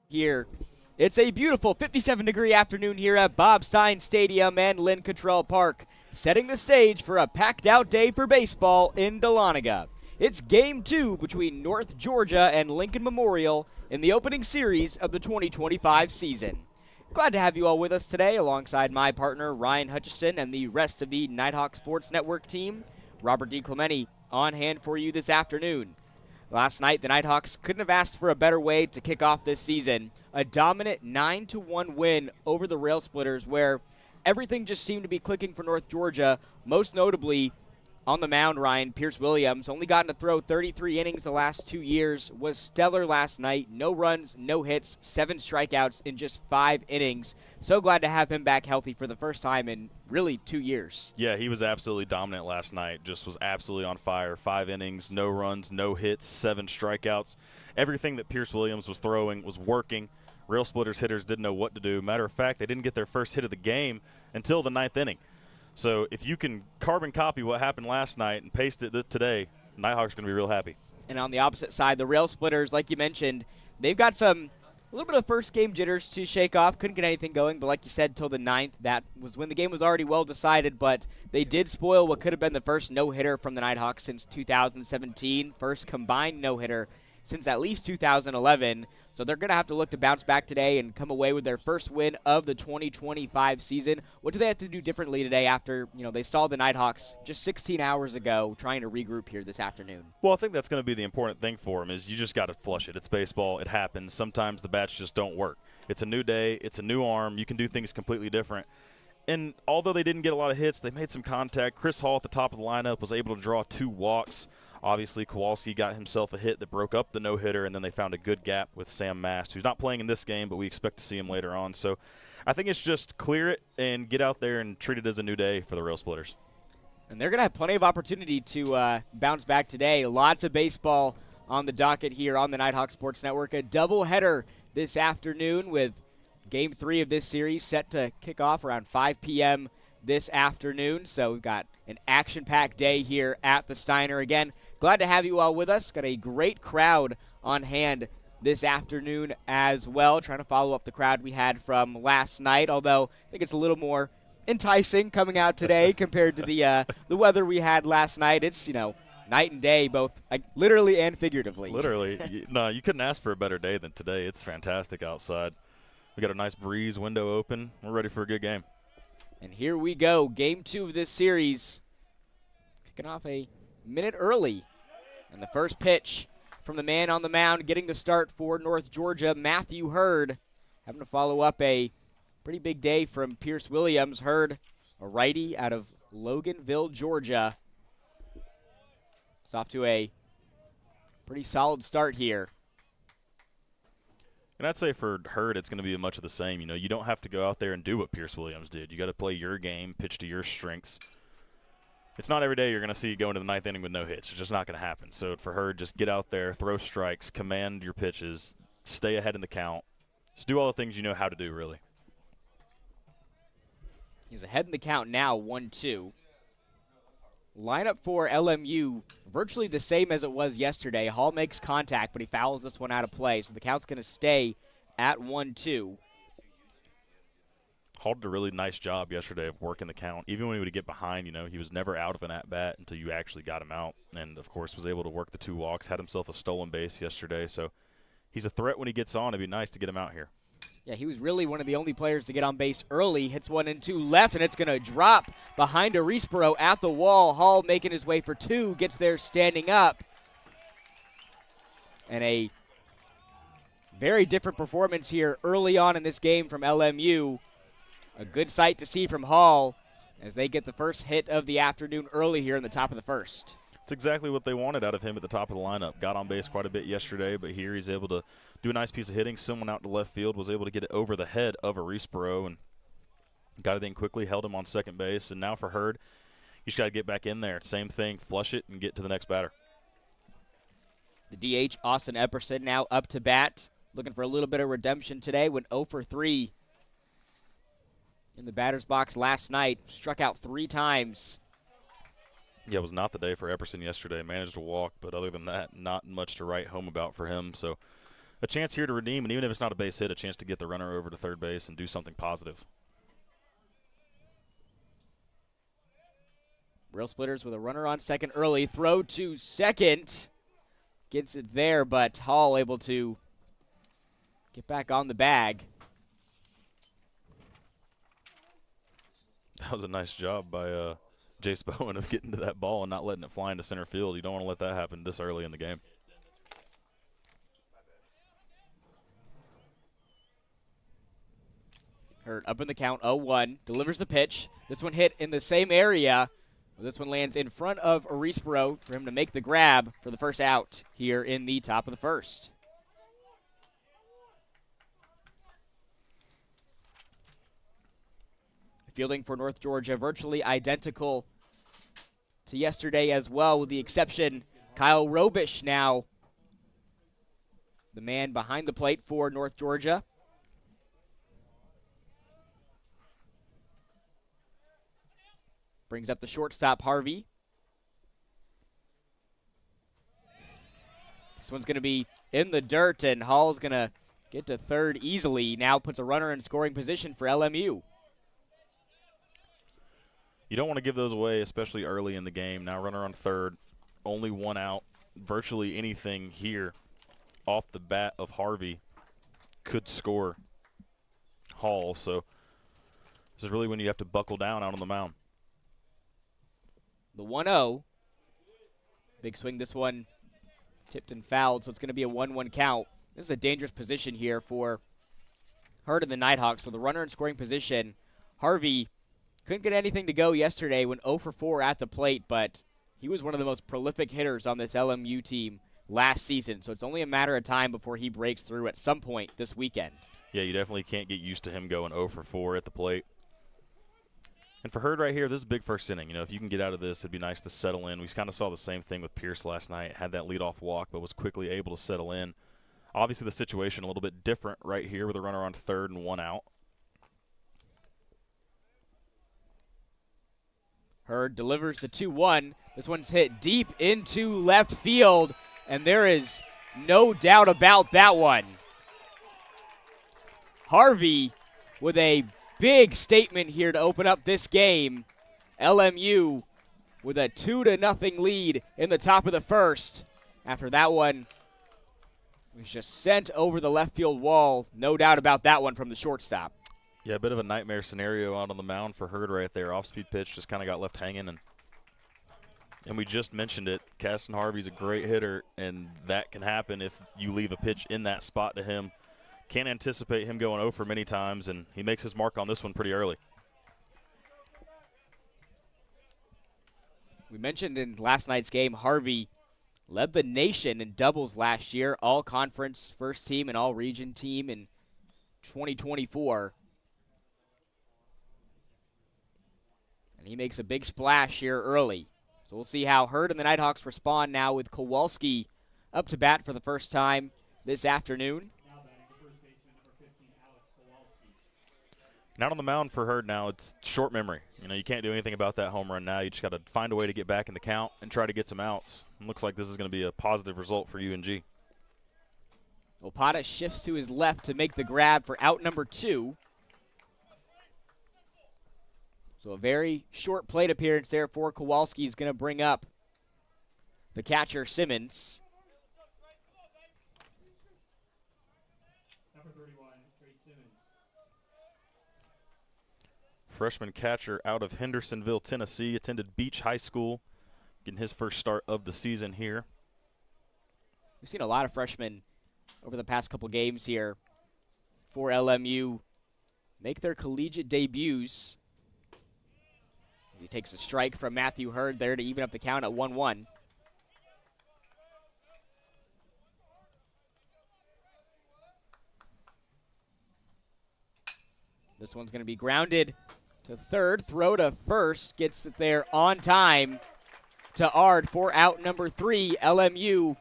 here. It's a beautiful 57-degree afternoon here at Bob Stein Stadium and Lynn Cottrell Park, setting the stage for a packed-out day for baseball in Dahlonega. It's Game 2 between North Georgia and Lincoln Memorial in the opening series of the 2025 season. Glad to have you all with us today alongside my partner Ryan Hutchison and the rest of the Nighthawk Sports Network team. Robert DiClemente on hand for you this afternoon. Last night, the Nighthawks couldn't have asked for a better way to kick off this season. A dominant 9-1 win over the Rail Splitters, where everything just seemed to be clicking for North Georgia. Most notably, on the mound, Ryan, Pierce Williams, only gotten to throw 33 innings the last 2 years, was stellar last night. No runs, no hits, 7 strikeouts in just 5 innings. So glad to have him back healthy for the first time in really 2 years. Yeah, he was absolutely dominant last night. Just was absolutely on fire. 5 innings, no runs, no hits, 7 strikeouts. Everything that Pierce Williams was throwing was working. Rail Splitters hitters didn't know what to do. Matter of fact, they didn't get their first hit of the game until the 9th inning. So if you can carbon copy what happened last night and paste it today, Nighthawks are going to be real happy. And on the opposite side, the Rail Splitters, like you mentioned, they've got a little bit of first game jitters to shake off. Couldn't get anything going, but like you said, till the 9th, that was when the game was already well decided. But they did spoil what could have been the first no-hitter from the Nighthawks since 2017, first combined no-hitter since at least 2011. So they're going to have to look to bounce back today and come away with their first win of the 2025 season. What do they have to do differently today after, they saw the Nighthawks just 16 hours ago trying to regroup here this afternoon? Well, I think that's going to be the important thing for them is you just got to flush it. It's baseball. It happens. Sometimes the bats just don't work. It's a new day. It's a new arm. You can do things completely different. And although they didn't get a lot of hits, they made some contact. Chris Hall at the top of the lineup was able to draw 2 walks. Obviously, Kowalski got himself a hit that broke up the no-hitter, and then they found a good gap with Sam Mast, who's not playing in this game, but we expect to see him later on. So I think it's just clear it and get out there and treat it as a new day for the Rail Splitters. And they're going to have plenty of opportunity to bounce back today. Lots of baseball on the docket here on the Nighthawk Sports Network. A doubleheader this afternoon with Game 3 of this series set to kick off around 5 p.m. this afternoon. So we've got an action-packed day here at the Steiner. Again, glad to have you all with us. Got a great crowd on hand this afternoon as well. Trying to follow up the crowd we had from last night, although I think it's a little more enticing coming out today compared to the weather we had last night. It's, night and day, both literally and figuratively. Literally. No, you couldn't ask for a better day than today. It's fantastic outside. We got a nice breeze, window open. We're ready for a good game. And here we go, Game 2 of this series. Kicking off a minute early. And the first pitch from the man on the mound getting the start for North Georgia, Matthew Hurd. Having to follow up a pretty big day from Pierce Williams. Hurd, a righty out of Loganville, Georgia. It's off to a pretty solid start here. And I'd say for Hurd, it's going to be much of the same. You don't have to go out there and do what Pierce Williams did. You got to play your game, pitch to your strengths. It's not every day you're going to see you go into the 9th inning with no hits. It's just not going to happen. So for Hurd, just get out there, throw strikes, command your pitches, stay ahead in the count. Just do all the things you know how to do, really. He's ahead in the count now, 1-2. Lineup for LMU, virtually the same as it was yesterday. Hall makes contact, but he fouls this one out of play, so the count's going to stay at 1-2. Hall did a really nice job yesterday of working the count. Even when he would get behind, he was never out of an at-bat until you actually got him out. And, of course, was able to work the 2 walks, had himself a stolen base yesterday. So he's a threat when he gets on. It'd be nice to get him out here. Yeah, he was really one of the only players to get on base early. Hits 1 and 2 left, and it's going to drop behind Arisborough at the wall. Hall making his way for 2, gets there standing up. And a very different performance here early on in this game from LMU. A good sight to see from Hall as they get the first hit of the afternoon early here in the top of the first. It's exactly what they wanted out of him at the top of the lineup. Got on base quite a bit yesterday, but here he's able to do a nice piece of hitting. Someone out to left field was able to get it over the head of Arisborough and got it in quickly, held him on second base. And now for Hurd, you just got to get back in there. Same thing, flush it and get to the next batter. The DH, Austin Epperson, now up to bat. Looking for a little bit of redemption today. Went 0 for 3 in the batter's box last night. Struck out 3 times. Yeah, it was not the day for Epperson yesterday. Managed to walk, but other than that, not much to write home about for him. So a chance here to redeem, and even if it's not a base hit, a chance to get the runner over to third base and do something positive. Real Splitters with a runner on second early. Throw to second. Gets it there, but Hall able to get back on the bag. That was a nice job by Jace Bowen of getting to that ball and not letting it fly into center field. You don't want to let that happen this early in the game. Hurt up in the count, 0-1. Delivers the pitch. This one hit in the same area. This one lands in front of Arisbro for him to make the grab for the first out here in the top of the first. Fielding for North Georgia, virtually identical to yesterday as well, with the exception Kyle Robish now the man behind the plate for North Georgia. Brings up the shortstop, Harvey. This one's going to be in the dirt, and Hall's going to get to third easily. Now puts a runner in scoring position for LMU. You don't want to give those away, especially early in the game. Now runner on third, only one out. Virtually anything here off the bat of Harvey could score Hall. So this is really when you have to buckle down out on the mound. The 1-0. Big swing, this one tipped and fouled, so it's going to be a 1-1 count. This is a dangerous position here for Hurd and the Nighthawks. With the runner in scoring position, Harvey couldn't get anything to go yesterday when 0 for 4 at the plate, but he was one of the most prolific hitters on this LMU team last season, so it's only a matter of time before he breaks through at some point this weekend. Yeah, you definitely can't get used to him going 0 for 4 at the plate. And for Hurd right here, this is a big first inning. You know, if you can get out of this, it'd be nice to settle in. We kind of saw the same thing with Pierce last night. Had that leadoff walk, but was quickly able to settle in. Obviously, the situation a little bit different right here with a runner on third and one out. Hurd delivers the 2-1. This one's hit deep into left field, and there is no doubt about that one. Harvey with a big statement here to open up this game. LMU with a 2-0 lead in the top of the first. After that one was just sent over the left field wall. No doubt about that one from the shortstop. Yeah, a bit of a nightmare scenario out on the mound for Hurd right there. Off-speed pitch just kind of got left hanging. And we just mentioned it. Caston Harvey's a great hitter, and that can happen if you leave a pitch in that spot to him. Can't anticipate him going 0 for many times, and he makes his mark on this one pretty early. We mentioned in last night's game, Harvey led the nation in doubles last year, all-conference first team and all-region team in 2024. And he makes a big splash here early. So we'll see how Hurd and the Nighthawks respond now with Kowalski up to bat for the first time this afternoon. Now on the mound for Hurd now, it's short memory. You know, you can't do anything about that home run now. You just got to find a way to get back in the count and try to get some outs. It looks like this is going to be a positive result for UNG. Opata shifts to his left to make the grab for out number 2. So a very short plate appearance there for Kowalski is going to bring up the catcher, Simmons. Freshman catcher out of Hendersonville, Tennessee, attended Beach High School, getting his first start of the season here. We've seen a lot of freshmen over the past couple games here for LMU make their collegiate debuts. He takes a strike from Matthew Hurd there to even up the count at 1-1. This one's going to be grounded to third. Throw to first. Gets it there on time to Ard for out number 3. LMU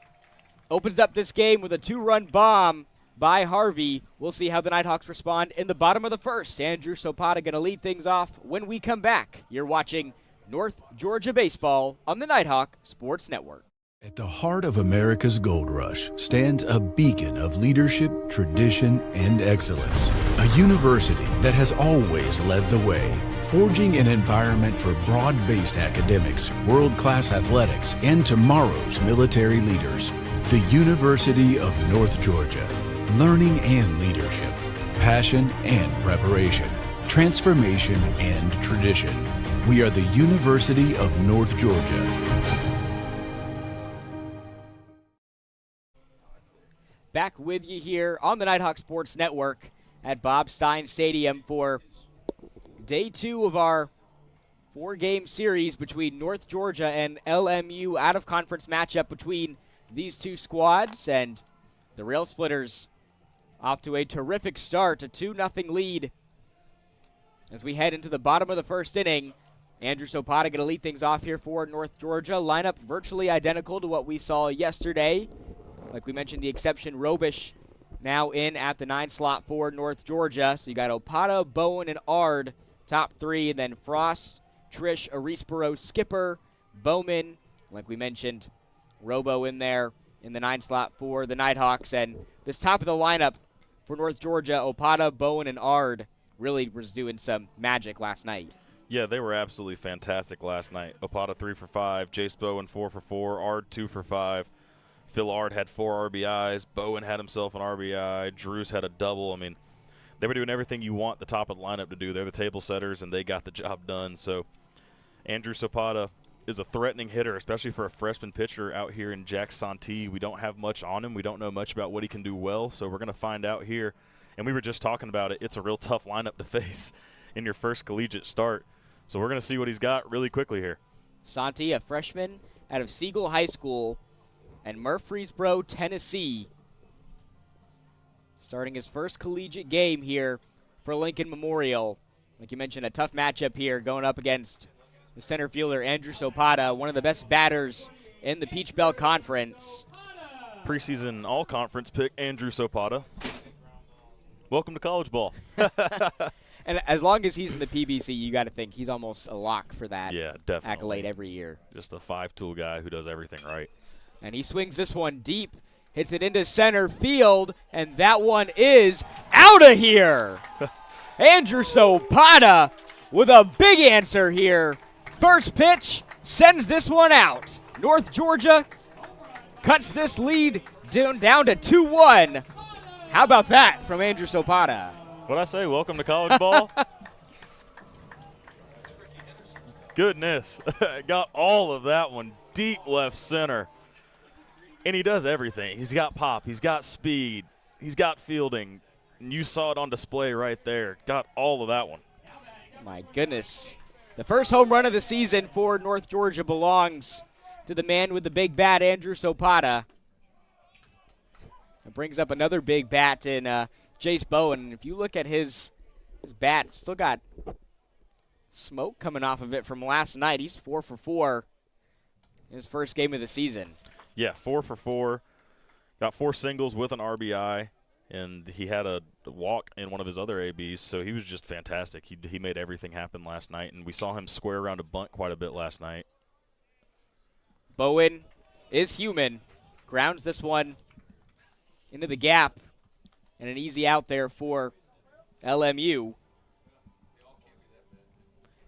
opens up this game with a 2-run bomb by Harvey. We'll see how the Nighthawks respond in the bottom of the first. Andrew Sopata going to lead things off when we come back. You're watching North Georgia Baseball on the Nighthawk Sports Network. At the heart of America's gold rush stands a beacon of leadership, tradition, and excellence. A university that has always led the way, forging an environment for broad-based academics, world-class athletics, and tomorrow's military leaders. The University of North Georgia. Learning and leadership, passion and preparation, transformation and tradition. We are the University of North Georgia. Back with you here on the Nighthawk Sports Network at Bob Stein Stadium for day 2 of our 4-game series between North Georgia and LMU, out-of-conference matchup between these two squads. And the Rail Splitters off to a terrific start, a 2-0 lead as we head into the bottom of the first inning. Andrew Sopata going to lead things off here for North Georgia. Lineup virtually identical to what we saw yesterday. Like we mentioned, the exception, Robish, now in at the 9 slot for North Georgia. So you got Opata, Bowen, and Ard, top 3. And then Frost, Trish, Arisboro, Skipper, Bowman. Like we mentioned, Robo in there in the 9 slot for the Nighthawks. And this top of the lineup for North Georgia, Opata, Bowen, and Ard really was doing some magic last night. Yeah, they were absolutely fantastic last night. Opata 3 for 5, Jace Bowen 4 for 4, Ard 2 for 5. Phil Ard had 4 RBIs. Bowen had himself an RBI. Drews had a double. I mean, they were doing everything you want the top of the lineup to do. They're the table setters, and they got the job done. So Andrew Sopata is a threatening hitter, especially for a freshman pitcher out here in Jack Santee. We don't have much on him. We don't know much about what he can do well, so we're going to find out here. And we were just talking about it. It's a real tough lineup to face in your first collegiate start. So we're going to see what he's got really quickly here. Santee, a freshman out of Siegel High School, and Murfreesboro, Tennessee, starting his first collegiate game here for Lincoln Memorial. Like you mentioned, a tough matchup here going up against the center fielder, Andrew Sopata, one of the best batters in the Peach Belt Conference. Preseason all-conference pick, Andrew Sopata. Welcome to college ball. And as long as he's in the PBC, you got to think he's almost a lock for that accolade every year. Just a 5-tool guy who does everything right. And he swings this one deep, hits it into center field, and that one is out of here. Andrew Sopata with a big answer here. First pitch sends this one out. North Georgia cuts this lead down to 2-1. How about that from Andrew Sopata? What'd I say? Welcome to college ball? Goodness. Got all of that one deep left center. And he does everything. He's got pop. He's got speed. He's got fielding. And you saw it on display right there. Got all of that one. My goodness. The first home run of the season for North Georgia belongs to the man with the big bat, Andrew Sopata. It brings up another big bat in Jace Bowen. If you look at his bat, still got smoke coming off of it from last night. He's 4 for 4 in his first game of the season. Yeah, 4 for 4. Got 4 singles with an RBI, and he had a walk in one of his other ABs, so he was just fantastic. He made everything happen last night, and we saw him square around a bunt quite a bit last night. Bowen is human. Grounds this one into the gap, and an easy out there for LMU.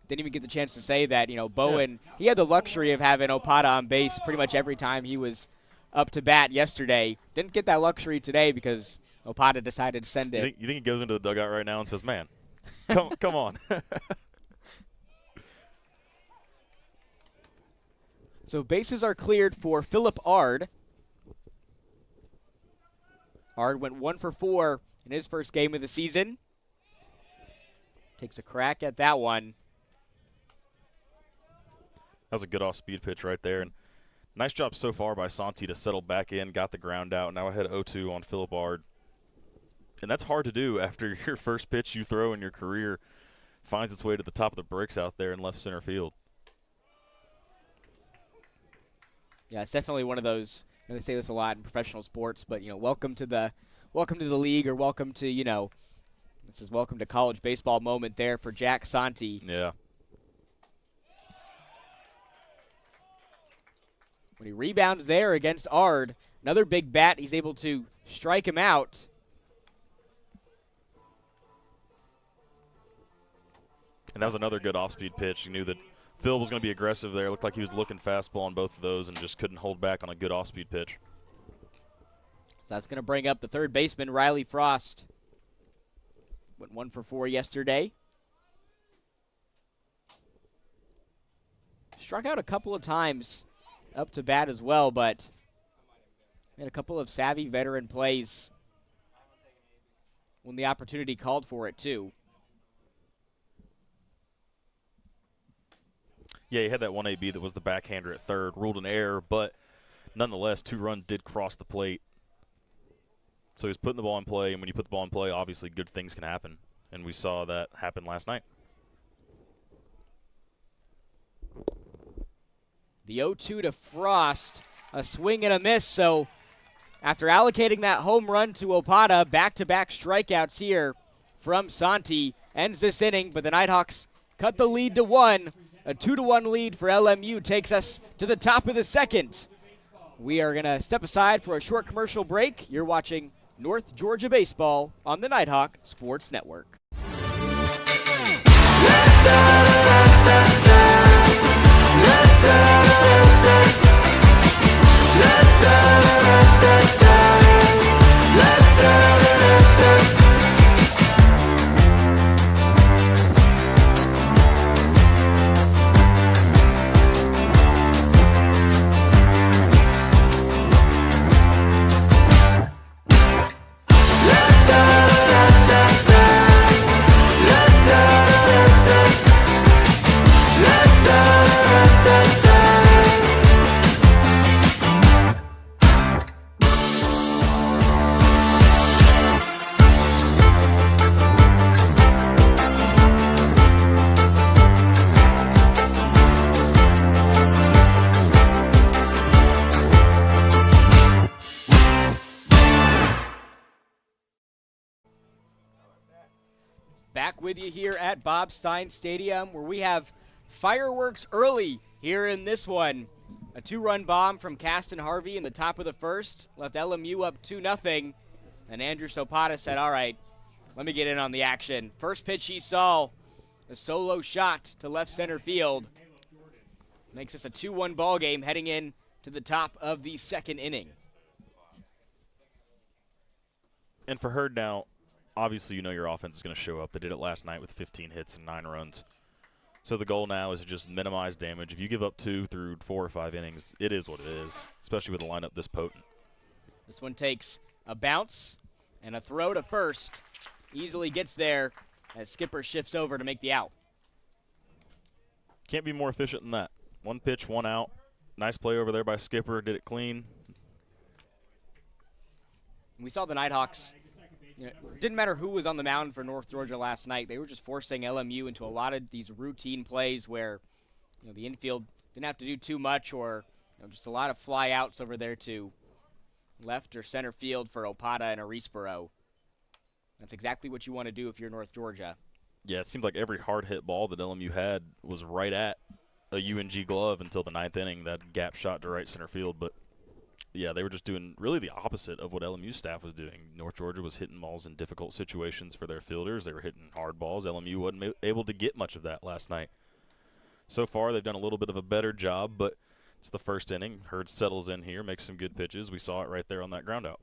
Didn't even get the chance to say that, Bowen, he had the luxury of having Opata on base pretty much every time he was up to bat yesterday. Didn't get that luxury today because Opata decided to send it. You think he goes into the dugout right now and says, man, come on. So bases are cleared for Philip Ard. Ard went 1 for 4 in his first game of the season. Takes a crack at that one. That was a good off-speed pitch right there. And nice job so far by Santee to settle back in, got the ground out. Now ahead 0-2 on Philip Ard. And that's hard to do after your first pitch you throw in your career finds its way to the top of the bricks out there in left center field. Yeah, it's definitely one of those. They say this a lot in professional sports, but welcome to the league, or welcome to this is welcome to college baseball moment there for Jack Santee. Yeah. When he rebounds there against Ard, another big bat, he's able to strike him out. And that was another good off-speed pitch. You knew that Phil was going to be aggressive there. It looked like he was looking fastball on both of those and just couldn't hold back on a good off-speed pitch. So that's going to bring up the third baseman, Riley Frost. Went 1 for 4 yesterday. Struck out a couple of times up to bat as well, but had a couple of savvy veteran plays when the opportunity called for it, too. Yeah, he had that 1AB that was the backhander at third, ruled an error, but nonetheless, 2 runs did cross the plate. So he was putting the ball in play, and when you put the ball in play, obviously good things can happen. And we saw that happen last night. The 0-2 to Frost, a swing and a miss. So after allocating that home run to Opata, back-to-back strikeouts here from Santi ends this inning, but the Nighthawks cut the lead to 1. A 2-1 lead for LMU takes us to the top of the second. We are going to step aside for a short commercial break. You're watching North Georgia Baseball on the Nighthawk Sports Network. Back with you here at Bob Stein Stadium, where we have fireworks early here in this one. A 2-run bomb from Caston Harvey in the top of the first left LMU up 2-0. And Andrew Sopata said, all right, let me get in on the action. First pitch he saw, a solo shot to left center field. Makes this a 2-1 ball game heading in to the top of the second inning. And for Herd now, obviously you know your offense is going to show up. They did it last night with 15 hits and 9 runs. So the goal now is to just minimize damage. If you give up 2 through 4 or 5 innings, it is what it is, especially with a lineup this potent. This one takes a bounce and a throw to first. Easily gets there as Skipper shifts over to make the out. Can't be more efficient than that. 1 pitch, 1 out. Nice play over there by Skipper. Did it clean. We saw the Nighthawks. It didn't matter who was on the mound for North Georgia last night. They were just forcing LMU into a lot of these routine plays where the infield didn't have to do too much, or just a lot of fly outs over there to left or center field for Opata and Arisboro. That's exactly what you want to do if you're North Georgia. Yeah, it seemed like every hard hit ball that LMU had was right at a UNG glove until the 9th inning, that gap shot to right center field. But yeah, they were just doing really the opposite of what LMU staff was doing. North Georgia was hitting balls in difficult situations for their fielders. They were hitting hard balls. LMU wasn't able to get much of that last night. So far, they've done a little bit of a better job, but it's the first inning. Hurd settles in here, makes some good pitches. We saw it right there on that ground out.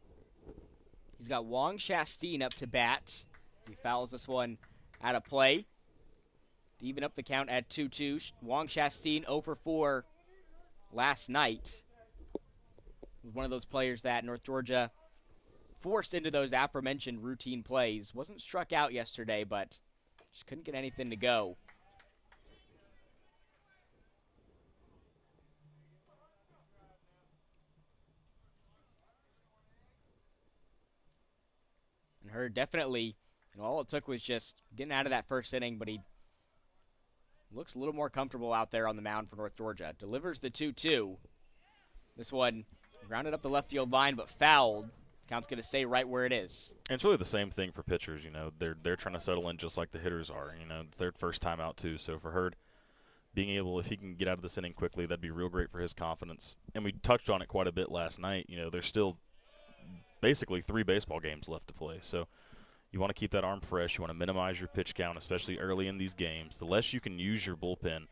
He's got Wong Chasteen up to bat. He fouls this one out of play to even up the count at 2-2. Wong Chasteen 0 for 4 last night. One of those players that North Georgia forced into those aforementioned routine plays. Wasn't struck out yesterday, but just couldn't get anything to go. And Hurd definitely, all it took was just getting out of that first inning, but he looks a little more comfortable out there on the mound for North Georgia. Delivers the 2-2. This one grounded up the left field line, but fouled. Count's going to stay right where it is. And it's really the same thing for pitchers. They're trying to settle in just like the hitters are. It's their first time out too. So for Hurd, being able, if he can get out of this inning quickly, that'd be real great for his confidence. And we touched on it quite a bit last night. You know, there's still basically 3 baseball games left to play. So you want to keep that arm fresh. You want to minimize your pitch count, especially early in these games. The less you can use your bullpen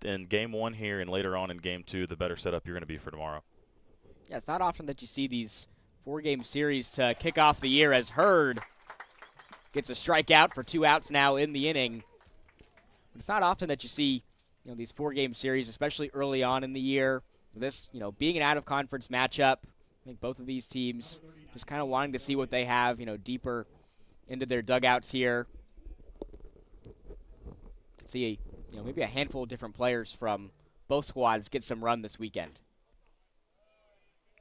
in game 1 here and later on in game 2, the better setup you're going to be for tomorrow. Yeah, it's not often that you see these 4-game series to kick off the year as Hurd gets a strikeout for 2 outs now in the inning. But it's not often that you see, you know, these 4-game series, especially early on in the year. This, you know, being an out-of-conference matchup, I think both of these teams just kind of wanting to see what they have, you know, deeper into their dugouts here. See, you know, maybe a handful of different players from both squads get some run this weekend.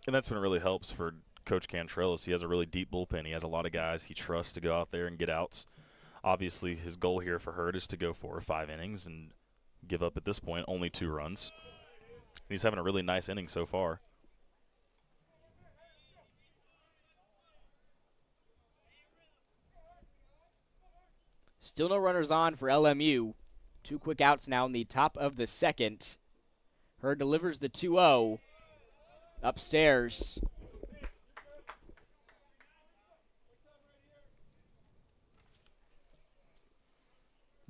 And that's when it really helps for Coach Cantrell is he has a really deep bullpen. He has a lot of guys he trusts to go out there and get outs. Obviously, his goal here for Hurd is to go 4 or 5 innings and give up, at this point, only 2 runs. And he's having a really nice inning so far. Still no runners on for LMU. 2 quick outs now in the top of the second. Hurd delivers the 2-0 upstairs.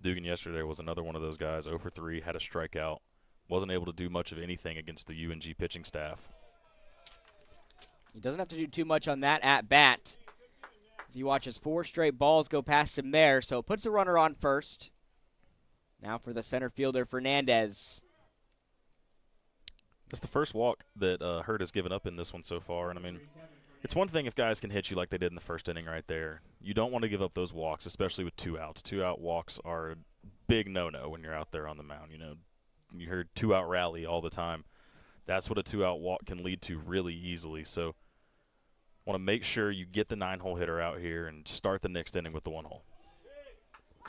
Dugan yesterday was another one of those guys, 0 for 3, had a strikeout. Wasn't able to do much of anything against the UNG pitching staff. He doesn't have to do too much on that at-bat. As he watches 4 straight balls go past him there, so puts a runner on first. Now for the center fielder, Fernandez. That's the first walk that Hurd has given up in this one so far. And, I mean, it's one thing if guys can hit you like they did in the first inning right there. You don't want to give up those walks, especially with 2 outs. 2-out walks are a big no-no when you're out there on the mound. You know, you heard 2-out rally all the time. That's what a 2-out walk can lead to really easily. So want to make sure you get the 9-hole hitter out here and start the next inning with the 1-hole.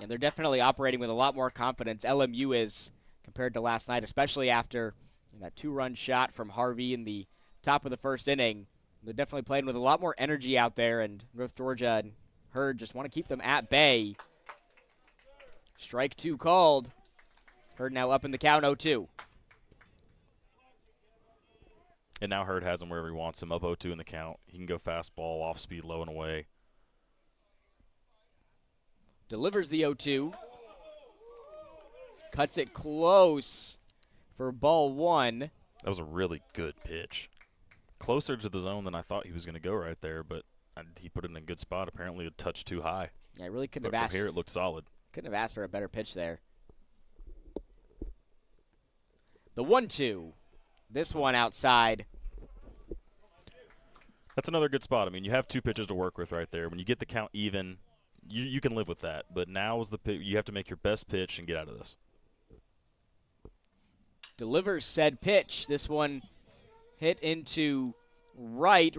And they're definitely operating with a lot more confidence. LMU is compared to last night, especially after that 2-run shot from Harvey in the top of the first inning. They're definitely playing with a lot more energy out there, and North Georgia and Hurd just want to keep them at bay. Strike 2 called. Hurd now up in the count, 0-2. And now Hurd has him wherever he wants him, up 0-2 in the count. He can go fastball, off speed, low and away. Delivers the 0-2. Cuts it close for ball 1. That was a really good pitch. Closer to the zone than I thought he was going to go right there, but he put it in a good spot. Apparently a touch too high. Yeah, I really couldn't But have asked. from here it looked solid. Couldn't have asked for a better pitch there. The 1-2. This one outside. That's another good spot. I mean, you have 2 pitches to work with right there. When you get the count even, you can live with that. But now is the you have to make your best pitch and get out of this. Delivers said pitch. This one hit into right.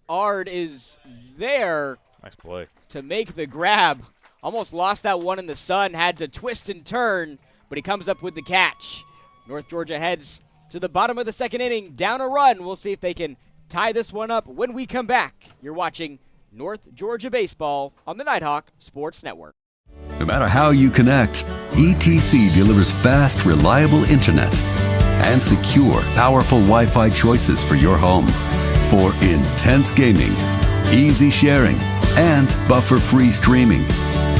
Ard is there. Nice play. To make the grab. Almost lost that one in the sun. Had to twist and turn, but he comes up with the catch. North Georgia heads to the bottom of the second inning, down a run. We'll see if they can tie this one up when we come back. You're watching North Georgia Baseball on the Nighthawk Sports Network. No matter how you connect, ETC delivers fast, reliable internet and secure, powerful Wi-Fi choices for your home. For intense gaming, easy sharing, and buffer-free streaming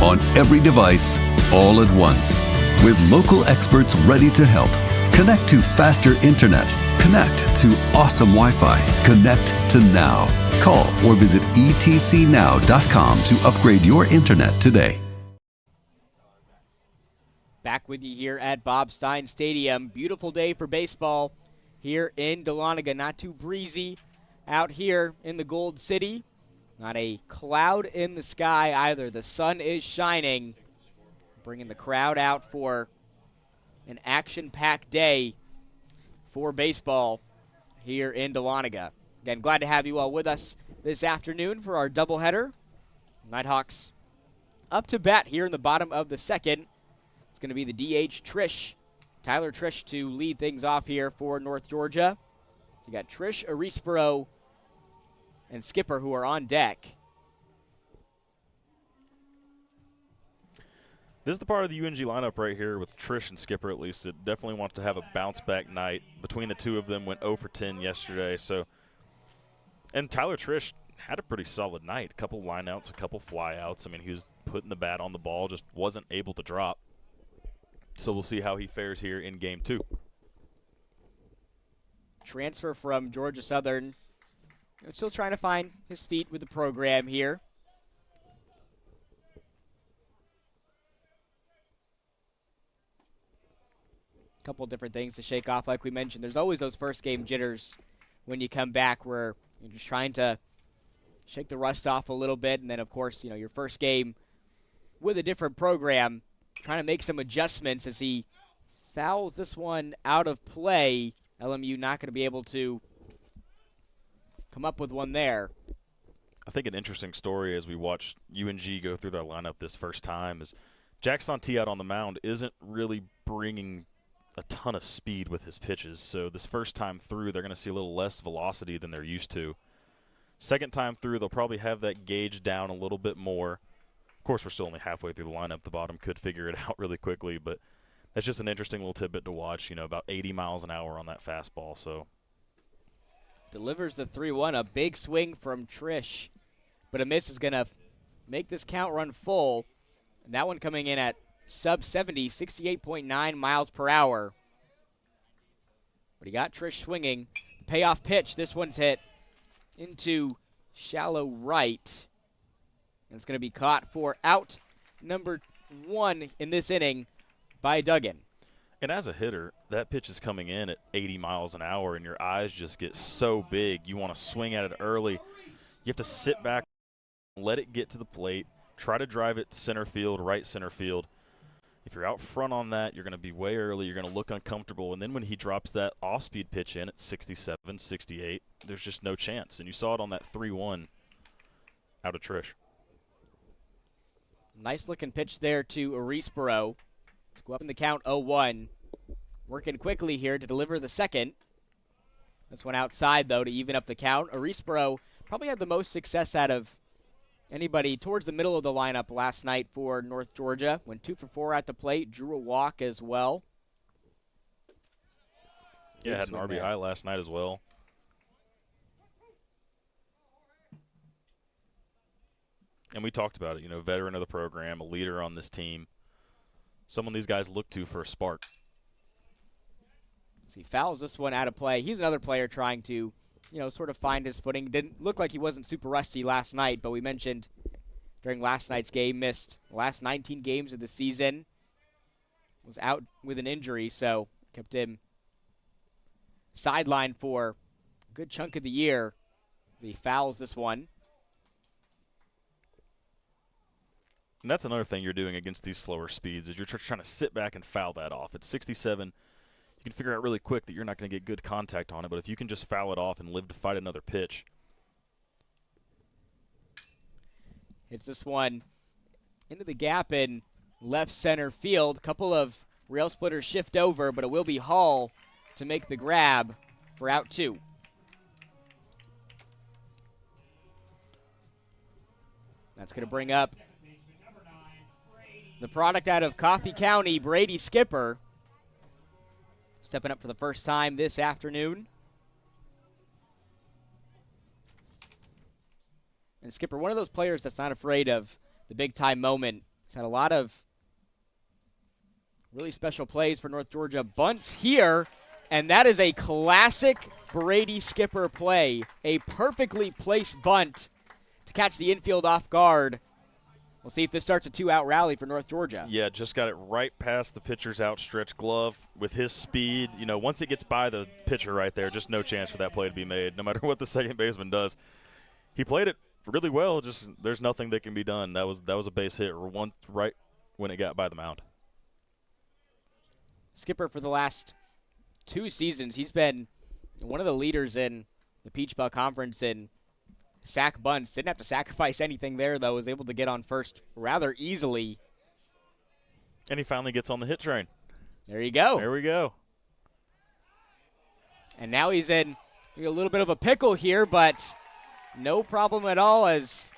on every device, all at once. With local experts ready to help. Connect to faster internet. Connect to awesome Wi-Fi. Connect to now. Call or visit etcnow.com to upgrade your internet today. Back with you here at Bob Stein Stadium. Beautiful day for baseball here in Dahlonega. Not too breezy out here in the Gold City. Not a cloud in the sky either. The sun is shining, bringing the crowd out for an action-packed day for baseball here in Dahlonega. Again, glad to have you all with us this afternoon for our doubleheader. Nighthawks up to bat here in the bottom of the second. It's going to be the DH Tyler Trish, to lead things off here for North Georgia. So you got Trish, Arispero, and Skipper, who are on deck. This is the part of the UNG lineup right here with Trish and Skipper, at least. It definitely wants to have a bounce-back night. Between the two of them, went 0 for 10 yesterday. So, and Tyler Trish had a pretty solid night. A couple lineouts, a couple flyouts. I mean, he was putting the bat on the ball, just wasn't able to drop. So we'll see how he fares here in Game 2. Transfer from Georgia Southern. Still trying to find his feet with the program here. Couple different things to shake off, like we mentioned. There's always those first game jitters when you come back where you're just trying to shake the rust off a little bit. And then, of course, your first game with a different program, trying to make some adjustments as he fouls this one out of play. LMU not going to be able to come up with one there. I think an interesting story as we watch UNG go through their lineup this first time is Jack Santee out on the mound isn't really bringing a ton of speed with his pitches. So this first time through, they're going to see a little less velocity than they're used to. Second time through, they'll probably have that gauge down a little bit more. Of course, we're still only halfway through the lineup. The bottom could figure it out really quickly, but that's just an interesting little tidbit to watch. About 80 miles an hour on that fastball. So delivers the 3-1, a big swing from Trish, but a miss is going to make this count run full. And that one coming in at sub 70, 68.9 miles per hour. But he got Trish swinging. Payoff pitch. This one's hit into shallow right. And it's going to be caught for out number 1 in this inning by Duggan. And as a hitter, that pitch is coming in at 80 miles an hour, and your eyes just get so big. You want to swing at it early. You have to sit back, let it get to the plate, try to drive it center field, right center field. If you're out front on that, you're going to be way early. You're going to look uncomfortable. And then when he drops that off-speed pitch in at 67, 68, there's just no chance. And you saw it on that 3-1 out of Trish. Nice-looking pitch there to Arisborough to go up in the count 0-1. Working quickly here to deliver the second. This one outside, though, to even up the count. Arisborough probably had the most success out of anybody towards the middle of the lineup last night for North Georgia. Went 2 for 4 at the plate, drew a walk as well. Yeah, had an RBI last night as well. And we talked about it, veteran of the program, a leader on this team. Someone these guys look to for a spark. So he fouls this one out of play. He's another player trying to, sort of find his footing. Didn't look like he wasn't super rusty last night, but we mentioned during last night's game, missed the last 19 games of the season. Was out with an injury, so kept him sidelined for a good chunk of the year. He fouls this one. And that's another thing you're doing against these slower speeds is you're trying to sit back and foul that off. At 67, you can figure out really quick that you're not going to get good contact on it, but if you can just foul it off and live to fight another pitch. Hits this one into the gap in left center field. Couple of rail splitters shift over, but it will be Hall to make the grab for out 2. That's going to bring up the product out of Coffee County, Brady Skipper, stepping up for the first time this afternoon. And Skipper, one of those players that's not afraid of the big-time moment. He's had a lot of really special plays for North Georgia. Bunts here, and that is a classic Brady Skipper play. A perfectly placed bunt to catch the infield off guard. We'll see if this starts a 2-out rally for North Georgia. Yeah, just got it right past the pitcher's outstretched glove with his speed. Once it gets by the pitcher right there, just no chance for that play to be made, no matter what the second baseman does. He played it really well, just there's nothing that can be done. That was a base hit right when it got by the mound. Skipper, for the last 2 seasons, he's been one of the leaders in the Peach Belt Conference in sack bunts. Didn't have to sacrifice anything there, though. Was able to get on first rather easily. And he finally gets on the hit train. There you go. There we go. And now he's in a little bit of a pickle here, but no problem at all as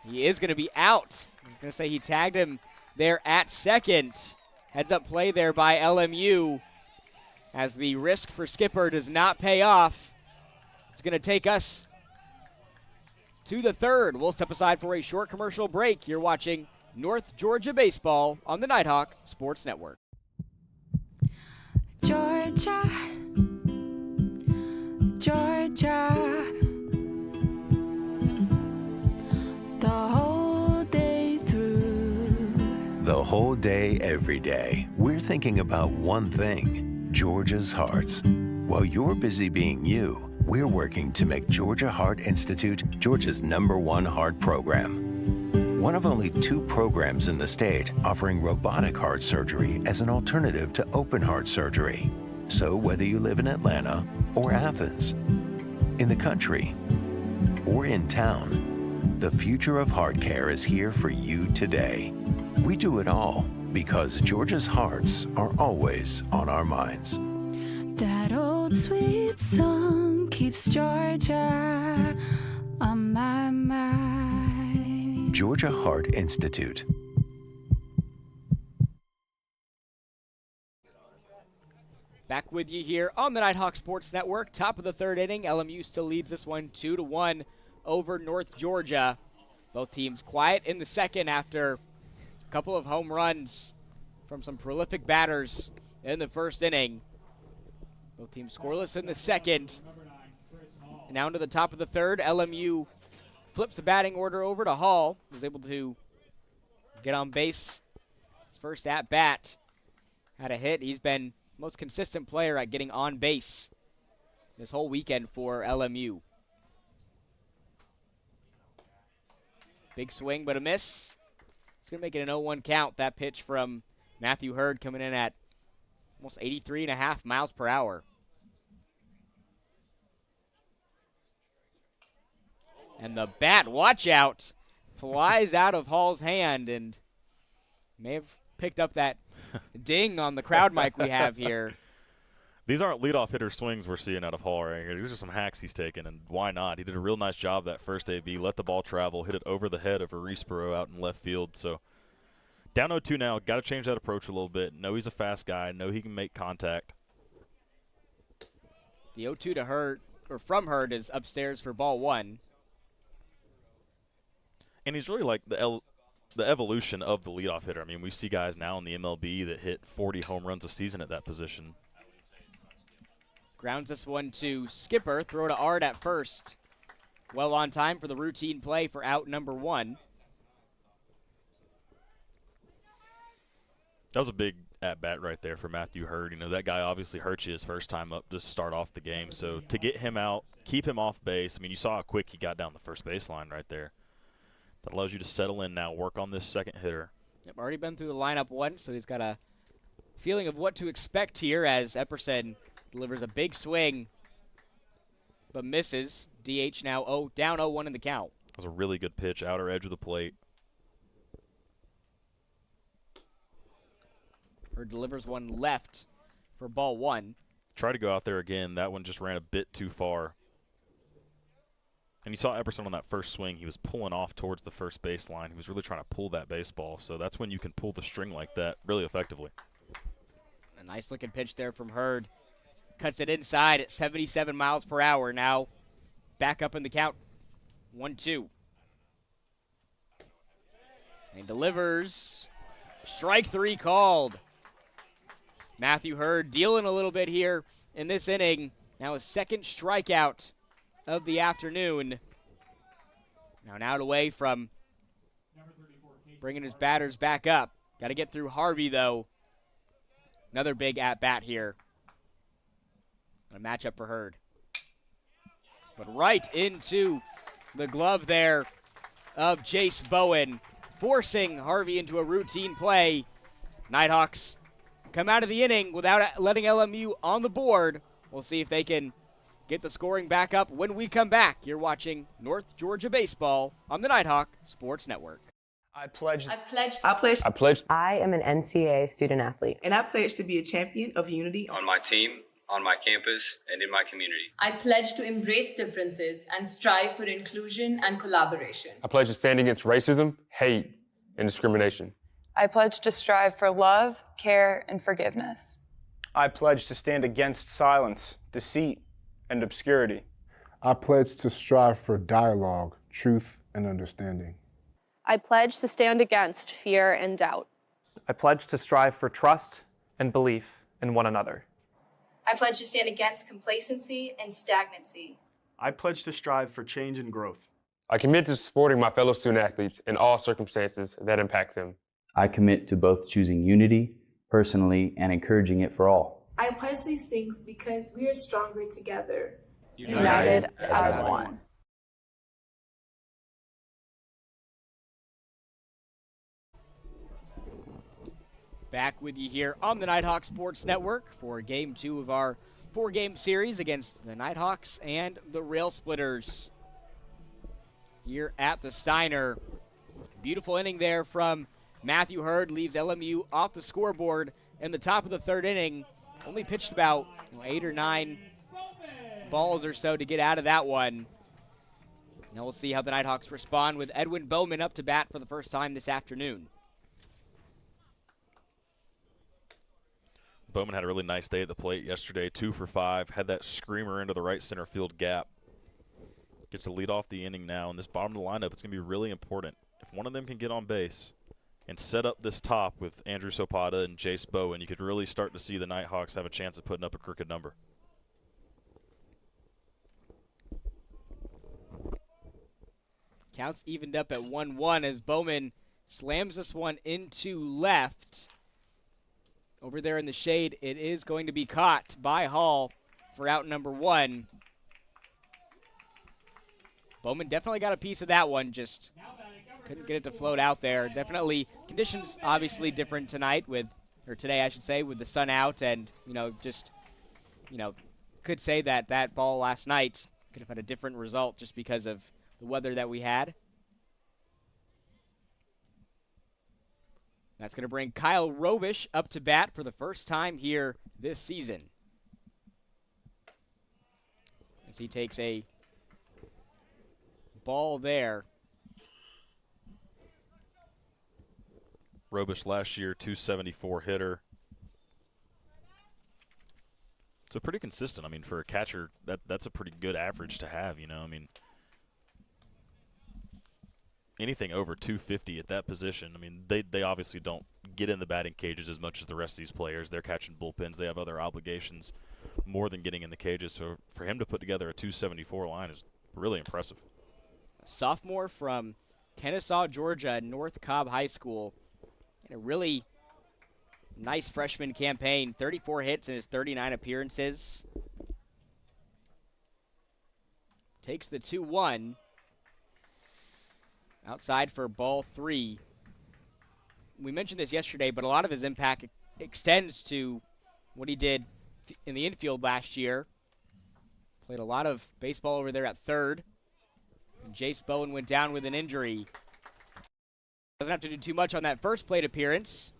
he is going to be out. I'm going to say he tagged him there at second. Heads up play there by LMU as the risk for Skipper does not pay off. It's going to take us to the third. We'll step aside for a short commercial break. You're watching North Georgia Baseball on the Nighthawk Sports Network. Georgia, Georgia, the whole day through. The whole day, every day, we're thinking about one thing, Georgia's hearts. While you're busy being you, we're working to make Georgia Heart Institute Georgia's #1 heart program. One of only 2 programs in the state offering robotic heart surgery as an alternative to open heart surgery. So whether you live in Atlanta or Athens, in the country or in town, the future of heart care is here for you today. We do it all because Georgia's hearts are always on our minds. That old sweet song keeps Georgia on my mind. Georgia Heart Institute. Back with you here on the Nighthawk Sports Network. Top of the third inning. LMU still leads this one 2-1 over North Georgia. Both teams quiet in the second after a couple of home runs from some prolific batters in the first inning. Both teams scoreless in the second. And now into the top of the third, LMU flips the batting order over to Hall. Was able to get on base. His first at-bat. Had a hit. He's been most consistent player at getting on base this whole weekend for LMU. Big swing, but a miss. It's going to make it an 0-1 count. That pitch from Matthew Hurd coming in at almost 83.5 miles per hour. And the bat, watch out, flies out of Hall's hand and may have picked up that ding on the crowd mic we have here. These aren't leadoff hitter swings we're seeing out of Hall right here. These are some hacks he's taken, and why not? He did a real nice job that first AB, let the ball travel, hit it over the head of Arisborough out in left field. So down 0-2 now, got to change that approach a little bit. Know he's a fast guy, know he can make contact. The 0-2 to Hurd, or from Hurd, is upstairs for ball 1. And he's really like the evolution of the leadoff hitter. I mean, we see guys now in the MLB that hit 40 home runs a season at that position. Grounds this one to Skipper. Throw to Ard at first. Well on time for the routine play for out number 1. That was a big at-bat right there for Matthew Hurd. You know, that guy obviously hurt you his first time up to start off the game. So to get him out, keep him off base. I mean, you saw how quick he got down the first baseline right there. That allows you to settle in now, work on this second hitter. Yep, already been through the lineup once, so he's got a feeling of what to expect here as Epperson delivers a big swing, but misses. DH now down 0-1 in the count. That was a really good pitch, outer edge of the plate. Or delivers one left for ball 1. Try to go out there again. That one just ran a bit too far. And you saw Epperson on that first swing. He was pulling off towards the first baseline. He was really trying to pull that baseball. So that's when you can pull the string like that really effectively. A nice-looking pitch there from Hurd. Cuts it inside at 77 miles per hour. Now back up in the count. 1-2. And delivers. Strike 3 called. Matthew Hurd dealing a little bit here in this inning. Now his second strikeout of the afternoon. Now an out away from bringing his batters back up. Got to get through Harvey, though. Another big at-bat here. A matchup for Hurd. But right into the glove there of Jace Bowen, forcing Harvey into a routine play. Nighthawks come out of the inning without letting LMU on the board. We'll see if they can get the scoring back up when we come back. You're watching North Georgia Baseball on the Nighthawk Sports Network. I pledge. I am an NCAA student athlete. And I pledge to be a champion of unity on my team, on my campus, and in my community. I pledge to embrace differences and strive for inclusion and collaboration. I pledge to stand against racism, hate, and discrimination. I pledge to strive for love, care, and forgiveness. I pledge to stand against silence, deceit, and obscurity. I pledge to strive for dialogue, truth, and understanding. I pledge to stand against fear and doubt. I pledge to strive for trust and belief in one another. I pledge to stand against complacency and stagnancy. I pledge to strive for change and growth. I commit to supporting my fellow student athletes in all circumstances that impact them. I commit to both choosing unity personally and encouraging it for all. I pledge these things because we are stronger together. United as one. Back with you here on the Nighthawk Sports Network for Game 2 of our 4-game series against the Nighthawks and the Rail Splitters here at the Steiner. Beautiful inning there from Matthew Hurd, leaves LMU off the scoreboard in the top of the third inning. Only pitched about 8 or 9 balls or so to get out of that one. Now we'll see how the Nighthawks respond with Edwin Bowman up to bat for the first time this afternoon. Bowman had a really nice day at the plate yesterday, 2 for 5, had that screamer into the right center field gap. Gets to lead off the inning now, and this bottom of the lineup, it's going to be really important. If one of them can get on base and set up this top with Andrew Sopata and Jace Bowen, you could really start to see the Nighthawks have a chance of putting up a crooked number. Counts evened up at 1-1 as Bowman slams this one into left. Over there in the shade, it is going to be caught by Hall for out number 1. Bowman definitely got a piece of that one, just couldn't get it to float out there. Definitely conditions obviously different tonight or today I should say, with the sun out, and could say that that ball last night could have had a different result just because of the weather that we had. That's going to bring Kyle Robish up to bat for the first time here this season, as he takes a ball there. Robish last year, 274 hitter. So pretty consistent. I mean, for a catcher, that's a pretty good average to have, I mean, anything over 250 at that position. I mean, they obviously don't get in the batting cages as much as the rest of these players. They're catching bullpens. They have other obligations more than getting in the cages. So for him to put together a 274 line is really impressive. A sophomore from Kennesaw, Georgia, North Cobb High School. And a really nice freshman campaign. 34 hits in his 39 appearances. Takes the 2-1. Outside for ball 3. We mentioned this yesterday, but a lot of his impact extends to what he did in the infield last year. Played a lot of baseball over there at third. And Jace Bowen went down with an injury. Doesn't have to do too much on that first plate appearance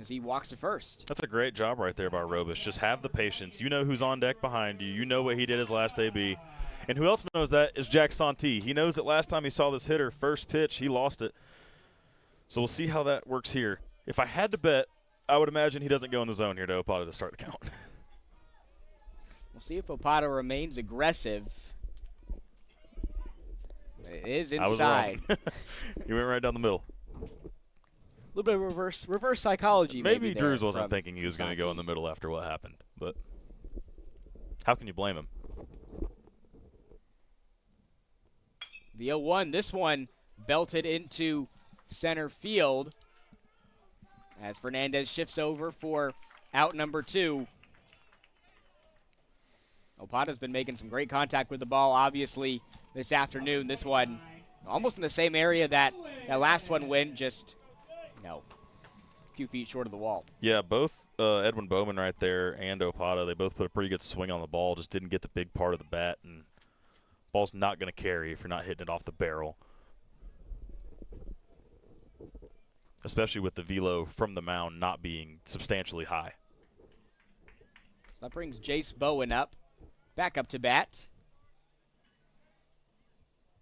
as he walks to first. That's a great job right there by Robish. Just have the patience. You know who's on deck behind you. You know what he did his last AB. And who else knows that is Jack Santee. He knows that last time he saw this hitter, first pitch, he lost it. So we'll see how that works here. If I had to bet, I would imagine he doesn't go in the zone here to Opata to start the count. We'll see if Opata remains aggressive. It is inside. I was wrong. He went right down the middle. A little bit of reverse psychology. Maybe Drews wasn't thinking he was going to go in the middle after what happened, but how can you blame him? The 0-1, this one belted into center field as Fernandez shifts over for out number 2. Opata's been making some great contact with the ball, obviously, this afternoon. This one almost in the same area that last one went, just, a few feet short of the wall. Yeah, both Edwin Bowman right there and Opata, they both put a pretty good swing on the ball, just didn't get the big part of the bat, and ball's not going to carry if you're not hitting it off the barrel. Especially with the velo from the mound not being substantially high. So that brings Jace Bowen up, back up to bat.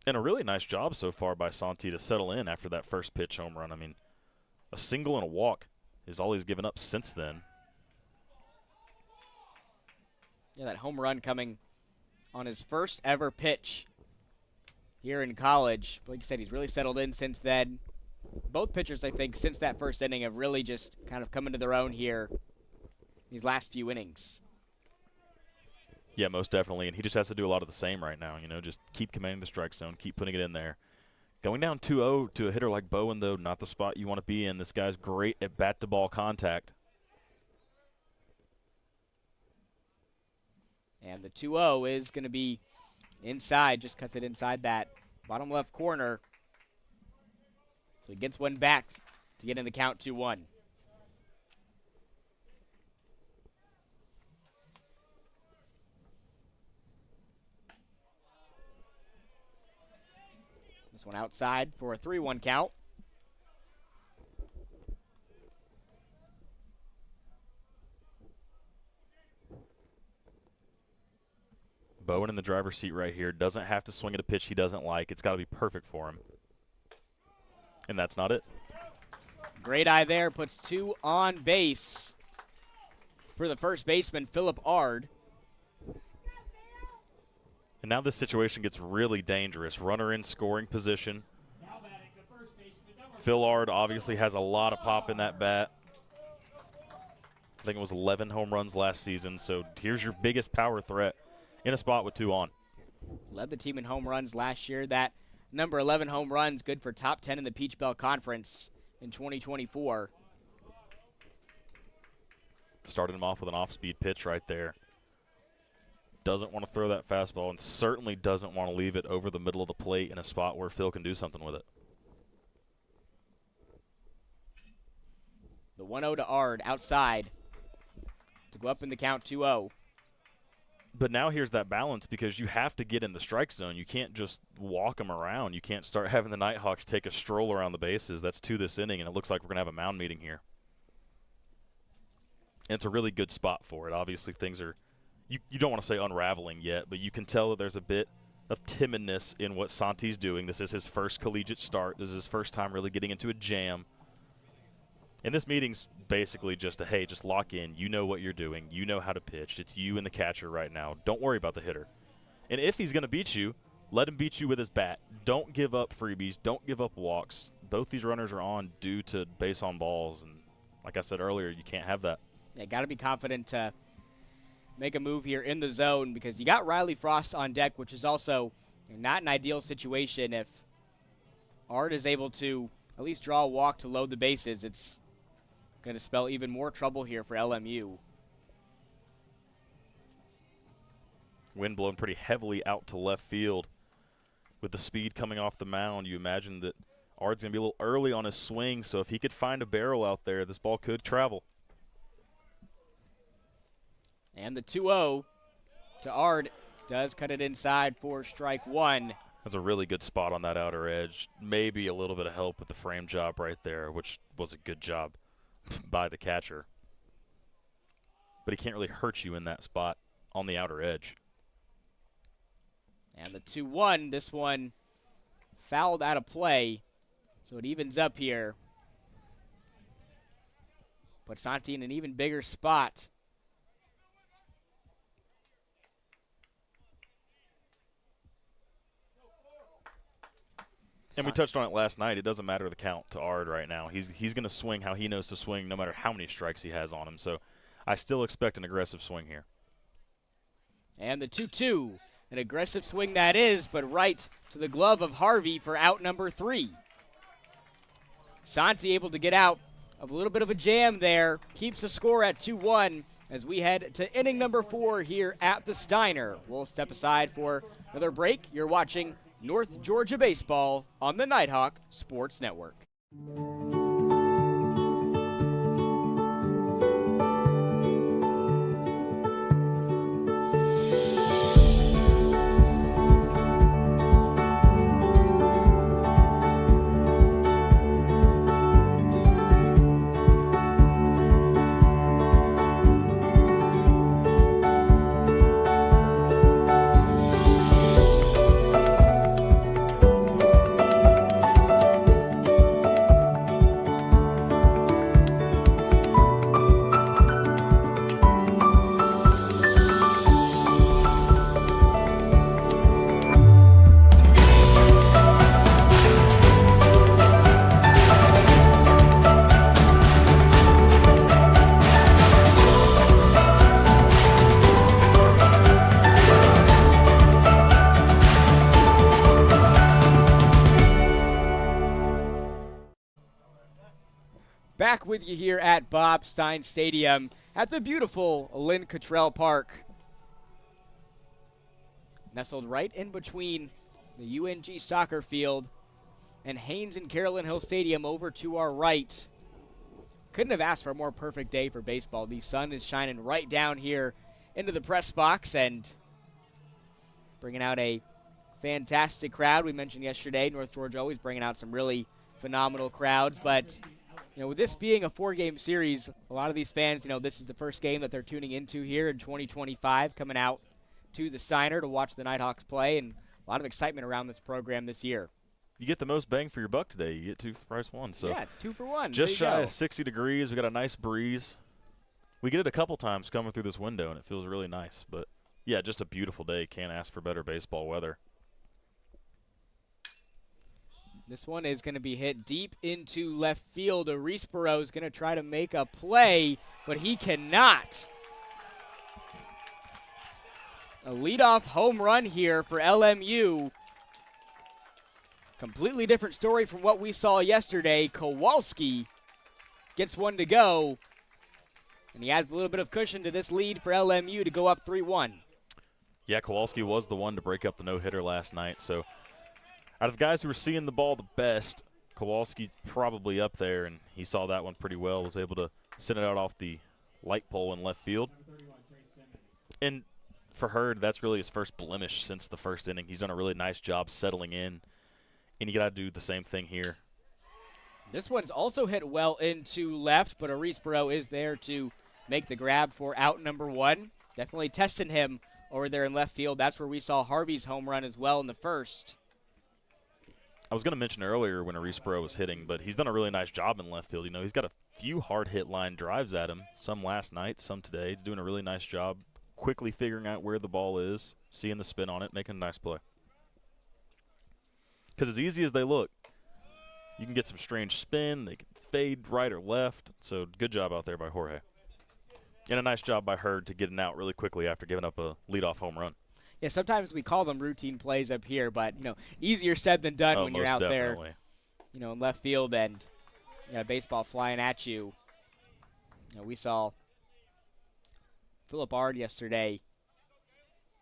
And a really nice job so far by Santee to settle in after that first pitch home run. I mean, A single and a walk is all he's given up since then. Yeah, that home run coming on his first ever pitch here in college. Like you said, he's really settled in since then. Both pitchers, I think, since that first inning have really just kind of come into their own here these last few innings. Yeah, most definitely, and he just has to do a lot of the same right now. Just keep commanding the strike zone, keep putting it in there. Going down 2-0 to a hitter like Bowen, though, not the spot you want to be in. This guy's great at bat-to-ball contact. And the 2-0 is going to be inside, just cuts it inside that bottom left corner. So he gets one back to get in the count 2-1. This one outside for a 3-1 count. Bowen in the driver's seat right here. Doesn't have to swing at a pitch he doesn't like. It's got to be perfect for him. And that's not it. Great eye there. Puts two on base for the first baseman, Philip Ard. And now this situation gets really dangerous. Runner in scoring position. Phil Ard obviously has a lot of pop in that bat. I think it was 11 home runs last season. So here's your biggest power threat in a spot with two on. Led the team in home runs last year. That number 11 home runs, good for top 10 in the Peach Belt Conference in 2024. Started him off with an off-speed pitch right there. Doesn't want to throw that fastball and certainly doesn't want to leave it over the middle of the plate in a spot where Phil can do something with it. The 1-0 to Ard outside to go up in the count 2-0. But now here's that balance because you have to get in the strike zone. You can't just walk them around. You can't start having the Nighthawks take a stroll around the bases. That's two this inning, and it looks like we're going to have a mound meeting here. And it's a really good spot for it. Obviously, things are, you don't want to say unraveling yet, but you can tell that there's a bit of timidness in what Santi's doing. This is his first collegiate start. This is his first time really getting into a jam. And this meeting's basically just a, hey, just lock in. You know what you're doing. You know how to pitch. It's you and the catcher right now. Don't worry about the hitter. And if he's going to beat you, let him beat you with his bat. Don't give up freebies. Don't give up walks. Both these runners are on due to base on balls. And like I said earlier, you can't have that. Yeah, got to be confident to make a move here in the zone because you got Riley Frost on deck, which is also not an ideal situation. If Ard is able to at least draw a walk to load the bases, it's going to spell even more trouble here for LMU. Wind blowing pretty heavily out to left field. With the speed coming off the mound, you imagine that Ard's going to be a little early on his swing, so if he could find a barrel out there, this ball could travel. And the 2-0 to Ard does cut it inside for strike one. That's a really good spot on that outer edge. Maybe a little bit of help with the frame job right there, which was a good job by the catcher. But he can't really hurt you in that spot on the outer edge. And the 2-1, this one fouled out of play, so it evens up here. Put Santi in an even bigger spot. And we touched on it last night. It doesn't matter the count to Ard right now. He's going to swing how he knows to swing no matter how many strikes he has on him. So I still expect an aggressive swing here. And the 2-2, an aggressive swing that is, but right to the glove of Harvey for out number 3. Santi able to get out of a little bit of a jam there. Keeps the score at 2-1 as we head to inning number 4 here at the Steiner. We'll step aside for another break. You're watching North Georgia Baseball on the Nighthawk Sports Network. back with you here at Bob Stein Stadium at the beautiful Lynn Cottrell Park. Nestled right in between the UNG soccer field and Haynes and Carolyn Hill Stadium over to our right. Couldn't have asked for a more perfect day for baseball. The sun is shining right down here into the press box and bringing out a fantastic crowd. We mentioned yesterday, North Georgia always bringing out some really phenomenal crowds, but with this being a 4-game series, a lot of these fans, this is the first game that they're tuning into here in 2025, coming out to the Steiner to watch the Nighthawks play, and a lot of excitement around this program this year. You get the most bang for your buck today. You get 2 for price 1. So yeah, 2 for 1. Just shy of 60 degrees. We got a nice breeze. We get it a couple times coming through this window, and it feels really nice. But, yeah, just a beautiful day. Can't ask for better baseball weather. This one is going to be hit deep into left field. Arisborough is going to try to make a play, but he cannot. A leadoff home run here for LMU. Completely different story from what we saw yesterday. Kowalski gets one to go, and he adds a little bit of cushion to this lead for LMU to go up 3-1. Yeah, Kowalski was the one to break up the no-hitter last night. So out of the guys who were seeing the ball the best, Kowalski probably up there, and he saw that one pretty well, was able to send it out off the light pole in left field. And for Hurd, that's really his first blemish since the first inning. He's done a really nice job settling in. And you got to do the same thing here. This one's also hit well into left, but Arisborough is there to make the grab for out number 1. Definitely testing him over there in left field. That's where we saw Harvey's home run as well in the first. I was going to mention earlier when Arisborough was hitting, but he's done a really nice job in left field. He's got a few hard hit line drives at him, some last night, some today. Doing a really nice job quickly figuring out where the ball is, seeing the spin on it, making a nice play. Because as easy as they look, you can get some strange spin. They can fade right or left. So good job out there by Jorge. And a nice job by Hurd to get an out really quickly after giving up a leadoff home run. Yeah, sometimes we call them routine plays up here, but, easier said than done when you're out definitely there, in left field and baseball flying at you. We saw Philip Ard yesterday.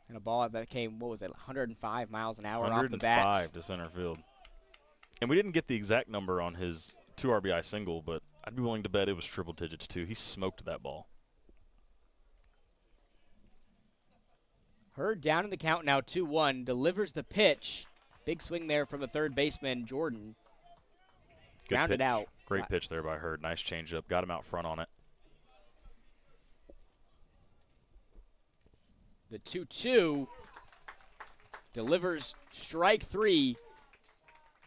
And a ball that came, 105 miles an hour off the bat. 105 to center field. And we didn't get the exact number on his 2 RBI single, but I'd be willing to bet it was triple digits too. He smoked that ball. Hurd down in the count now, 2-1. Delivers the pitch. Big swing there from the third baseman, Jordan. Grounded out. Great pitch there by Hurd. Nice changeup. Got him out front on it. The 2-2 delivers strike 3,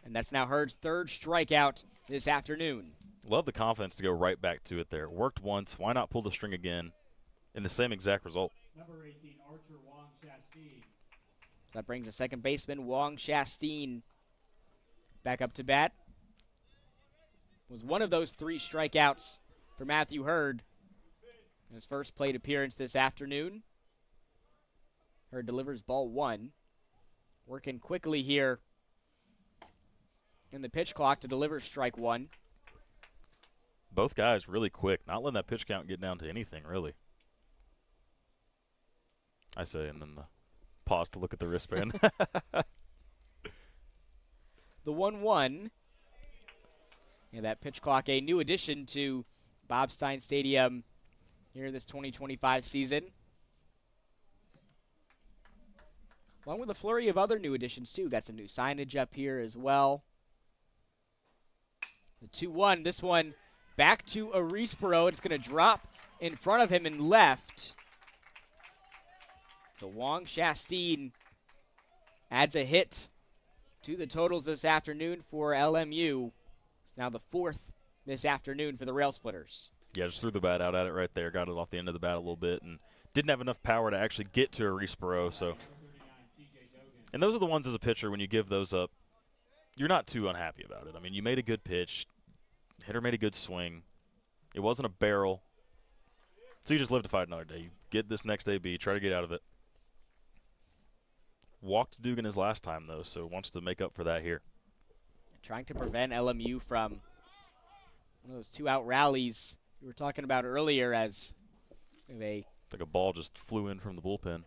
and that's now Hurd's third strikeout this afternoon. Love the confidence to go right back to it there. Worked once. Why not pull the string again in the same exact result? Number 18, Archer Wong Shastine. So that brings the second baseman, Wong Shastine, back up to bat. Was one of those 3 strikeouts for Matthew Hurd in his first plate appearance this afternoon. Hurd delivers ball 1. Working quickly here in the pitch clock to deliver strike 1. Both guys really quick, not letting that pitch count get down to anything, really. I say, and then the pause to look at the wristband. The 1-1. Yeah, that pitch clock, a new addition to Bob Stein Stadium here this 2025 season. Along with a flurry of other new additions, too. Got some new signage up here as well. The 2-1, this one back to Arisborough. It's going to drop in front of him and left. So Wong Shastine adds a hit to the totals this afternoon for LMU. It's now the 4th this afternoon for the Rail Splitters. Yeah, just threw the bat out at it right there. Got it off the end of the bat a little bit and didn't have enough power to actually get to Arisborough. So, and those are the ones as a pitcher, when you give those up, you're not too unhappy about it. I mean, you made a good pitch. Hitter made a good swing. It wasn't a barrel. So you just live to fight another day. You get this next AB, try to get out of it. Walked Dugan his last time, though, so wants to make up for that here. Trying to prevent LMU from One of those 2-out rallies we were talking about earlier as they like a ball just flew in from the bullpen.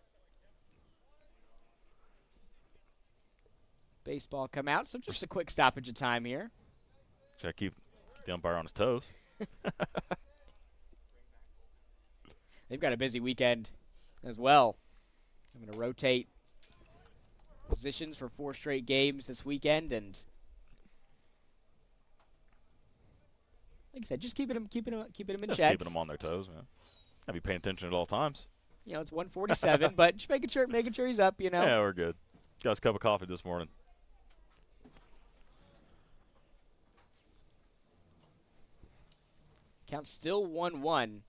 Baseball come out, so just a quick stoppage of time here. Try to keep the umpire on his toes. They've got a busy weekend as well. I'm going to rotate positions for 4 straight games this weekend, and like I said, just keeping them in Just check. keeping them on their toes, man. Gotta be paying attention at all times. You know, it's 147, but just making sure he's up. You know. Yeah, we're good. Got us a cup of coffee this morning. Count still 1-1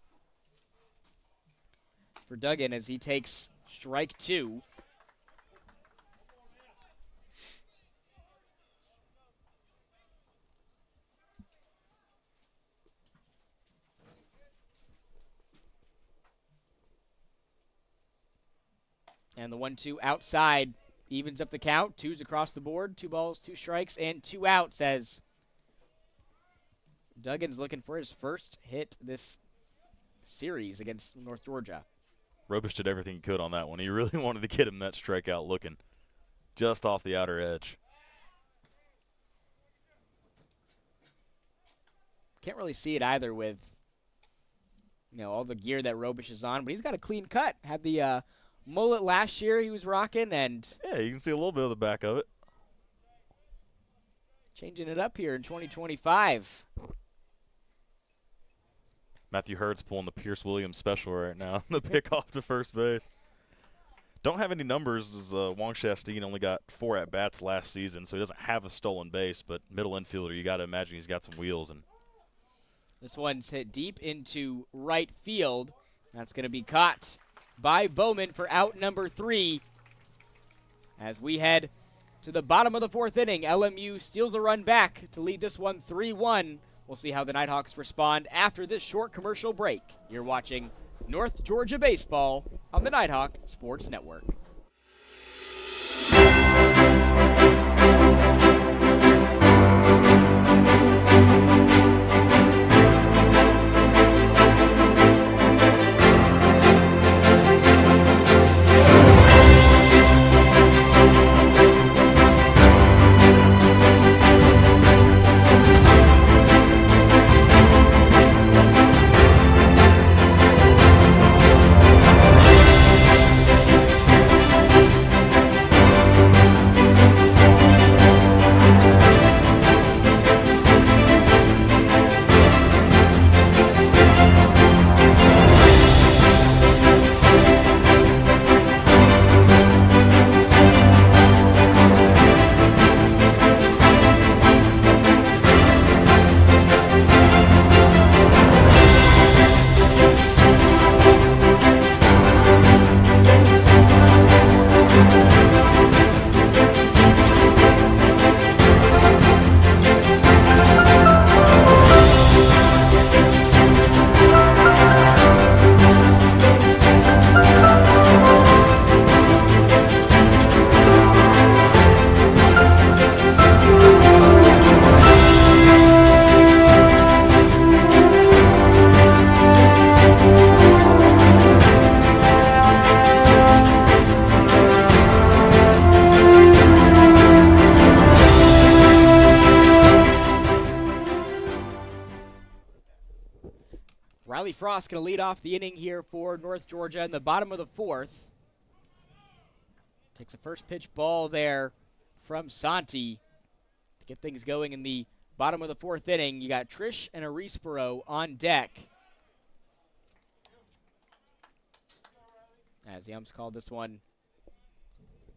for Duggan as he takes strike 2. And the 1-2 outside evens up the count. 2s across the board. 2 balls, 2 strikes, and 2 outs as Duggan's looking for his first hit this series against North Georgia. Robish did everything he could on that one. He really wanted to get him that strikeout looking just off the outer edge. Can't really see it either with, you know, all the gear that Robish is on, but he's got a clean cut. Had the mullet last year he was rocking, and yeah, you can see a little bit of the back of it. Changing it up here in 2025. Matthew Hurd's pulling the Pierce Williams special right now. The pick off to first base. Don't have any numbers as Wong Shasteen only got 4 at-bats last season, so he doesn't have a stolen base, but middle infielder, you got to imagine he's got some wheels. And this one's hit deep into right field. That's going to be caught by Bowman for out number 3. As we head to the bottom of the 4th inning, LMU steals a run back to lead this one 3-1. We'll see how the Nighthawks respond after this short commercial break. You're watching North Georgia Baseball on the Nighthawk Sports Network. Riley Frost going to lead off the inning here for North Georgia in the bottom of the 4th. Takes a first pitch ball there from Santi to get things going in the bottom of the 4th inning. You got Trish and Arispero on deck. As the umps called this one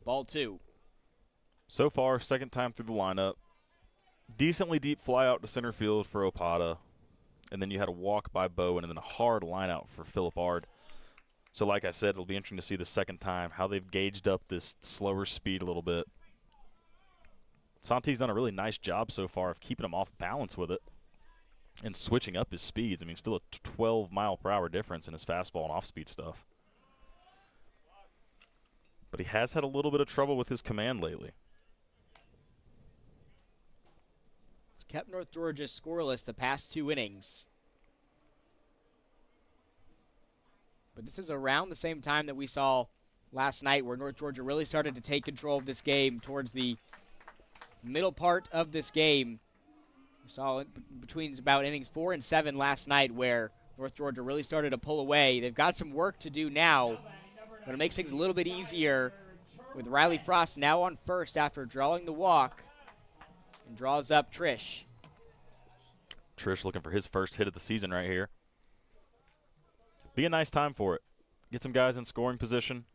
ball 2. So far, second time through the lineup. Decently deep fly out to center field for Opada. And then you had a walk by Bowen and then a hard line out for Phillip Ard. So like I said, it'll be interesting to see the second time how they've gauged up this slower speed a little bit. Santi's done a really nice job so far of keeping him off balance with it and switching up his speeds. I mean, still a 12-mile-per-hour difference in his fastball and off-speed stuff. But he has had a little bit of trouble with his command lately. kept North Georgia scoreless the past 2 innings. But this is around the same time that we saw last night, where North Georgia really started to take control of this game towards the middle part of this game. We saw it between about innings 4 and 7 last night, where North Georgia really started to pull away. They've got some work to do now, but it makes things a little bit easier with Riley Frost now on first after drawing the walk, and draws up Trish. Trish looking for his first hit of the season right here. Be a nice time for it. Get some guys in scoring position.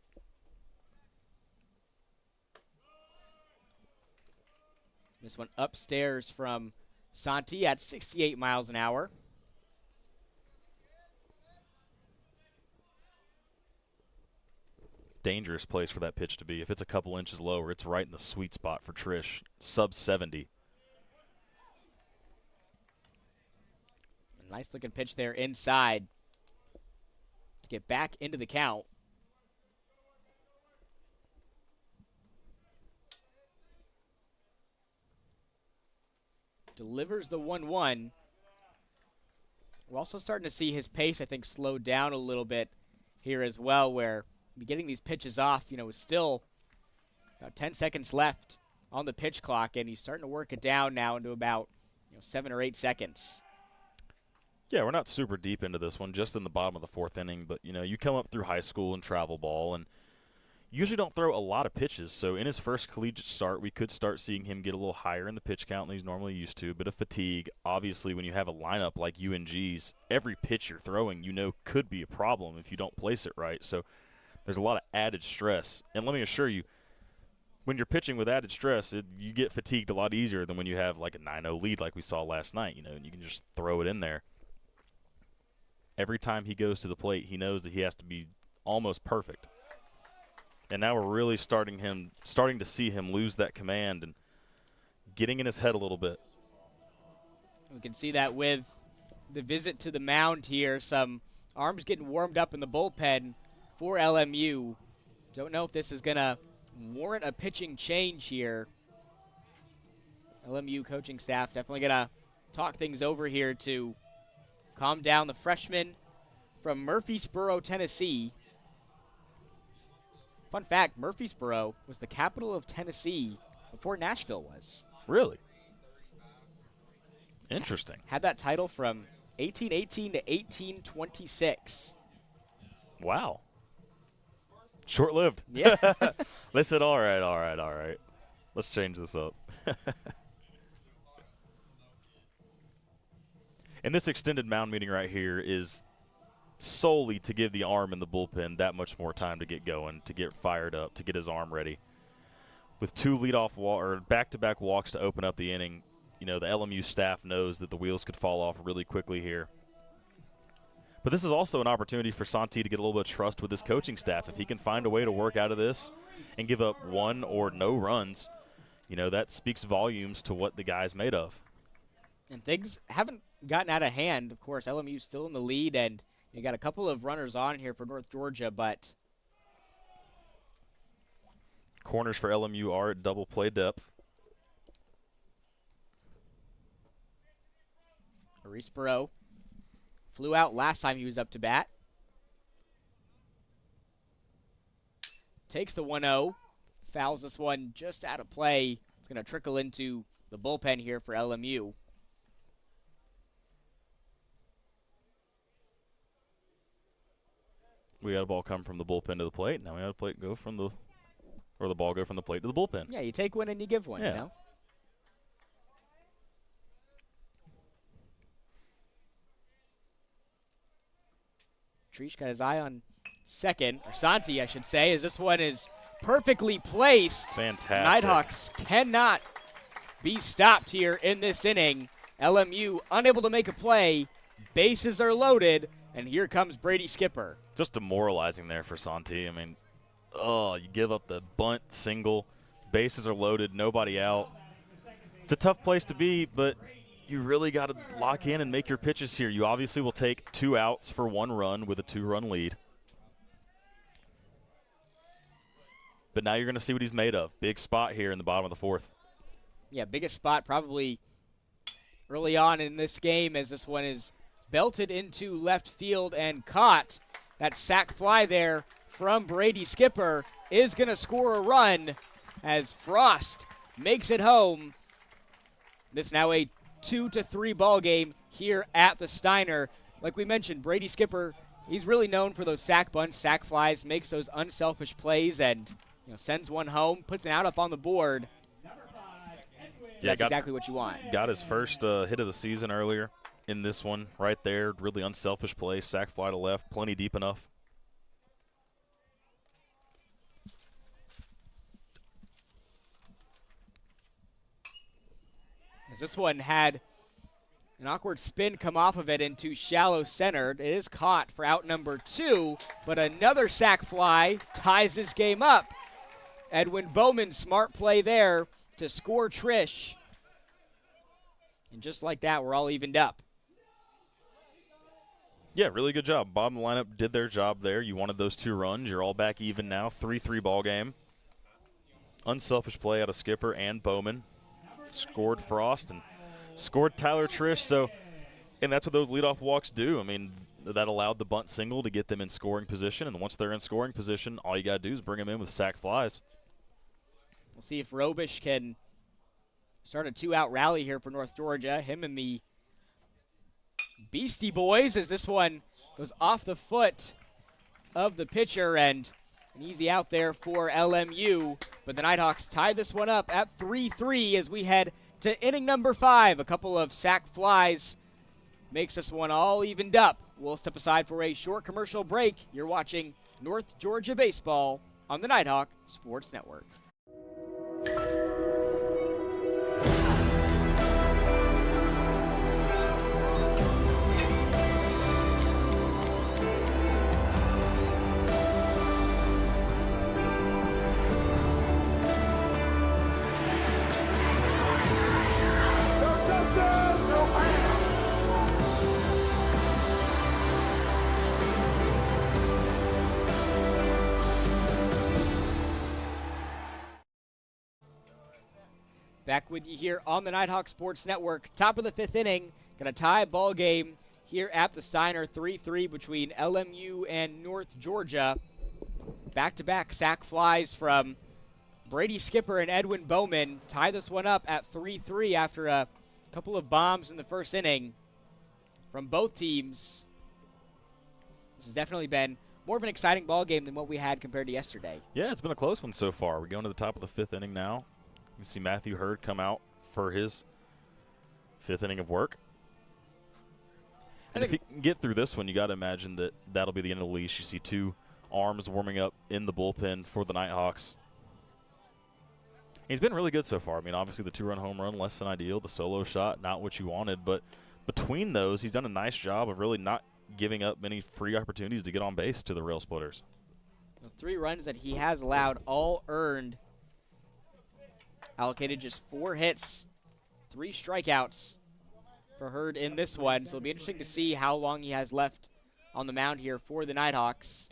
This one upstairs from Santi at 68 miles an hour. Dangerous place for that pitch to be. If it's a couple inches lower, it's right in the sweet spot for Trish. Sub 70. A nice looking pitch there inside to get back into the count. Delivers the 1-1. We're also starting to see his pace, I think, slow down a little bit here as well, where getting these pitches off, with still about 10 seconds left on the pitch clock, and he's starting to work it down now into about 7 or 8 seconds. Yeah, we're not super deep into this one, just in the bottom of the 4th inning, but you come up through high school and travel ball, and usually don't throw a lot of pitches. So in his first collegiate start, we could start seeing him get a little higher in the pitch count than he's normally used to. A bit of fatigue. Obviously, when you have a lineup like UNG's, every pitch you're throwing, could be a problem if you don't place it right. So there's a lot of added stress. And let me assure you, when you're pitching with added stress, you get fatigued a lot easier than when you have like a 9-0 lead like we saw last night, and you can just throw it in there. Every time he goes to the plate, he knows that he has to be almost perfect. And now we're really starting to see him lose that command and getting in his head a little bit. We can see that with the visit to the mound here. Some arms getting warmed up in the bullpen for LMU. Don't know if this is going to warrant a pitching change here. LMU coaching staff definitely going to talk things over here to calm down the freshman from Murfreesboro, Tennessee. Fun fact, Murfreesboro was the capital of Tennessee before Nashville was. Really? Interesting. Had that title from 1818 to 1826. Wow. Short-lived. Yeah. They said, all right. Let's change this up. And this extended mound meeting right here is solely to give the arm in the bullpen that much more time to get going, to get fired up, to get his arm ready. With 2 back-to-back walks to open up the inning, the LMU staff knows that the wheels could fall off really quickly here. But this is also an opportunity for Santi to get a little bit of trust with his coaching staff. If he can find a way to work out of this and give up 1 or no runs, that speaks volumes to what the guy's made of. And things haven't gotten out of hand. Of course, LMU's still in the lead, and you got a couple of runners on here for North Georgia, but corners for LMU are at double play depth. Murfreesboro flew out last time he was up to bat. Takes the 1-0, fouls this one just out of play. It's going to trickle into the bullpen here for LMU. We had a ball come from the bullpen to the plate. Now we had a plate go from the ball go from the plate to the bullpen. Yeah, you take one and you give one, Yeah. Trish got his eye on second, or Santi, I should say, as this one is perfectly placed. Fantastic. Nighthawks cannot be stopped here in this inning. LMU unable to make a play. Bases are loaded, and here comes Brady Skipper. Just demoralizing there for Santi. I mean, you give up the bunt single. Bases are loaded, nobody out. It's a tough place to be, but you really got to lock in and make your pitches here. You obviously will take 2 outs for 1 run with a 2-run lead. But now you're going to see what he's made of. Big spot here in the bottom of the 4th. Yeah, biggest spot probably early on in this game, as this one is belted into left field and caught. That sac fly there from Brady Skipper is going to score a run as Frost makes it home. This now a 2-3 ball game here at the Steiner. Like we mentioned, Brady Skipper, he's really known for those sac bunts, sac flies, makes those unselfish plays, and sends one home, puts an out up on the board. Yeah, that's exactly what you want. Got his first hit of the season earlier in this one right there. Really unselfish play, sac fly to left, plenty deep enough. As this one had an awkward spin come off of it into shallow center. It is caught for out number 2, but another sac fly ties this game up. Edwin Bowman, smart play there to score Trish. And just like that, we're all evened up. Yeah, really good job. Bob and the lineup did their job there. You wanted those 2 runs. You're all back even now. 3-3 ball game. Unselfish play out of Skipper and Bowman. Scored Frost and scored Tyler Trish. And that's what those leadoff walks do. I mean, that allowed the bunt single to get them in scoring position. And once they're in scoring position, all you got to do is bring them in with sac flies. We'll see if Robish can start a 2-out rally here for North Georgia. Him and the Beastie Boys, as this one goes off the foot of the pitcher, and an easy out there for LMU. But the Nighthawks tied this one up at 3-3 as we head to inning number 5. A couple of sac flies makes this one all evened up. We'll step aside for a short commercial break. You're watching North Georgia Baseball on the Nighthawk Sports Network. Back with you here on the Nighthawk Sports Network. Top of the 5th inning. Got a tie ball game here at the Steiner. 3-3 between LMU and North Georgia. Back-to-back sac flies from Brady Skipper and Edwin Bowman. Tie this one up at 3-3 after a couple of bombs in the first inning from both teams. This has definitely been more of an exciting ball game than what we had compared to yesterday. Yeah, it's been a close one so far. We're going to the top of the 5th inning now. You can see Matthew Hurd come out for his 5th inning of work. And if he can get through this one, you got to imagine that that'll be the end of the leash. You see 2 arms warming up in the bullpen for the Nighthawks. He's been really good so far. I mean, obviously the 2-run home run, less than ideal. The solo shot, not what you wanted. But between those, he's done a nice job of really not giving up many free opportunities to get on base to the Rail Splitters. Those 3 runs that he has allowed, all earned. Allocated just 4 hits, 3 strikeouts for Hurd in this one. So it'll be interesting to see how long he has left on the mound here for the Nighthawks.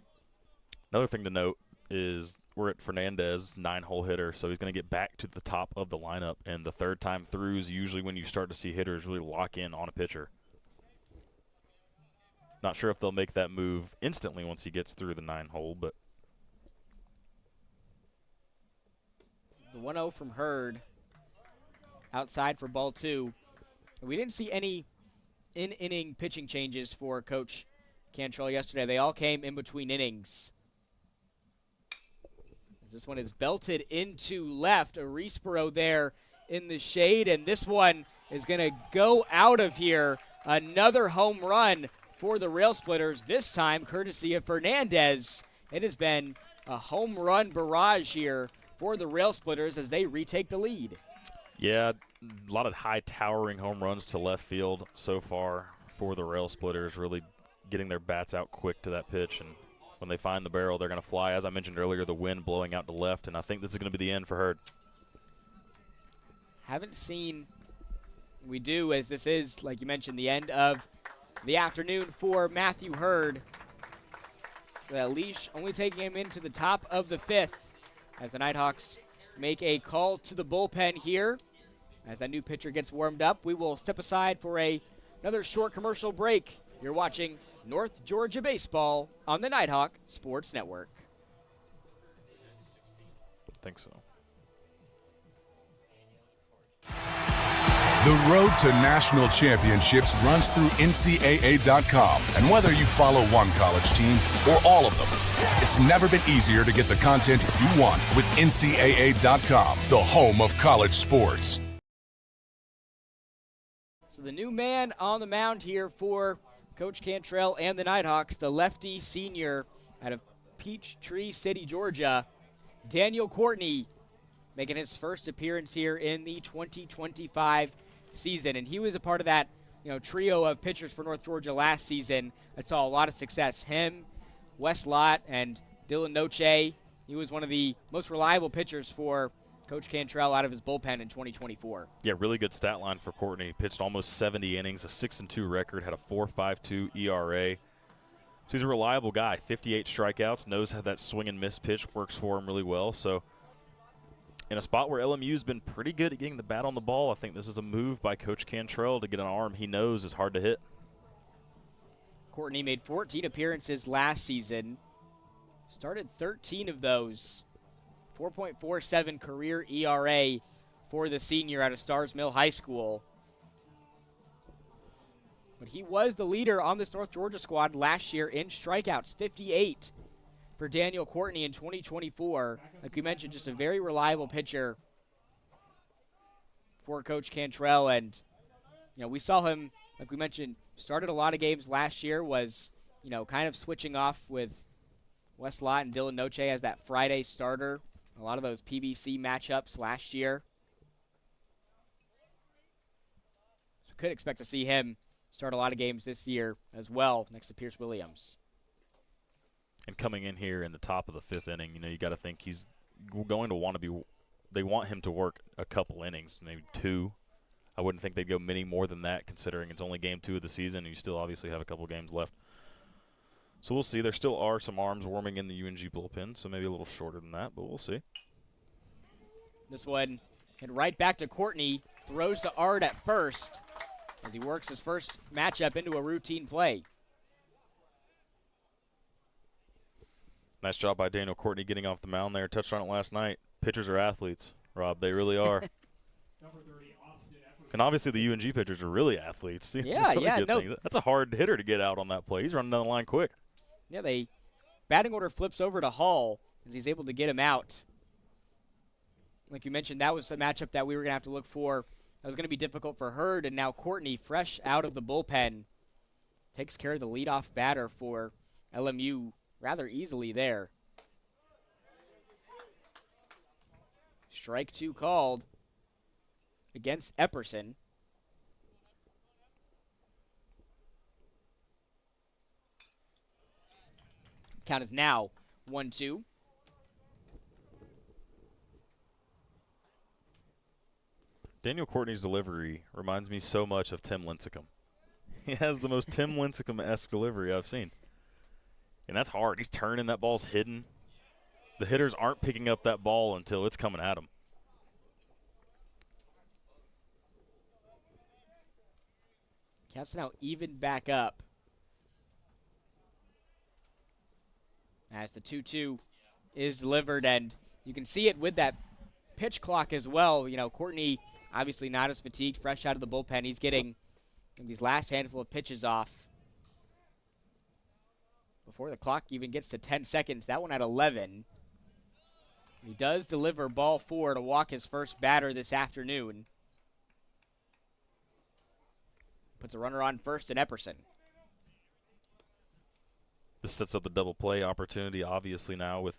Another thing to note is we're at Fernandez, 9-hole hitter, so he's going to get back to the top of the lineup. And the 3rd time through is usually when you start to see hitters really lock in on a pitcher. Not sure if they'll make that move instantly once he gets through the 9-hole, but the 1-0 from Hurd outside for ball 2. We didn't see any in-inning pitching changes for Coach Cantrell yesterday. They all came in between innings. As this one is belted into left. A Rispero there in the shade, and this one is going to go out of here. Another home run for the Rail Splitters, this time courtesy of Fernandez. It has been a home run barrage here for the Rail Splitters as they retake the lead. Yeah, a lot of high towering home runs to left field so far for the Rail Splitters, really getting their bats out quick to that pitch. And when they find the barrel, they're going to fly. As I mentioned earlier, the wind blowing out to left, and I think this is going to be the end for Hurd. Haven't seen, we do, as this is, like you mentioned, the end of the afternoon for Matthew Hurd. So that leash only taking him into the top of the 5th as the Nighthawks make a call to the bullpen here. As that new pitcher gets warmed up, we will step aside for another short commercial break. You're watching North Georgia Baseball on the Nighthawk Sports Network. I think so. The road to national championships runs through NCAA.com. And whether you follow one college team or all of them, it's never been easier to get the content you want with NCAA.com, the home of college sports. So the new man on the mound here for Coach Cantrell and the Nighthawks, the lefty senior out of Peachtree City, Georgia, Daniel Courtney, making his first appearance here in the 2025 season. And he was a part of that, trio of pitchers for North Georgia last season that saw a lot of success. Him, Wes Lott, and Dylan Noche. He was one of the most reliable pitchers for Coach Cantrell out of his bullpen in 2024. Yeah, really good stat line for Courtney. Pitched almost 70 innings, a 6-2 record, had a 4.52 ERA. So he's a reliable guy. 58 strikeouts, knows how that swing and miss pitch works for him really well. So in a spot where LMU's been pretty good at getting the bat on the ball, I think this is a move by Coach Cantrell to get an arm he knows is hard to hit. Courtney made 14 appearances last season. Started 13 of those. 4.47 career ERA for the senior out of Stars Mill High School. But he was the leader on this North Georgia squad last year in strikeouts, 58 for Daniel Courtney in 2024. Like we mentioned, just a very reliable pitcher for Coach Cantrell. And, we saw him, like we mentioned, started a lot of games last year, was, kind of switching off with Wes Lott and Dylan Noche as that Friday starter. A lot of those PBC matchups last year. So could expect to see him start a lot of games this year as well, next to Pierce Williams. And coming in here in the top of the fifth inning, you got to think he's going to want to be – they want him to work a couple innings, maybe 2. I wouldn't think they'd go many more than that, considering it's only game 2 of the season and you still obviously have a couple games left. So we'll see. There still are some arms warming in the UNG bullpen, so maybe a little shorter than that, but we'll see. This one hit right back to Courtney. Throws to Ard at first as he works his first matchup into a routine play. Nice job by Daniel Courtney getting off the mound there. Touched on it last night. Pitchers are athletes, Rob. They really are. And obviously the UNG pitchers are really athletes. Yeah, That's a hard hitter to get out on that play. He's running down the line quick. Yeah, batting order flips over to Hall as he's able to get him out. Like you mentioned, that was a matchup that we were going to have to look for. That was going to be difficult for Hurd, and now Courtney, fresh out of the bullpen, takes care of the leadoff batter for LMU rather easily there. Strike 2 called against Epperson. Count is now 1-2. Daniel Courtney's delivery reminds me so much of Tim Lincecum. He has the most Tim Lincecum-esque delivery I've seen. And that's hard. He's turning. That ball's hidden. The hitters aren't picking up that ball until it's coming at them. Counts now even back up. As the 2-2 is delivered, and you can see it with that pitch clock as well. Courtney obviously not as fatigued, fresh out of the bullpen. He's getting these last handful of pitches off before the clock even gets to 10 seconds. That one at 11. He does deliver ball 4 to walk his first batter this afternoon. Puts a runner on first in Epperson. This sets up the double play opportunity, obviously, now with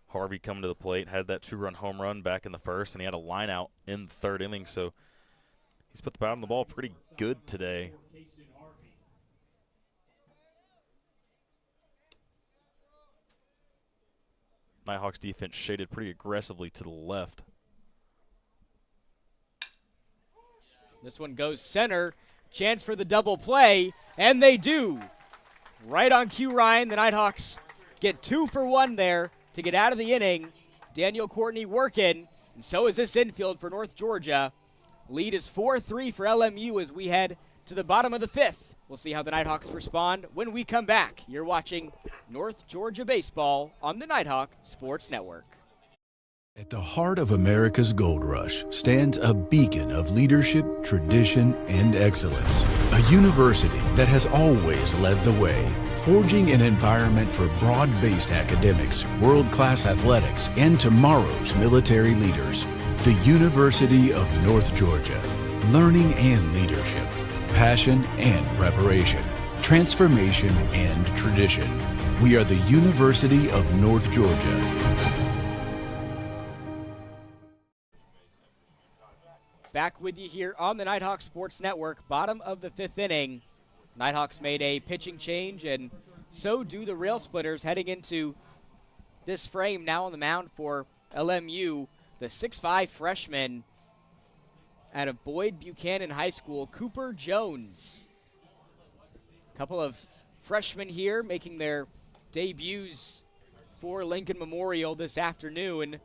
Harvey coming to the plate. Had that 2-run home run back in the first, and he had a line out in the third inning, so he's put the bat on the ball pretty good today. Nighthawks defense shaded pretty aggressively to the left. This one goes center. Chance for the double play, and they do. Right on cue, Ryan. The Nighthawks get 2 for 1 there to get out of the inning. Daniel Courtney working, and so is this infield for North Georgia. Lead is 4-3 for LMU as we head to the bottom of the 5th. We'll see how the Nighthawks respond when we come back. You're watching North Georgia Baseball on the Nighthawk Sports Network. At the heart of America's gold rush stands a beacon of leadership, tradition, and excellence. A university that has always led the way, forging an environment for broad-based academics, world-class athletics, and tomorrow's military leaders. The University of North Georgia. Learning and leadership, passion and preparation, transformation and tradition. We are the University of North Georgia. Back with you here on the Nighthawk Sports Network. Bottom of the 5th inning. Nighthawks made a pitching change, and so do the Rail Splitters heading into this frame. Now on the mound for LMU, the 6'5 freshman out of Boyd Buchanan High School, Cooper Jones. A couple of freshmen here making their debuts for Lincoln Memorial this afternoon.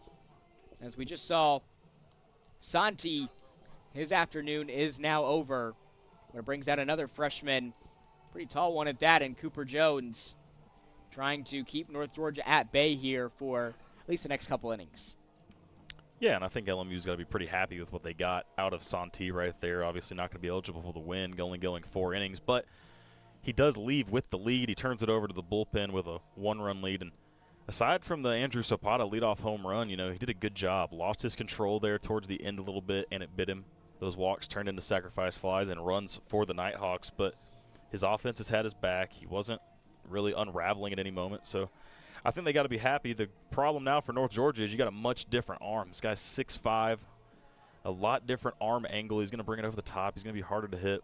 As we just saw, Santi, his afternoon is now over. It brings out another freshman, pretty tall one at that, and Cooper Jones trying to keep North Georgia at bay here for at least the next couple innings. Yeah, and I think LMU's got to be pretty happy with what they got out of Santi right there. Obviously not going to be eligible for the win, only going 4 innings, but he does leave with the lead. He turns it over to the bullpen with a 1-run lead, and aside from the Andrew Zapata leadoff home run, he did a good job. Lost his control there towards the end a little bit, and it bit him. Those walks turned into sacrifice flies and runs for the Nighthawks, but his offense has had his back. He wasn't really unraveling at any moment, so I think they got to be happy. The problem now for North Georgia is you got a much different arm. This guy's 6'5", a lot different arm angle. He's going to bring it over the top. He's going to be harder to hit.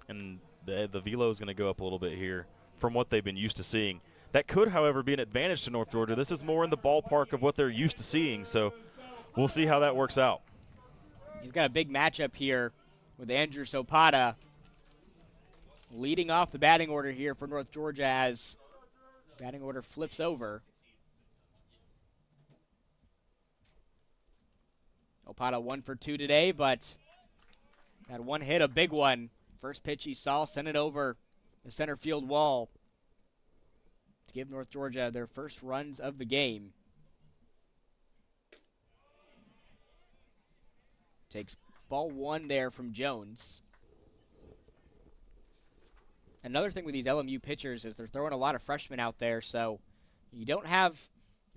And the velo is going to go up a little bit here from what they've been used to seeing. That could, however, be an advantage to North Georgia. This is more in the ballpark of what they're used to seeing, so we'll see how that works out. He's got a big matchup here with Andrew Zapata leading off the batting order here for North Georgia as batting order flips over. Zapata 1 for 2 today, but had one hit, a big one. First pitch he saw, sent it over the center field wall to give North Georgia their first runs of the game. Takes ball 1 there from Jones. Another thing with these LMU pitchers is they're throwing a lot of freshmen out there, so you don't have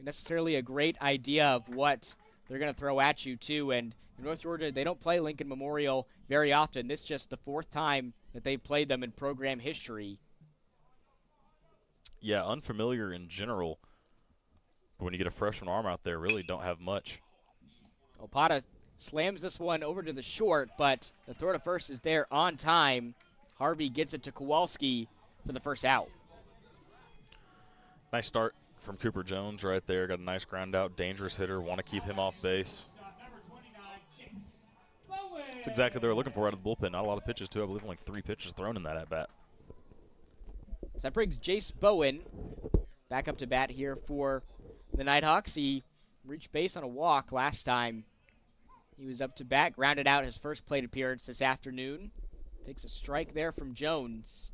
necessarily a great idea of what they're going to throw at you, too. And in North Georgia, they don't play Lincoln Memorial very often. This is just the 4th time that they've played them in program history. Yeah, unfamiliar in general. But when you get a freshman arm out there, really don't have much. Zapata slams this one over to the short, but the throw to first is there on time. Harvey gets it to Kowalski for the first out. Nice start from Cooper Jones right there. Got a nice ground out, dangerous hitter. Want to keep him off base. That's exactly what they were looking for out of the bullpen. Not a lot of pitches, too. I believe only 3 pitches thrown in that at-bat. So that brings Jace Bowen back up to bat here for the Nighthawks. He reached base on a walk last time he was up to bat. Grounded out his first plate appearance this afternoon. Takes a strike there from Jones.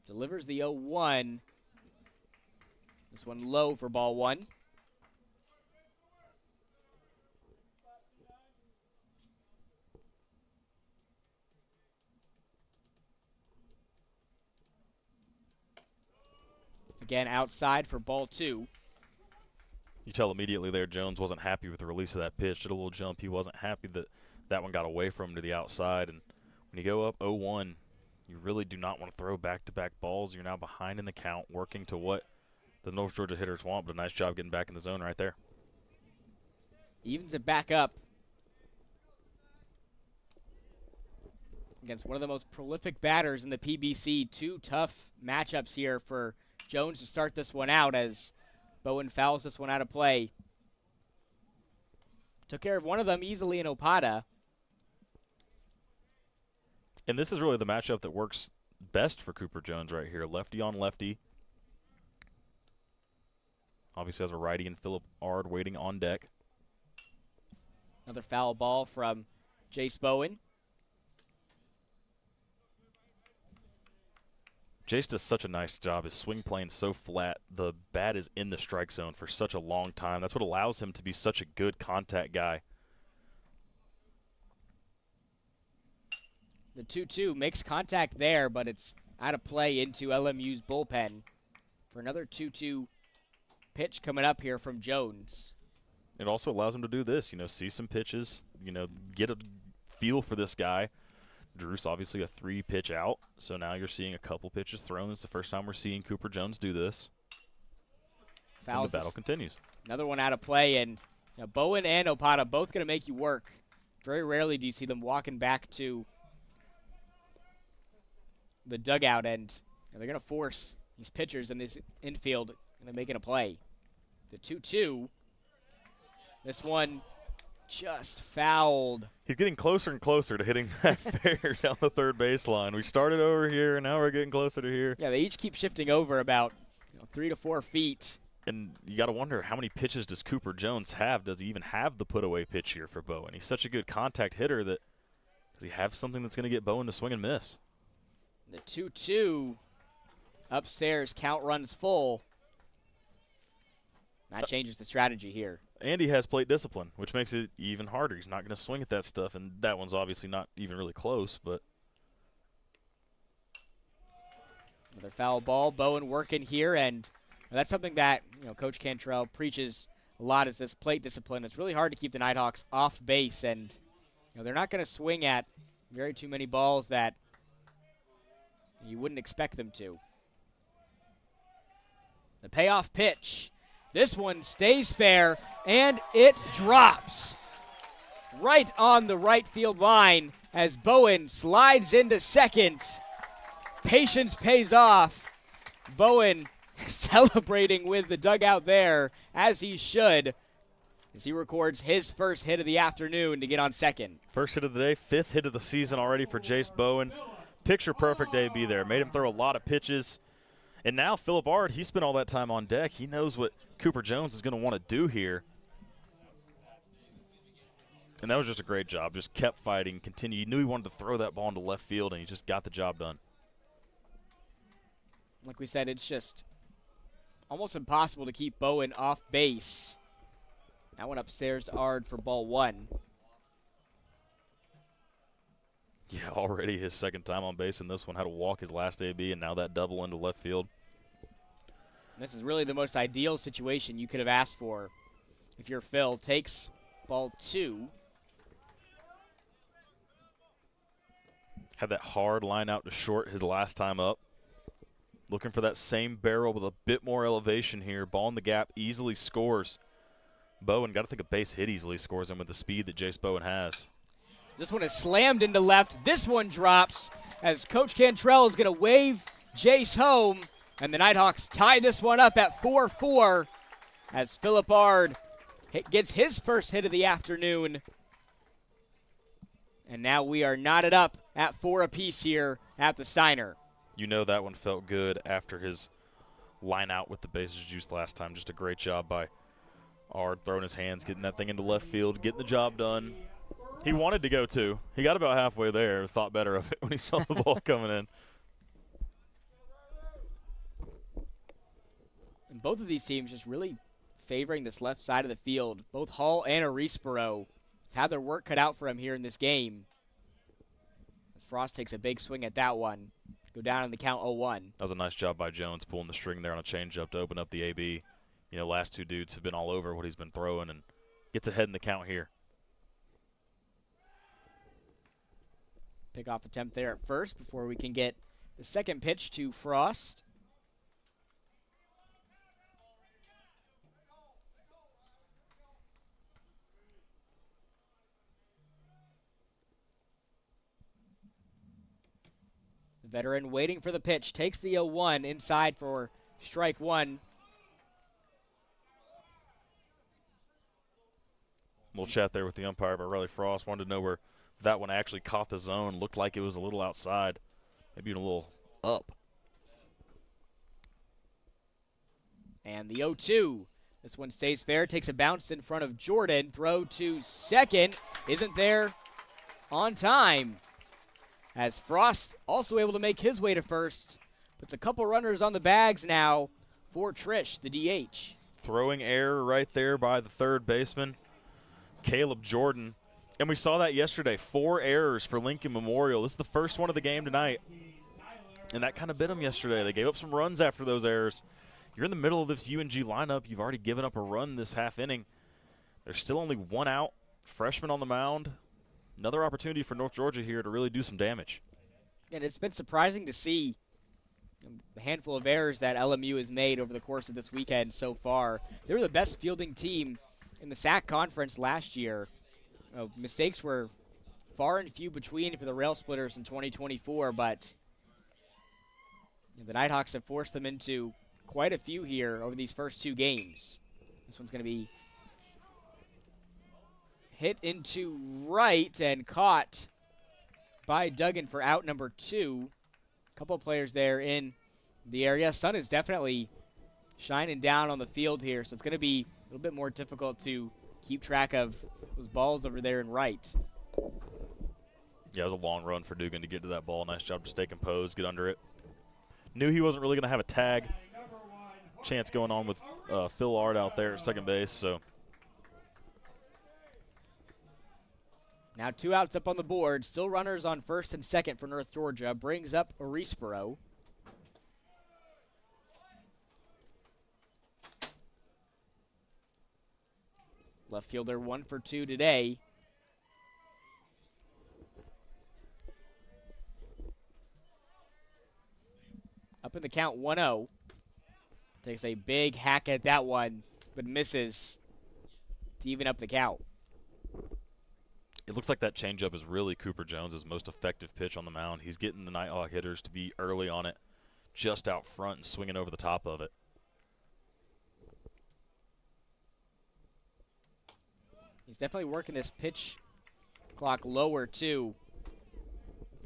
Delivers the 0-1. This one low for ball 1. Again, outside for ball 2. You tell immediately there Jones wasn't happy with the release of that pitch. Did a little jump. He wasn't happy that that one got away from him to the outside. And when you go up 0-1, you really do not want to throw back-to-back balls. You're now behind in the count, working to what the North Georgia hitters want, but a nice job getting back in the zone right there. Evens it back up against one of the most prolific batters in the PBC. 2 tough matchups here for Jones to start this one out as Bowen fouls this one out of play. Took care of one of them easily in Zapata. And this is really the matchup that works best for Cooper Jones right here. Lefty on lefty. Obviously has a righty and Philip Ard waiting on deck. Another foul ball from Jace Bowen. Jace does such a nice job. His swing plane's so flat. The bat is in the strike zone for such a long time. That's what allows him to be such a good contact guy. The 2-2 makes contact there, but it's out of play into LMU's bullpen for another 2-2 pitch coming up here from Jones. It also allows him to do this, see some pitches, get a feel for this guy. Drew's obviously a 3-pitch out, so now you're seeing a couple pitches thrown. It's the first time we're seeing Cooper Jones do this. And the battle continues. Another one out of play, and Bowen and Opata both going to make you work. Very rarely do you see them walking back to the dugout, and they're going to force these pitchers in this infield into making a play. The 2-2. This one just fouled. He's getting closer and closer to hitting that fair down the third baseline. We started over here, and now we're getting closer to here. Yeah, they each keep shifting over about 3 to 4 feet. And you got to wonder, how many pitches does Cooper Jones have? Does he even have the put-away pitch here for Bowen? He's such a good contact hitter that does he have something that's going to get Bowen to swing and miss? The 2-2 upstairs, count runs full. That changes the strategy here. And he has plate discipline, which makes it even harder. He's not going to swing at that stuff, and that one's obviously not even really close, but. Another foul ball. Bowen working here, and that's something that Coach Cantrell preaches a lot, is this plate discipline. It's really hard to keep the Nighthawks off base, and they're not going to swing at very too many balls that you wouldn't expect them to. The payoff pitch. This one stays fair, and it drops right on the right field line as Bowen slides into second. Patience pays off. Bowen celebrating with the dugout there, as he should, as he records his first hit of the afternoon to get on second. First hit of the day, 5th hit of the season already for Jace Bowen. Picture-perfect AB there. Made him throw a lot of pitches. And now Philip Ard, he spent all that time on deck. He knows what Cooper Jones is going to want to do here. And that was just a great job. Just kept fighting, continued. He knew he wanted to throw that ball into left field, and he just got the job done. Like we said, it's just almost impossible to keep Bowen off base. That went upstairs to Ard for ball 1. Yeah, already his second time on base in this one. Had to walk his last AB, and now that double into left field. This is really the most ideal situation you could have asked for if you're Phil. Takes ball 2. Had that hard line out to short his last time up. Looking for that same barrel with a bit more elevation here. Ball in the gap, easily scores. Bowen, got to think a base hit easily scores him with the speed that Jace Bowen has. This one is slammed into left. This one drops as Coach Cantrell is going to wave Jace home. And the Nighthawks tie this one up at 4-4 as Philip Ard gets his first hit of the afternoon. And now we are knotted up at 4 apiece here at the Steiner. You know that one felt good after his line out with the bases juiced last time. Just a great job by Ard, throwing his hands, getting that thing into left field, getting the job done. He wanted to go 2. He got about halfway there, thought better of it when he saw the ball coming in. And both of these teams just really favoring this left side of the field. Both Hall and Arisborough have had their work cut out for him here in this game. As Frost takes a big swing at that one. Go down in the count 0-1. That was a nice job by Jones pulling the string there on a changeup to open up the AB. Last 2 dudes have been all over what he's been throwing and gets ahead in the count here. Pickoff attempt there at first before we can get the second pitch to Frost. The veteran waiting for the pitch, takes the 0-1 inside for strike 1. We'll chat there with the umpire, but Riley Frost wanted to know where that one actually caught the zone. Looked like it was a little outside, maybe even a little up. And the 0-2 This one stays fair, takes a bounce in front of Jordan. Throw to second, isn't there on time. As Frost also able to make his way to first. Puts a couple runners on the bags now for Trish, the DH. Throwing error right there by the third baseman, Caleb Jordan. And we saw that yesterday, 4 errors for Lincoln Memorial. This is the first one of the game tonight. And that kind of bit them yesterday. They gave up some runs after those errors. You're in the middle of this UNG lineup. You've already given up a run this half inning. There's still only 1 out. Freshman on the mound. Another opportunity for North Georgia here to really do some damage. And it's been surprising to see the handful of errors that LMU has made over the course of this weekend so far. They were the best fielding team in the SAC conference last year. Mistakes were far and few between for the Rail Splitters in 2024, but the Nighthawks have forced them into quite a few here over these first 2 games. This one's going to be hit into right and caught by Duggan for out number 2. A couple of players there in the area. Sun is definitely shining down on the field here, so it's going to be a little bit more difficult to keep track of those balls over there in right. Yeah, it was a long run for Dugan to get to that ball. Nice job to stay composed, get under it. Knew he wasn't really going to have a tag chance going on with Phil Ard out there at second base, so. Now 2 outs up on the board. Still runners on first and second for North Georgia. Brings up Arisborough. Left fielder 1 for 2 today. Up in the count 1-0. Takes a big hack at that one, but misses to even up the count. It looks like that changeup is really Cooper Jones' most effective pitch on the mound. He's getting the Nighthawk hitters to be early on it, just out front and swinging over the top of it. He's definitely working this pitch clock lower, too.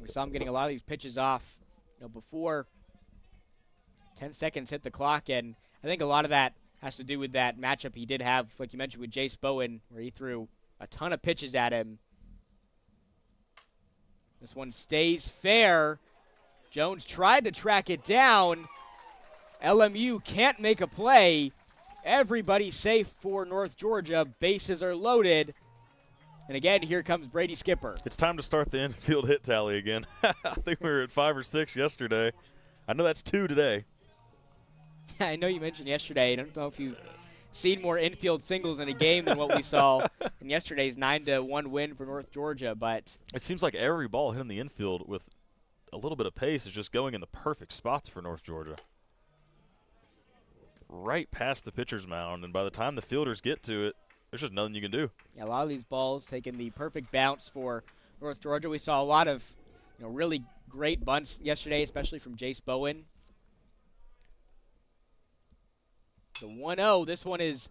We saw him getting a lot of these pitches off before 10 seconds hit the clock, and I think a lot of that has to do with that matchup he did have, like you mentioned, with Jace Bowen, where he threw a ton of pitches at him. This one stays fair. Jones tried to track it down. LMU can't make a play. Everybody safe for North Georgia. Bases are loaded. And again, here comes Brady Skipper. It's time to start the infield hit tally again. I think we were at 5 or 6 yesterday. I know that's 2 today. Yeah, I know you mentioned yesterday. I don't know if you've seen more infield singles in a game than what we saw in yesterday's 9-1 win for North Georgia, but it seems like every ball hitting the infield with a little bit of pace is just going in the perfect spots for North Georgia. Right past the pitcher's mound, and by the time the fielders get to it, there's just nothing you can do. Yeah, a lot of these balls taking the perfect bounce for North Georgia. We saw a lot of really great bunts yesterday, especially from Jace Bowen. The 1-0, this one is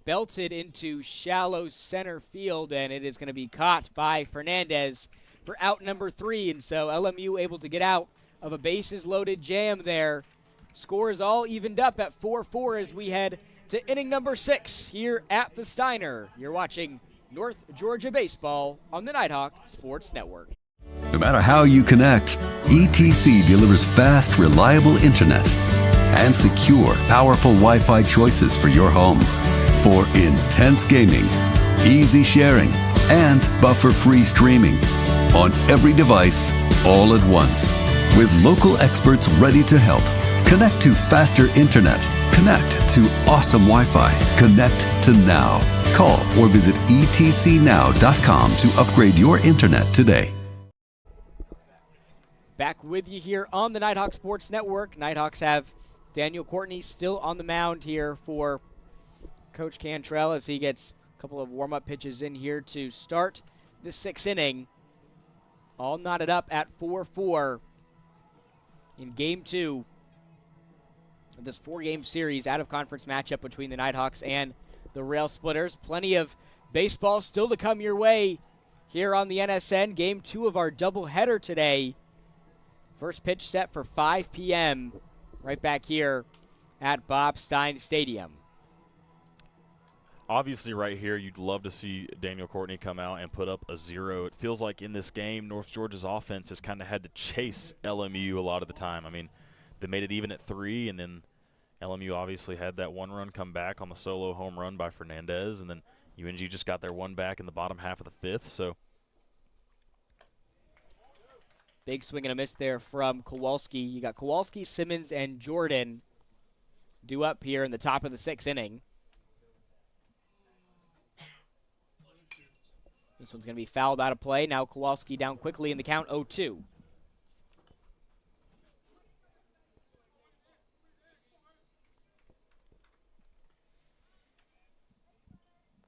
belted into shallow center field, and it is going to be caught by Fernandez for out number 3. And so LMU able to get out of a bases-loaded jam there. Score is all evened up at 4-4 as we head to inning number 6 here at the Steiner. You're watching North Georgia Baseball on the Nighthawk Sports Network. No matter how you connect, ETC delivers fast, reliable internet and secure, powerful Wi-Fi choices for your home. For intense gaming, easy sharing, and buffer-free streaming on every device, all at once. With local experts ready to help. Connect to faster internet. Connect to awesome Wi-Fi. Connect to now. Call or visit etcnow.com to upgrade your internet today. Back with you here on the Nighthawk Sports Network. Nighthawks have Daniel Courtney still on the mound here for Coach Cantrell as he gets a couple of warm-up pitches in here to start the 6th inning. All knotted up at 4-4 in Game 2 of this 4-game series out-of-conference matchup between the Nighthawks and the Rail Splitters. Plenty of baseball still to come your way here on the NSN. Game 2 of our doubleheader today. First pitch set for 5 p.m. right back here at Bob Stein Stadium. Obviously right here you'd love to see Daniel Courtney come out and put up a 0. It feels like in this game North Georgia's offense has kind of had to chase LMU a lot of the time. I mean, they made it even at 3, and then LMU obviously had that 1 run come back on the solo home run by Fernandez, and then UNG just got their 1 back in the bottom half of the 5th. So big swing and a miss there from Kowalski. You got Kowalski, Simmons, and Jordan due up here in the top of the 6th inning. This one's going to be fouled out of play. Now Kowalski down quickly in the count, 0-2.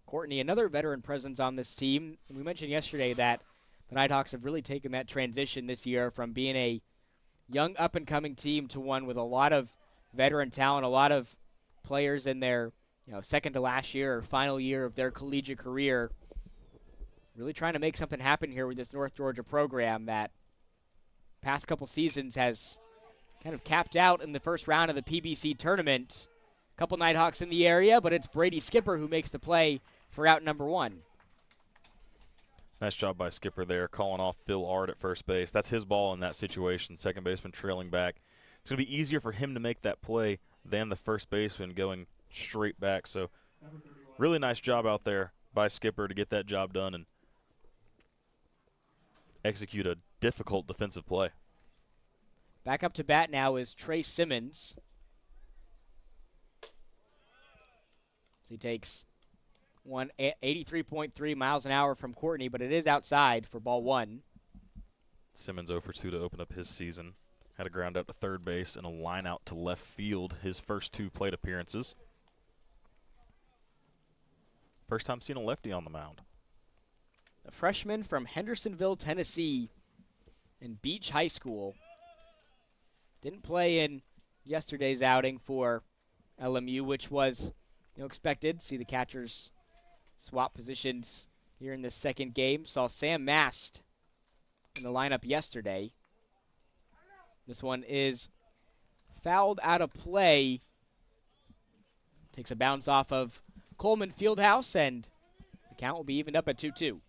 Courtney, another veteran presence on this team. We mentioned yesterday that the Nighthawks have really taken that transition this year from being a young up-and-coming team to one with a lot of veteran talent, a lot of players in their second to last year or final year of their collegiate career. Really trying to make something happen here with this North Georgia program that past couple seasons has kind of capped out in the first round of the PBC tournament. A couple Nighthawks in the area, but it's Brady Skipper who makes the play for out number 1. Nice job by Skipper there, calling off Phil Ard at first base. That's his ball in that situation, second baseman trailing back. It's going to be easier for him to make that play than the first baseman going straight back. So really nice job out there by Skipper to get that job done and execute a difficult defensive play. Back up to bat now is Trey Simmons. So he takes 83.3 miles an hour from Courtney, but it is outside for ball 1. Simmons 0 for 2 to open up his season. Had a ground out to third base and a line out to left field his first 2 plate appearances. First time seeing a lefty on the mound. A freshman from Hendersonville, Tennessee, in Beach High School. Didn't play in yesterday's outing for LMU, which was expected. See the catchers swap positions here in this second game. Saw Sam Mast in the lineup yesterday. This one is fouled out of play. Takes a bounce off of Coleman Fieldhouse, and the count will be evened up at 2-2.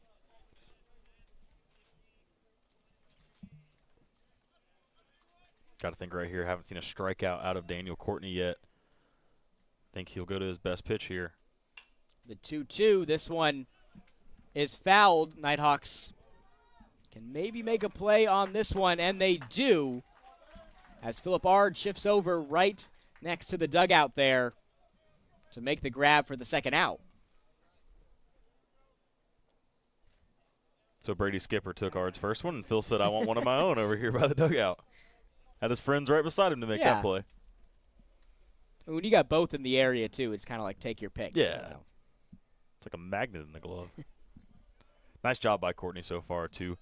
Got to think right here, haven't seen a strikeout out of Daniel Courtney yet. Think he'll go to his best pitch here. The 2-2, this one is fouled. Nighthawks can maybe make a play on this one, and they do, as Philip Ard shifts over right next to the dugout there to make the grab for the second out. So Brady Skipper took Ard's first one, and Phil said, I want one of my own over here by the dugout. Had his friends right beside him to make that play. When you got both in the area, too, it's kind of like take your pick. Yeah. It's like a magnet in the glove. Nice job by Courtney so far. Two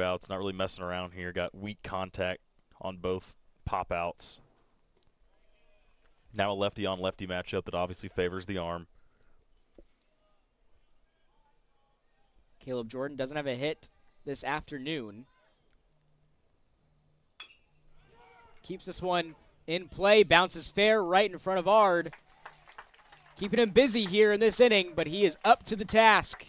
outs. Not really messing around here. Got weak contact on both pop outs. Now a lefty-on-lefty matchup that obviously favors the arm. Caleb Jordan doesn't have a hit this afternoon. Keeps this one in play, bounces fair right in front of Ard. Keeping him busy here in this inning, but he is up to the task.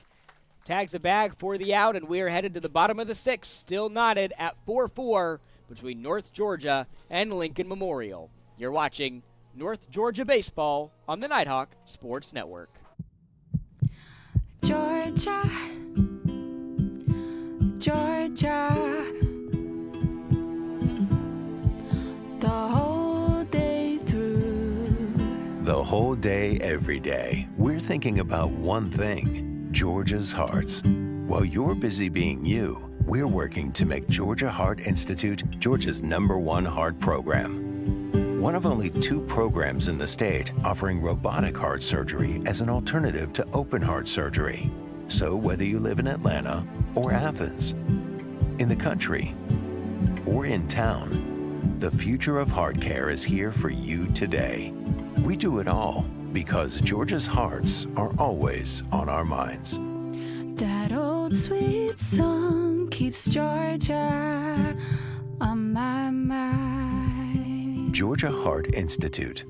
Tags the bag for the out, and we are headed to the bottom of the 6th, still knotted at 4-4 between North Georgia and Lincoln Memorial. You're watching North Georgia Baseball on the Nighthawk Sports Network. Georgia, Georgia. The whole day through. The whole day, every day, we're thinking about one thing, Georgia's hearts. While you're busy being you, we're working to make Georgia Heart Institute Georgia's #1 heart program. One of only 2 programs in the state offering robotic heart surgery as an alternative to open heart surgery. So whether you live in Atlanta or Athens, in the country or in town, the future of heart care is here for you today. We do it all because Georgia's hearts are always on our minds. That old sweet song keeps Georgia on my mind. Georgia Heart Institute.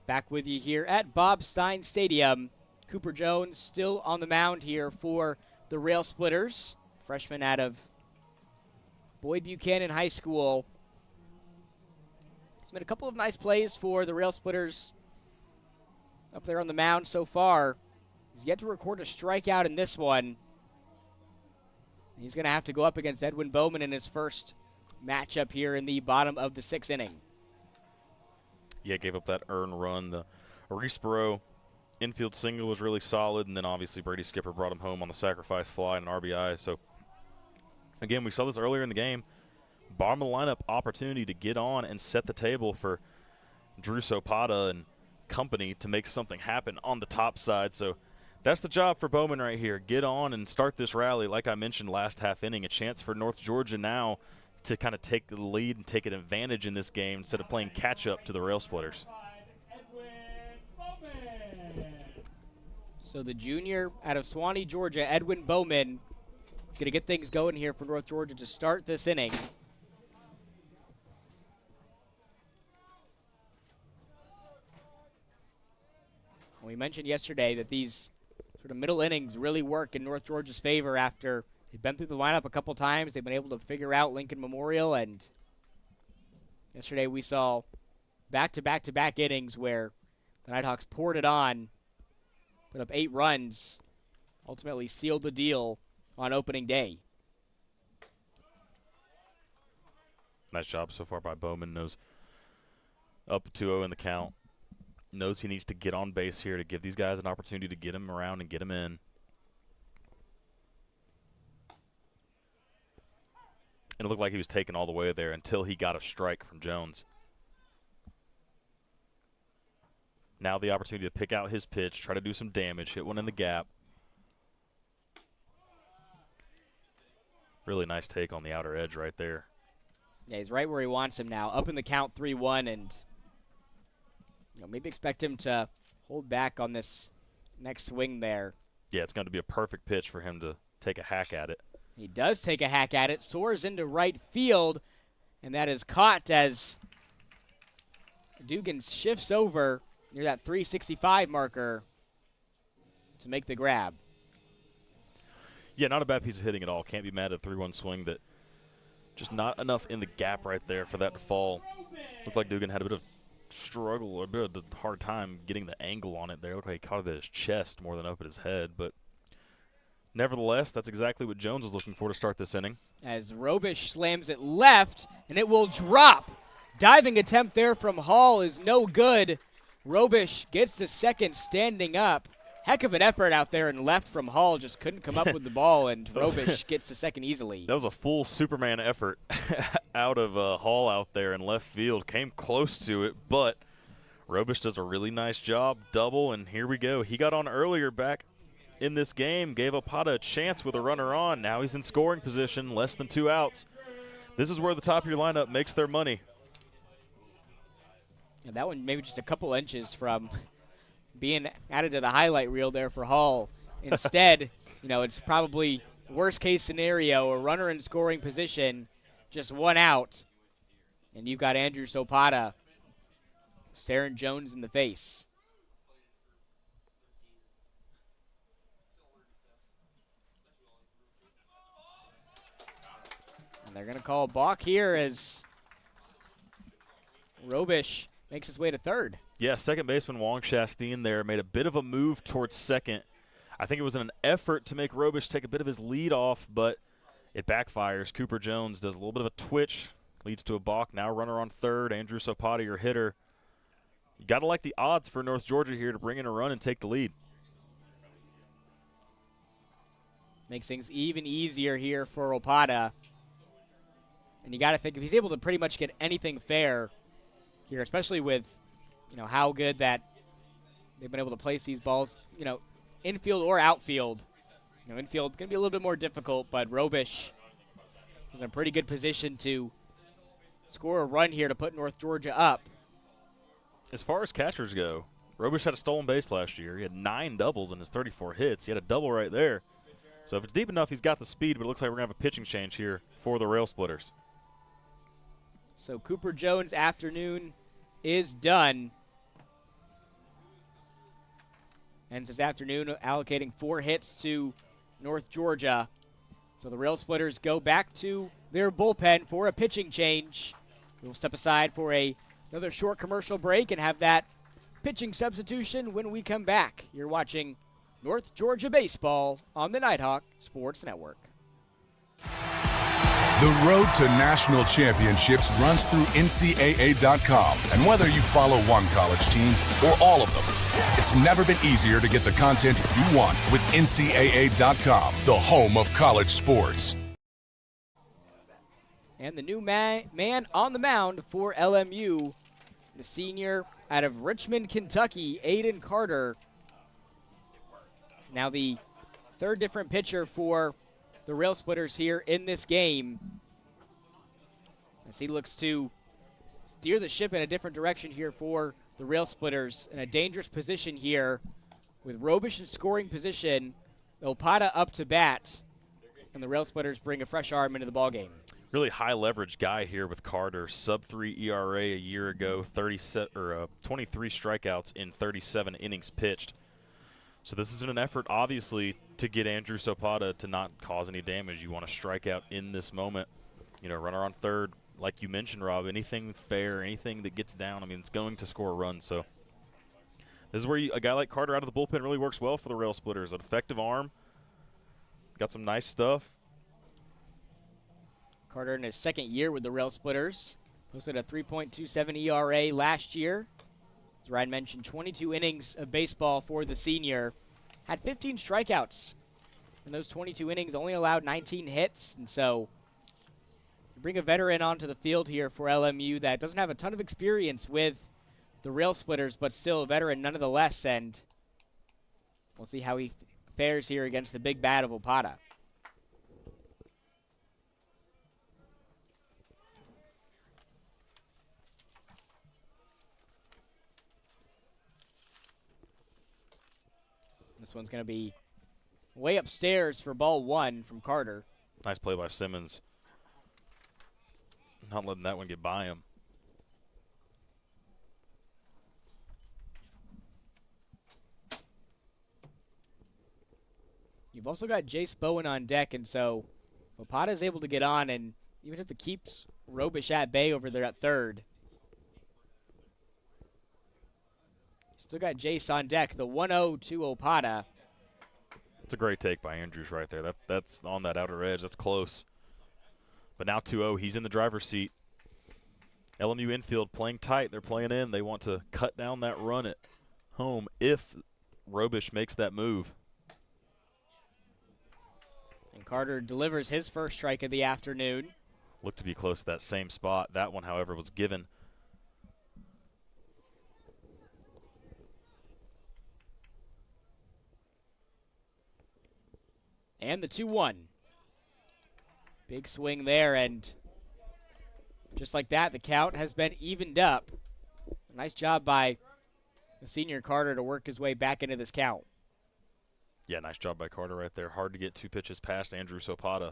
Back with you here at Bob Stein Stadium. Cooper Jones still on the mound here for the Rail Splitters. Freshman out of Boyd Buchanan High School. He's made a couple of nice plays for the Rail Splitters up there on the mound so far. He's yet to record a strikeout in this one. He's going to have to go up against Edwin Bowman in his first matchup here in the bottom of the 6th inning. Yeah, gave up that earned run. The Arisboro infield single was really solid, and then obviously Brady Skipper brought him home on the sacrifice fly and an RBI. So, again, we saw this earlier in the game. Bottom of the lineup opportunity to get on and set the table for Drew Sopata and company to make something happen on the top side. So that's the job for Bowman right here. Get on and start this rally. Like I mentioned last half inning, a chance for North Georgia now to kind of take the lead and take an advantage in this game instead of playing catch-up to the Rail Splitters. So the junior out of Suwanee, Georgia, Edwin Bowman, is going to get things going here for North Georgia to start this inning. We mentioned yesterday that these sort of middle innings really work in North Georgia's favor after they've been through the lineup a couple times. They've been able to figure out Lincoln Memorial, and yesterday we saw back-to-back-to-back innings where the Nighthawks poured it on, put up 8 runs, ultimately sealed the deal on opening day. Nice job so far by Bowman. Knows up 2-0 in the count. Knows he needs to get on base here to give these guys an opportunity to get him around and get him in. And it looked like he was taken all the way there until he got a strike from Jones. Now the opportunity to pick out his pitch, try to do some damage, hit one in the gap. Really nice take on the outer edge right there. Yeah, he's right where he wants him now. Up in the count 3-1, and maybe expect him to hold back on this next swing there. Yeah, it's going to be a perfect pitch for him to take a hack at it. He does take a hack at it, soars into right field, and that is caught as Dugan shifts over near that 365 marker to make the grab. Yeah, not a bad piece of hitting at all. Can't be mad at a 3-1 swing. That just not enough in the gap right there for that to fall. Looked like Dugan had a bit of struggle or a bit of a hard time getting the angle on it there. Looked like he caught it at his chest more than up at his head, but nevertheless, that's exactly what Jones was looking for to start this inning. As Robish slams it left, and it will drop. Diving attempt there from Hall is no good. Robish gets to second standing up. Heck of an effort out there in left from Hall. Just couldn't come up with the ball, and Robish gets to second easily. That was a full Superman effort out of Hall out there in left field. Came close to it, but Robish does a really nice job. Double, and here we go. He got on earlier back in this game, gave Opata a chance with a runner on. Now he's in scoring position, less than 2 outs. This is where the top of your lineup makes their money. And that one maybe just a couple inches from being added to the highlight reel there for Hall. Instead, it's probably worst case scenario, a runner in scoring position, just 1 out, and you've got Andrew Sopata staring Jones in the face. And they're going to call a balk here as Robish makes his way to third. Yeah, second baseman Wong Chasteen there made a bit of a move towards second. I think it was an effort to make Robish take a bit of his lead off, but it backfires. Cooper Jones does a little bit of a twitch, leads to a balk. Now runner on third. Andrew Sopata, your hitter. You got to like the odds for North Georgia here to bring in a run and take the lead. Makes things even easier here for Opata. And you got to think, if he's able to pretty much get anything fair here, especially with, how good that they've been able to place these balls, infield or outfield. Infield going to be a little bit more difficult, but Robish is in a pretty good position to score a run here to put North Georgia up. As far as catchers go, Robish had a stolen base last year. He had 9 doubles in his 34 hits. He had a double right there. So if it's deep enough, he's got the speed, but it looks like we're going to have a pitching change here for the Rail Splitters. So Cooper Jones' afternoon is done. ends this afternoon allocating 4 hits to North Georgia. So the Rail Splitters go back to their bullpen for a pitching change. We'll step aside for another short commercial break and have that pitching substitution when we come back. You're watching North Georgia Baseball on the Nighthawk Sports Network. The road to national championships runs through NCAA.com. And whether you follow one college team or all of them, it's never been easier to get the content you want with NCAA.com, the home of college sports. And the new man on the mound for LMU, the senior out of Richmond, Kentucky, Aiden Carter. Now the third different pitcher for the Rail Splitters here in this game, as he looks to steer the ship in a different direction here for the Rail Splitters in a dangerous position here with Robish in scoring position, Opata up to bat, and the Rail Splitters bring a fresh arm into the ballgame. Really high leverage guy here with Carter. Sub-3 ERA a year ago, 23 strikeouts in 37 innings pitched. So this is an effort, obviously, to get Andrew Sopata to not cause any damage. You want to strike out in this moment. You know, runner on third, like you mentioned, Rob, anything fair, anything that gets down, I mean, it's going to score a run. So this is where a guy like Carter out of the bullpen really works well for the Rail Splitters. An effective arm. Got some nice stuff. Carter in his second year with the Rail Splitters. Posted a 3.27 ERA last year. As Ryan mentioned, 22 innings of baseball for the senior. Had 15 strikeouts. In those 22 innings, only allowed 19 hits. And so, you bring a veteran onto the field here for LMU that doesn't have a ton of experience with the Rail Splitters, but still a veteran nonetheless. And we'll see how he fares here against the big bat of Opata. This one's going to be way upstairs for ball 1 from Carter. Nice play by Simmons. Not letting that one get by him. You've also got Jace Bowen on deck, and so Opata is able to get on, and even if it keeps Robish at bay over there at third. Still got Jace on deck, the 1-0 to Opata. It's a great take by Andrews right there. That's on that outer edge. That's close. But now 2-0. He's in the driver's seat. LMU infield playing tight. They're playing in. They want to cut down that run at home if Robish makes that move. And Carter delivers his first strike of the afternoon. Looked to be close to that same spot. That one, however, was given. And the 2-1. Big swing there, and just like that, the count has been evened up. Nice job by the senior Carter to work his way back into this count. Yeah, nice job by Carter right there. Hard to get 2 pitches past Andrew Sopata.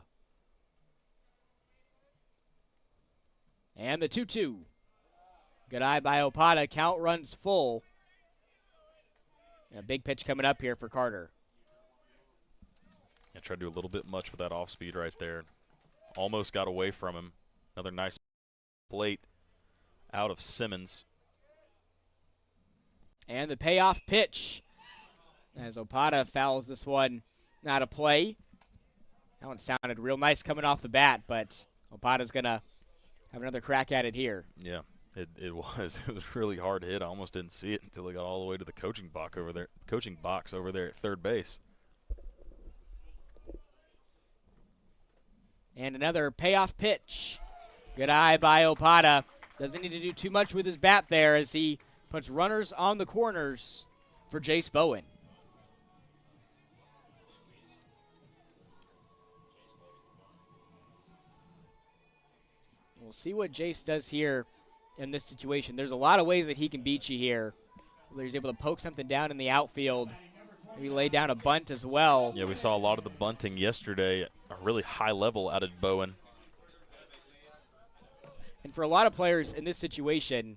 And the 2-2. Good eye by Opata. Count runs full. And a big pitch coming up here for Carter. Yeah, tried to do a little bit much with that off speed right there. Almost got away from him. Another nice plate out of Simmons. And the payoff pitch as Opata fouls this one out of play. That one sounded real nice coming off the bat, but Opata's going to have another crack at it here. Yeah, it was. It was really hard hit. I almost didn't see it until it got all the way to the coaching box over there at third base. And another payoff pitch. Good eye by Opata. Doesn't need to do too much with his bat there as he puts runners on the corners for Jace Bowen. We'll see what Jace does here in this situation. There's a lot of ways that he can beat you here. He's able to poke something down in the outfield. Maybe lay down a bunt as well. Yeah, we saw a lot of the bunting yesterday at a really high level out of Bowen. And for a lot of players in this situation,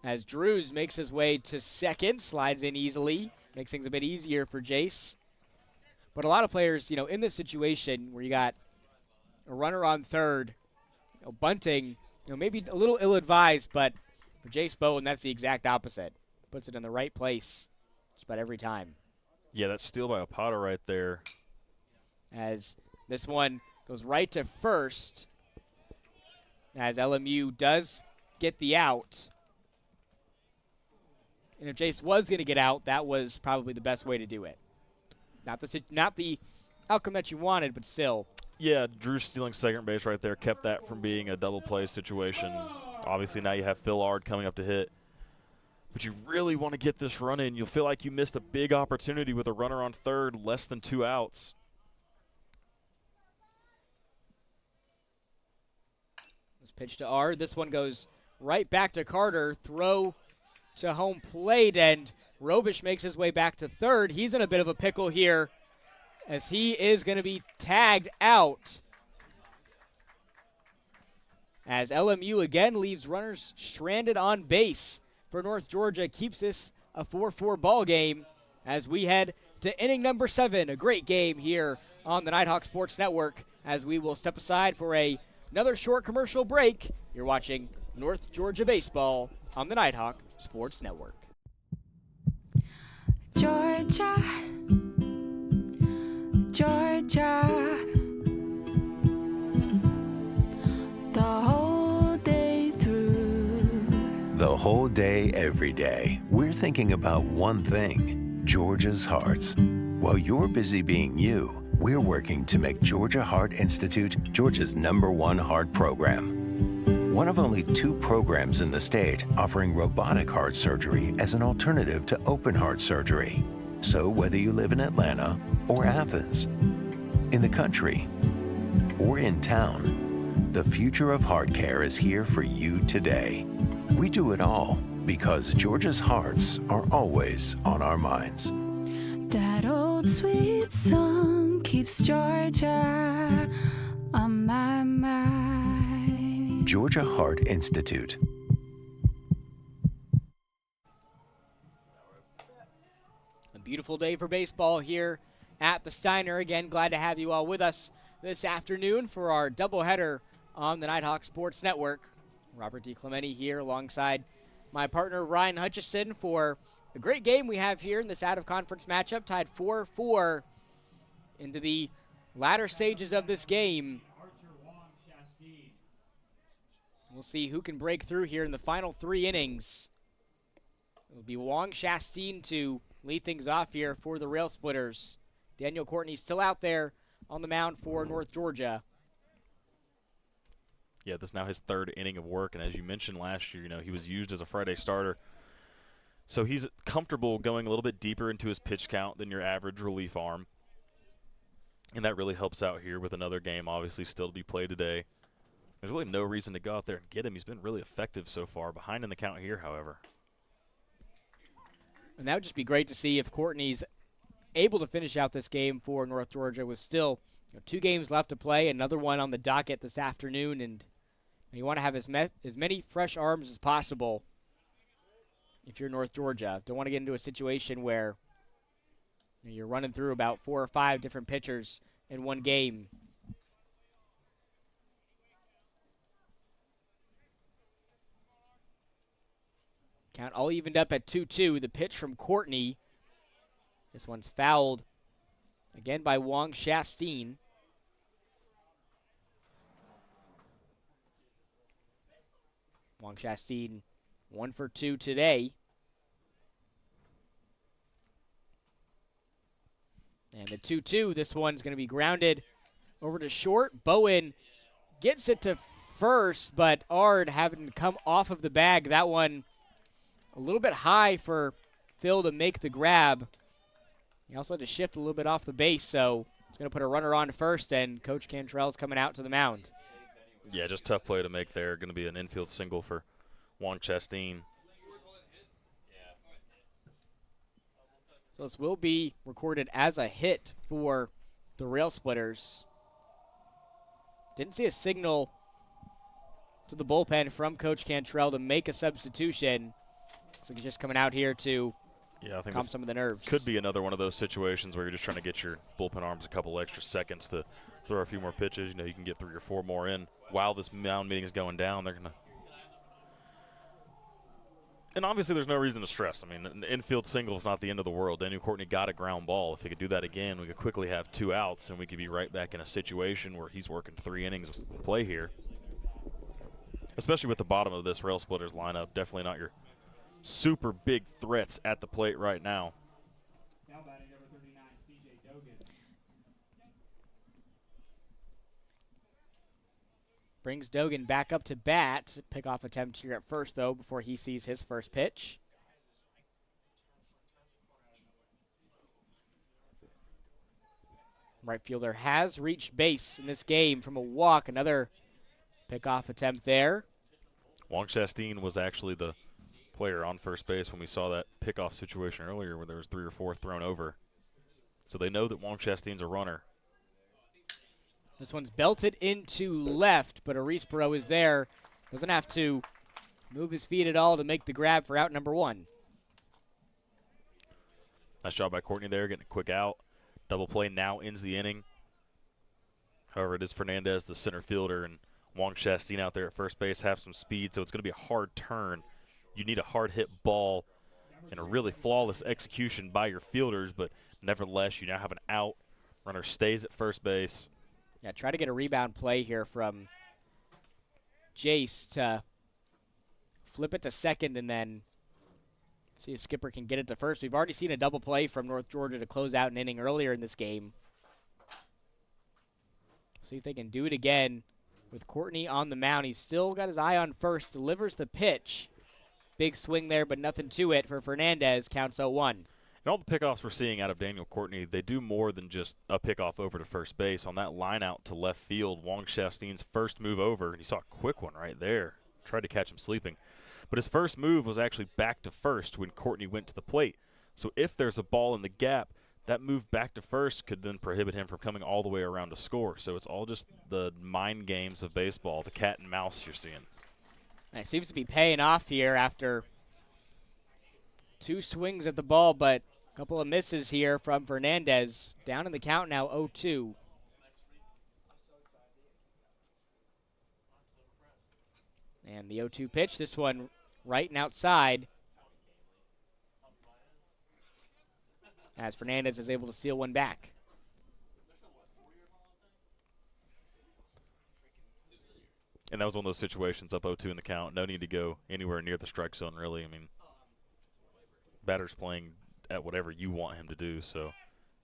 As Drews makes his way to second, slides in easily, makes things a bit easier for Jace. But a lot of players, in this situation where you got a runner on third, bunting, maybe a little ill-advised, but for Jace Bowen, that's the exact opposite. Puts it in the right place just about every time. Yeah, that steal by Opata right there. As this one goes right to first, as LMU does get the out. And if Jace was going to get out, that was probably the best way to do it. Not the outcome that you wanted, but still. Yeah, Drew stealing second base right there kept that from being a double play situation. Obviously, now you have Phil Ard coming up to hit. But you really want to get this run in. You'll feel like you missed a big opportunity with a runner on third, less than 2 outs. This pitch to Ard. This one goes right back to Carter. Throw to home plate, and Robish makes his way back to third. He's in a bit of a pickle here, as he is going to be tagged out. As LMU again leaves runners stranded on base for North Georgia, keeps this a 4-4 ball game as we head to inning number 7. A great game here on the Nighthawk Sports Network, as we will step aside for another short commercial break. You're watching North Georgia Baseball on the Nighthawk Sports Network. Georgia, Georgia, the whole day through. The whole day, every day, we're thinking about one thing: Georgia's hearts. While you're busy being you, we're working to make Georgia Heart Institute Georgia's #1 heart program. One of only 2 programs in the state offering robotic heart surgery as an alternative to open heart surgery. So whether you live in Atlanta or Athens, in the country or in town, the future of heart care is here for you today. We do it all because Georgia's hearts are always on our minds. That old sweet song keeps Georgia on my mind. Georgia Heart Institute. A beautiful day for baseball here at the Steiner. Again, glad to have you all with us this afternoon for our doubleheader on the Nighthawk Sports Network. Robert DiClemente here alongside my partner Ryan Hutchison for a great game we have here in this out-of-conference matchup, tied 4-4 into the latter stages of this game. We'll see who can break through here in the final 3 innings. It'll be Wong Shastine to lead things off here for the Rail Splitters. Daniel Courtney still out there on the mound for North Georgia. Yeah, this is now his 3rd inning of work, and as you mentioned last year, he was used as a Friday starter. So he's comfortable going a little bit deeper into his pitch count than your average relief arm. And that really helps out here with another game, obviously, still to be played today. There's really no reason to go out there and get him. He's been really effective so far. Behind in the count here, however. And that would just be great to see if Courtney's able to finish out this game for North Georgia with still 2 games left to play, another one on the docket this afternoon, and you want to have as many fresh arms as possible if you're North Georgia. Don't want to get into a situation where you're running through about 4 or 5 different pitchers in one game. Count all evened up at 2-2. The pitch from Courtney. This one's fouled again by Wong Shastine. Wong Shastine 1 for 2 today. And the 2-2, this one's going to be grounded over to short. Bowen gets it to first, but Ard having to come off of the bag. That one a little bit high for Phil to make the grab. He also had to shift a little bit off the base, so it's going to put a runner on first, and Coach Cantrell's coming out to the mound. Yeah, just tough play to make there. Going to be an infield single for Wong Chastine. So this will be recorded as a hit for the Rail Splitters. Didn't see a signal to the bullpen from Coach Cantrell to make a substitution. So he's just coming out here to I think calm some of the nerves. Could be another one of those situations where you're just trying to get your bullpen arms a couple extra seconds to throw a few more pitches. You know, you can get 3 or 4 more in while this mound meeting is going down. They're going to. And obviously there's no reason to stress. I mean, an infield single is not the end of the world. Daniel Courtney got a ground ball. If he could do that again, we could quickly have 2 outs, and we could be right back in a situation where he's working 3 innings of play here. Especially with the bottom of this Rail Splitters lineup. Definitely not your super big threats at the plate right now. Now batting number 39, CJ Dogan. Brings Dogan back up to bat. Pickoff attempt here at first, though, before he sees his first pitch. Right fielder has reached base in this game from a walk. Another pickoff attempt there. Wong Chastain was actually the player on first base when we saw that pickoff situation earlier where there was 3 or 4 thrown over. So they know that Wong Chastain's a runner. This one's belted into left, but Arisborough is there. Doesn't have to move his feet at all to make the grab for out number 1. Nice job by Courtney there, getting a quick out. Double play now ends the inning. However, it is Fernandez, the center fielder, and Wong Chastain out there at first base have some speed, so it's going to be a hard turn. You need a hard hit ball and a really flawless execution by your fielders, but nevertheless, you now have an out. Runner stays at first base. Yeah, try to get a rebound play here from Jace to flip it to second and then see if Skipper can get it to first. We've already seen a double play from North Georgia to close out an inning earlier in this game. See if they can do it again with Courtney on the mound. He's still got his eye on first, delivers the pitch. Big swing there, but nothing to it for Fernandez. Counts 0-1. And all the pickoffs we're seeing out of Daniel Courtney, they do more than just a pickoff over to first base. On that line out to left field, Wong Chastain's first move over, and you saw a quick one right there. Tried to catch him sleeping. But his first move was actually back to first when Courtney went to the plate. So if there's a ball in the gap, that move back to first could then prohibit him from coming all the way around to score. So it's all just the mind games of baseball, the cat and mouse you're seeing. And it seems to be paying off here after 2 swings at the ball, but a couple of misses here from Fernandez. Down in the count now, 0-2. And the 0-2 pitch, this one right and outside. As Fernandez is able to steal one back. And that was one of those situations, up 0-2 in the count. No need to go anywhere near the strike zone, really. I mean, batter's playing at whatever you want him to do, so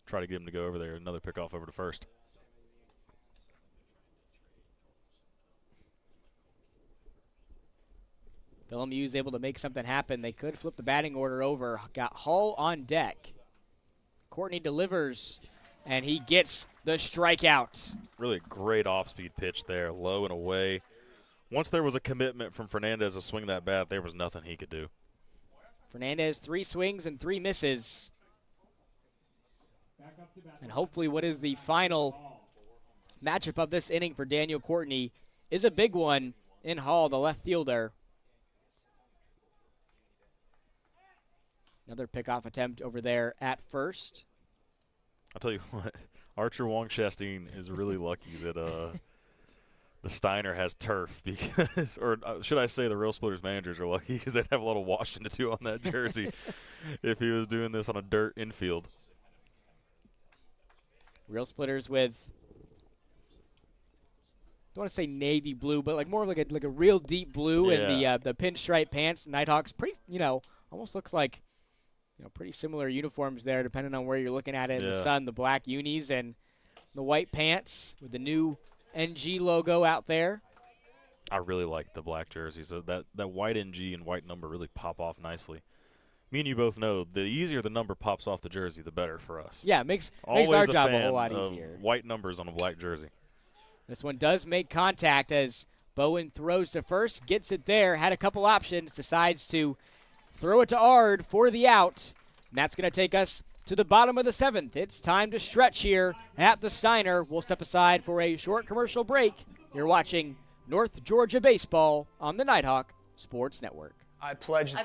try to get him to go over there. Another pickoff over to first. LMU is able to make something happen. They could flip the batting order over. Got Hall on deck. Courtney delivers, and he gets the strikeout. Really a great off-speed pitch there, low and away. Once there was a commitment from Fernandez to swing that bat, there was nothing he could do. Fernandez, 3 swings and 3 misses. And hopefully what is the final matchup of this inning for Daniel Courtney is a big one in Hall, the left fielder. Another pickoff attempt over there at first. I'll tell you what, Archer Wong Chastain is really lucky that the Steiner has turf, because, or should I say the Rail Splitters managers are lucky because they'd have a lot of washing to do on that jersey if he was doing this on a dirt infield. Rail Splitters with, I don't want to say navy blue, but like more like a real deep blue, yeah. And the pinstripe pants. Nighthawks pretty, almost looks like, pretty similar uniforms there, depending on where you're looking at it in the sun. The black unis and the white pants with the new NG logo out there. I really like the black jersey. So that white NG and white number really pop off nicely. Me and you both know the easier the number pops off the jersey, the better for us. Yeah, makes Always our job a fan whole lot of easier. White numbers on a black jersey. This one does make contact as Bowen throws to first, gets it there, had a couple options, decides to throw it to Ard for the out. And that's going to take us to the bottom of the 7th. It's time to stretch here at the Steiner. We'll step aside for a short commercial break. You're watching North Georgia Baseball on the Nighthawk Sports Network. I pledge. I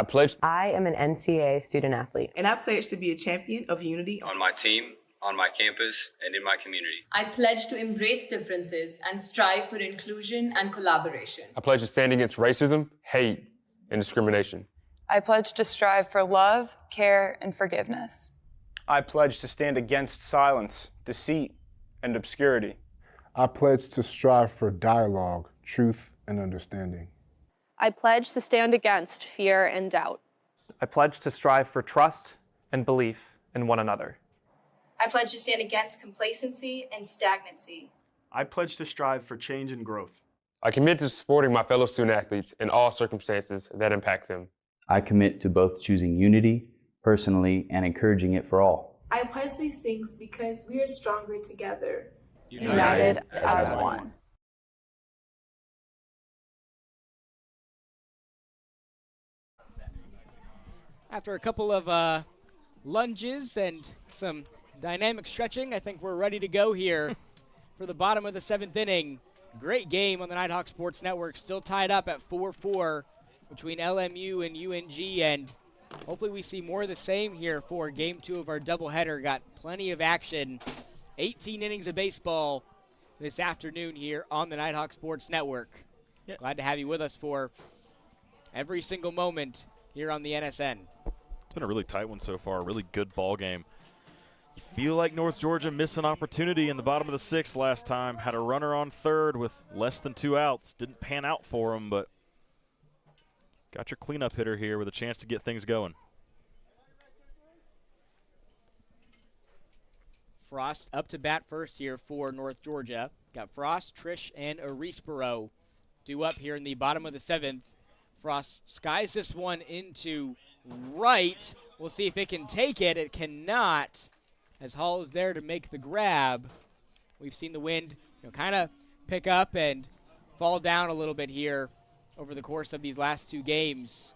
pledge. I am an NCAA student athlete. And I pledge to be a champion of unity on my team, on my campus, and in my community. I pledge to embrace differences and strive for inclusion and collaboration. I pledge to stand against racism, hate, and discrimination. I pledge to strive for love, care, and forgiveness. I pledge to stand against silence, deceit, and obscurity. I pledge to strive for dialogue, truth, and understanding. I pledge to stand against fear and doubt. I pledge to strive for trust and belief in one another. I pledge to stand against complacency and stagnancy. I pledge to strive for change and growth. I commit to supporting my fellow student athletes in all circumstances that impact them. I commit to both choosing unity personally and encouraging it for all. I pledge these things because we are stronger together. United as one. After a couple of lunges and some dynamic stretching, I think we're ready to go here for the bottom of the 7th inning. Great game on the Nighthawk Sports Network, still tied up at 4-4 between LMU and UNG, and hopefully we see more of the same here for Game 2 of our doubleheader. Got plenty of action, 18 innings of baseball this afternoon here on the Nighthawk Sports Network. Yeah. Glad to have you with us for every single moment here on the NSN. It's been a really tight one so far, a really good ball game. You feel like North Georgia missed an opportunity in the bottom of the 6th last time. Had a runner on third with less than 2 outs. Didn't pan out for them, but got your cleanup hitter here with a chance to get things going. Frost up to bat first here for North Georgia. Got Frost, Trish, and Arisborough due up here in the bottom of the 7th. Frost skies this one into right. We'll see if it can take it. It cannot, as Hall is there to make the grab. We've seen the wind kind of pick up and fall down a little bit here over the course of these last 2 games.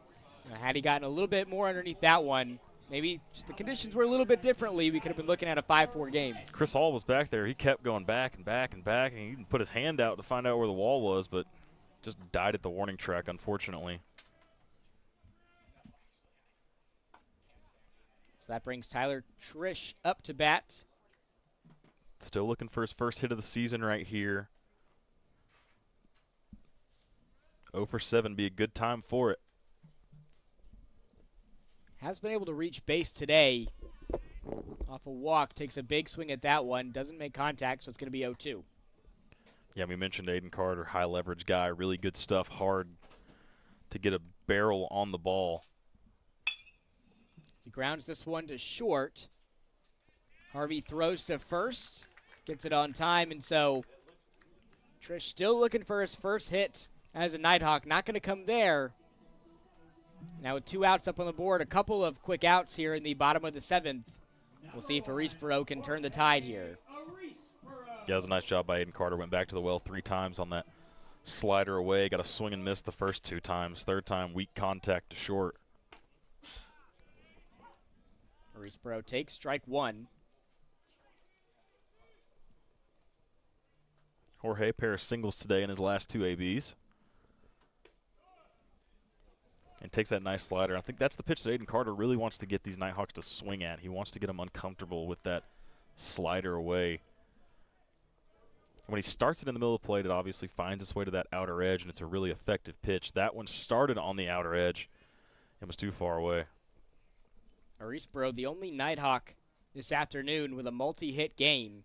Had he gotten a little bit more underneath that one, maybe just the conditions were a little bit differently, we could have been looking at a 5-4 game. Chris Hall was back there. He kept going back and back and back, and he even put his hand out to find out where the wall was, but just died at the warning track, unfortunately. So that brings Tyler Trish up to bat. Still looking for his first hit of the season right here. 0 for 7, be a good time for it. Has been able to reach base today off a walk. Takes a big swing at that one. Doesn't make contact, so it's going to be 0-2. Yeah, we mentioned Aiden Carter, high leverage guy, really good stuff, hard to get a barrel on the ball. He grounds this one to short. Harvey throws to first, gets it on time, and so Trish still looking for his first hit as a Nighthawk. Not going to come there. Now with 2 outs up on the board, a couple of quick outs here in the bottom of the 7th. We'll see if Arisborough can turn the tide here. Yeah, it was a nice job by Aiden Carter. Went back to the well 3 times on that slider away. Got a swing and miss the first 2 times. Third time, weak contact to short. Arisborough takes strike 1. Jorge, pair of singles today in his last 2 ABs. And takes that nice slider. I think that's the pitch that Aiden Carter really wants to get these Nighthawks to swing at. He wants to get them uncomfortable with that slider away. When he starts it in the middle of the plate, it obviously finds its way to that outer edge, and it's a really effective pitch. That one started on the outer edge and was too far away. Arisborough, the only Nighthawk this afternoon with a multi-hit game.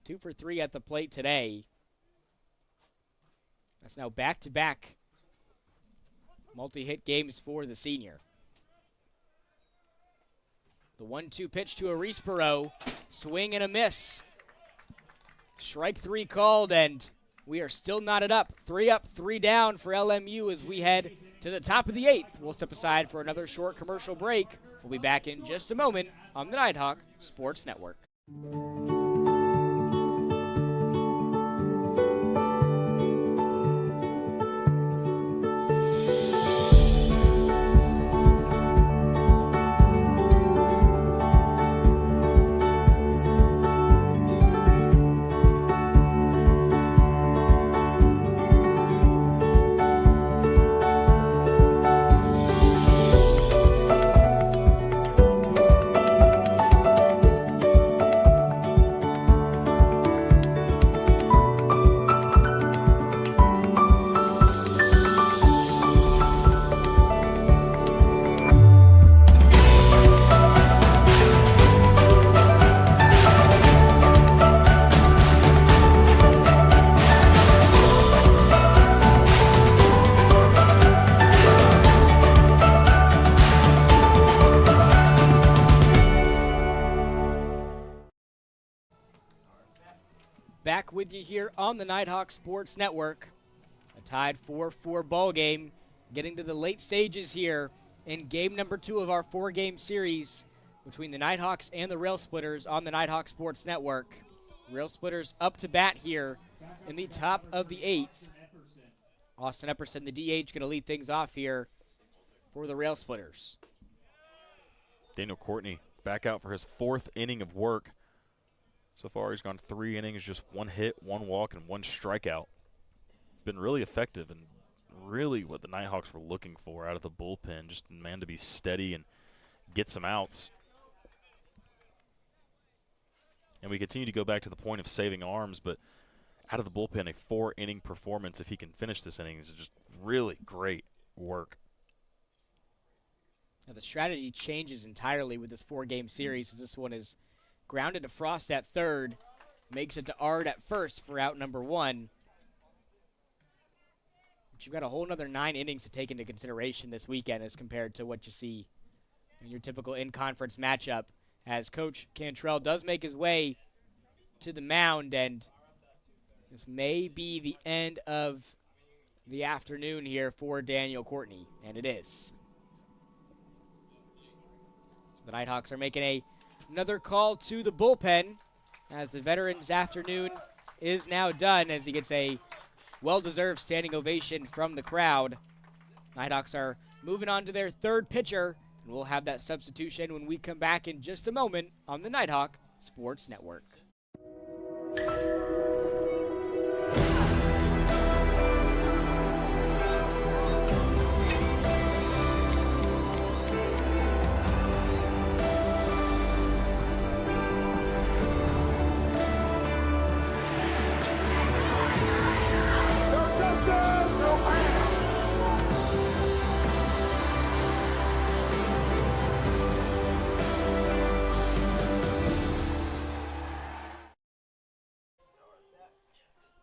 2 for 3 at the plate today. That's now back-to-back multi-hit games for the senior. The 1-2 pitch to Arisborough. Swing and a miss. Strike 3 called, and we are still knotted up. 3 up, 3 down for LMU as we head to the top of the 8th. We'll step aside for another short commercial break. We'll be back in just a moment on the Nighthawk Sports Network. Back with you here on the Nighthawk Sports Network. A tied 4-4 ball game, getting to the late stages here in game number 2 of our 4-game series between the Nighthawks and the Rail Splitters on the Nighthawk Sports Network. Rail Splitters up to bat here in the top of the 8th. Austin Epperson, the DH, going to lead things off here for the Rail Splitters. Daniel Courtney back out for his 4th inning of work. So far, he's gone 3 innings, just 1 hit, 1 walk, and 1 strikeout. Been really effective and really what the Nighthawks were looking for out of the bullpen, just a man to be steady and get some outs. And we continue to go back to the point of saving arms, but out of the bullpen, a 4-inning performance, if he can finish this inning, is just really great work. Now the strategy changes entirely with this 4-game series, as this one is grounded to Frost at third, makes it to Ard at first for out number 1. But you've got a whole another 9 innings to take into consideration this weekend as compared to what you see in your typical in-conference matchup, as Coach Cantrell does make his way to the mound, and this may be the end of the afternoon here for Daniel Courtney, and it is. So the Nighthawks are making another call to the bullpen as the veteran's afternoon is now done, as he gets a well-deserved standing ovation from the crowd. Nighthawks are moving on to their 3rd pitcher, and we'll have that substitution when we come back in just a moment on the Nighthawk Sports Network.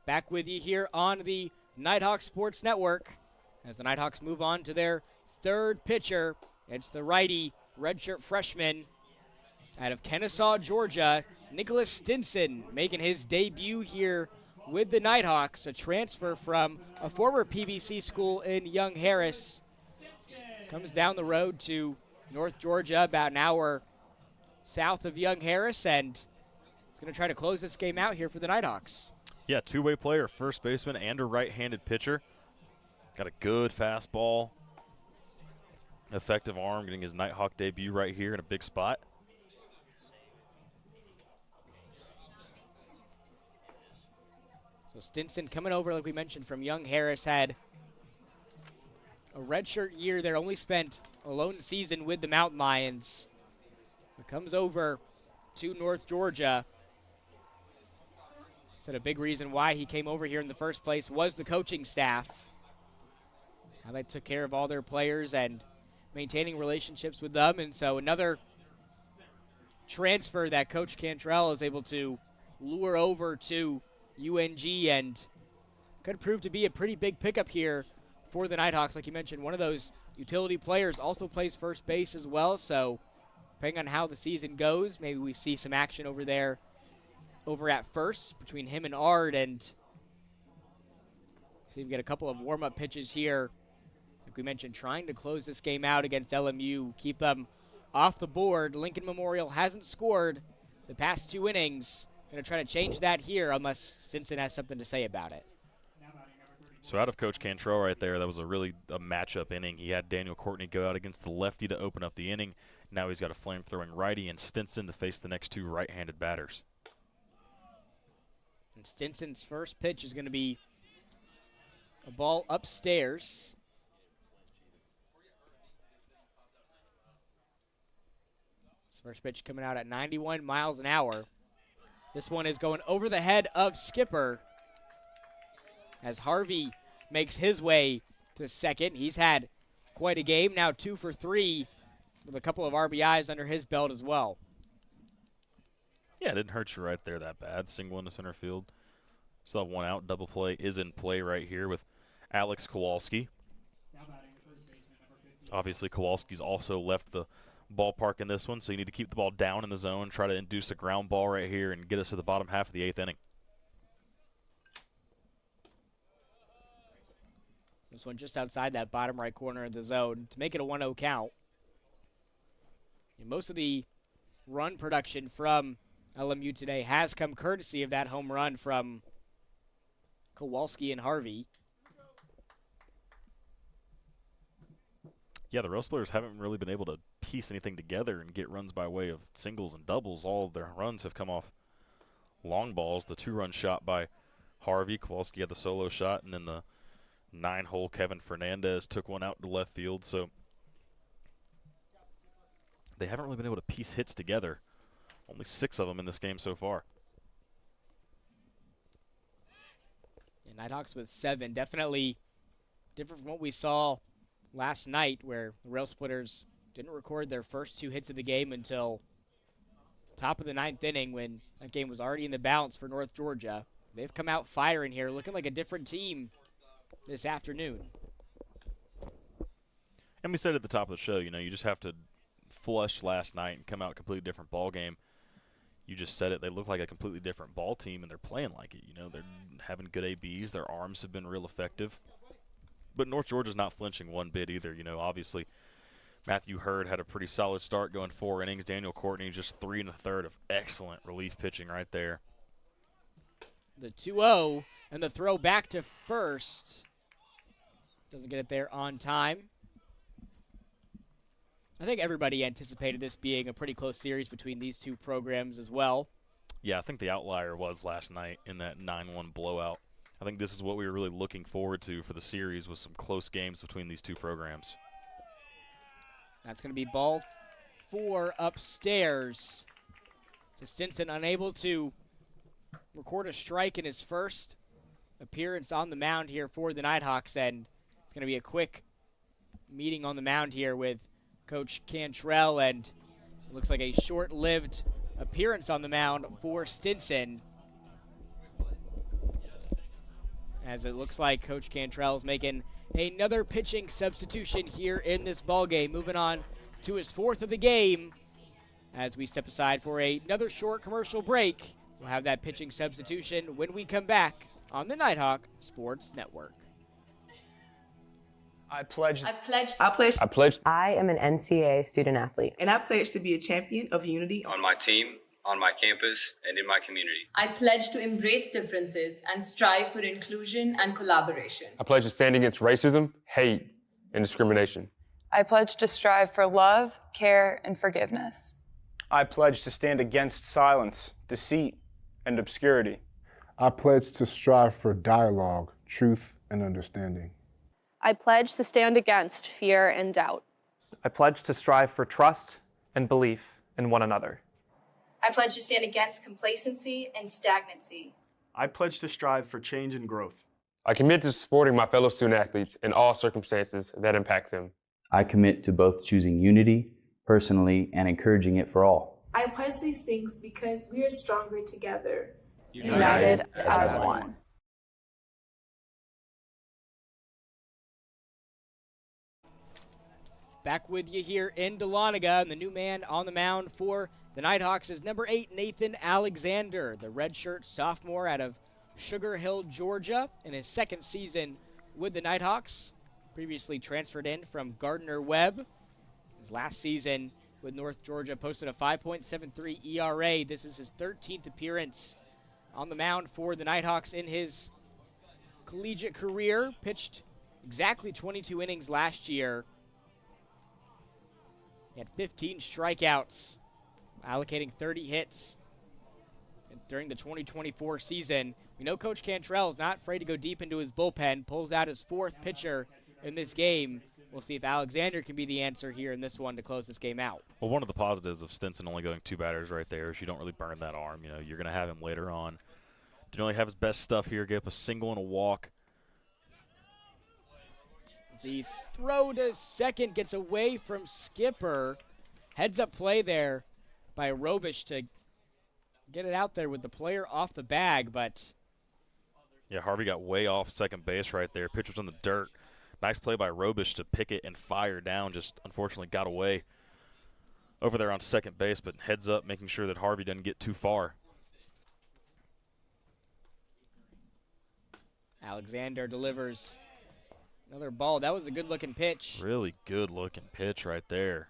Back with you here on the Nighthawk Sports Network as the Nighthawks move on to their 3rd pitcher. It's the righty redshirt freshman out of Kennesaw, Georgia, Nicholas Stinson, making his debut here with the Nighthawks, a transfer from a former PBC school in Young Harris. Comes down the road to North Georgia, about an hour south of Young Harris, and is going to try to close this game out here for the Nighthawks. Yeah, 2-way player, first baseman and a right-handed pitcher. Got a good fastball, effective arm, getting his Nighthawk debut right here in a big spot. So Stinson coming over, like we mentioned, from Young Harris, had a redshirt year there, only spent a lone season with the Mountain Lions. But comes over to North Georgia. Said a big reason why he came over here in the first place was the coaching staff. How they took care of all their players and maintaining relationships with them. And so another transfer that Coach Cantrell is able to lure over to UNG, and could prove to be a pretty big pickup here for the Nighthawks. Like you mentioned, one of those utility players also plays first base as well. So depending on how the season goes, maybe we see some action over there over at first between him and Ard, and see we get a couple of warm-up pitches here. Like we mentioned, trying to close this game out against LMU, keep them off the board. Lincoln Memorial hasn't scored the past 2 innings. Going to try to change that here unless Stinson has something to say about it. So out of Coach Cantrell right there, that was a matchup inning. He had Daniel Courtney go out against the lefty to open up the inning. Now he's got a flame-throwing righty and Stinson to face the next 2 right-handed batters. And Stinson's first pitch is going to be a ball upstairs. His first pitch coming out at 91 miles an hour. This one is going over the head of Skipper as Harvey makes his way to second. He's had quite a game, now 2 for 3 with a couple of RBIs under his belt as well. Yeah, it didn't hurt you right there that bad. Single into center field. Still have 1 out. Double play is in play right here with Alex Kowalski. Obviously, Kowalski's also left the ballpark in this one, so you need to keep the ball down in the zone, try to induce a ground ball right here and get us to the bottom half of the 8th inning. This one just outside that bottom right corner of the zone to make it a 1-0 count. And most of the run production from LMU today has come courtesy of that home run from Kowalski and Harvey. Yeah, the Rail Splitters haven't really been able to piece anything together and get runs by way of singles and doubles. All of their runs have come off long balls. The 2-run shot by Harvey, Kowalski had the solo shot, and then the 9-hole Kevin Fernandez took one out to left field. So they haven't really been able to piece hits together. Only 6 of them in this game so far. And Nighthawks with 7, definitely different from what we saw last night, where the Rail Splitters didn't record their first 2 hits of the game until top of the 9th inning, when that game was already in the balance for North Georgia. They've come out firing here, looking like a different team this afternoon. And we said at the top of the show, you know, you just have to flush last night and come out a completely different ball game. You just said it. They look like a completely different ball team, and they're playing like it. You know, they're having good ABs. Their arms have been real effective. But North Georgia's not flinching one bit either. You know, obviously, Matthew Hurd had a pretty solid start going 4 innings. Daniel Courtney just 3 1/3 of excellent relief pitching right there. The 2-0 and the throw back to first. Doesn't get it there on time. I think everybody anticipated this being a pretty close series between these two programs as well. Yeah, I think the outlier was last night in that 9-1 blowout. I think this is what we were really looking forward to for the series, was some close games between these two programs. That's going to be ball 4 upstairs. So Stinson unable to record a strike in his first appearance on the mound here for the Nighthawks, and it's going to be a quick meeting on the mound here with Coach Cantrell, and it looks like a short-lived appearance on the mound for Stinson, as it looks like Coach Cantrell is making another pitching substitution here in this ballgame, moving on to his 4th of the game. As we step aside for another short commercial break, we'll have that pitching substitution when we come back on the Nighthawk Sports Network. I pledge. I pledge. I am an NCAA student athlete. And I pledge to be a champion of unity on my team, on my campus, and in my community. I pledge to embrace differences and strive for inclusion and collaboration. I pledge to stand against racism, hate, and discrimination. I pledge to strive for love, care, and forgiveness. I pledge to stand against silence, deceit, and obscurity. I pledge to strive for dialogue, truth, and understanding. I pledge to stand against fear and doubt. I pledge to strive for trust and belief in one another. I pledge to stand against complacency and stagnancy. I pledge to strive for change and growth. I commit to supporting my fellow student athletes in all circumstances that impact them. I commit to both choosing unity personally and encouraging it for all. I pledge these things because we are stronger together. United as one. Back with you here in Dahlonega, and the new man on the mound for the Nighthawks is number 8, Nathan Alexander, the redshirt sophomore out of Sugar Hill, Georgia, in his 2nd season with the Nighthawks. Previously transferred in from Gardner-Webb. His last season with North Georgia posted a 5.73 ERA. This is his 13th appearance on the mound for the Nighthawks in his collegiate career. Pitched exactly 22 innings last year. He had 15 strikeouts, allocating 30 hits during the 2024 season. We know Coach Cantrell is not afraid to go deep into his bullpen, pulls out his 4th pitcher in this game. We'll see if Alexander can be the answer here in this one to close this game out. Well, one of the positives of Stinson only going 2 batters right there is you don't really burn that arm. You know, you're going to have him later on. Didn't really have his best stuff here, get up a single and a walk. The throw to second gets away from Skipper. Heads up play there by Robish to get it out there with the player off the bag, but yeah, Harvey got way off second base right there. Pitch was in the dirt. Nice play by Robish to pick it and fire down. Just unfortunately got away over there on second base, but heads up, making sure that Harvey doesn't get too far. Alexander delivers Another ball. That was a good-looking pitch. Really good-looking pitch right there.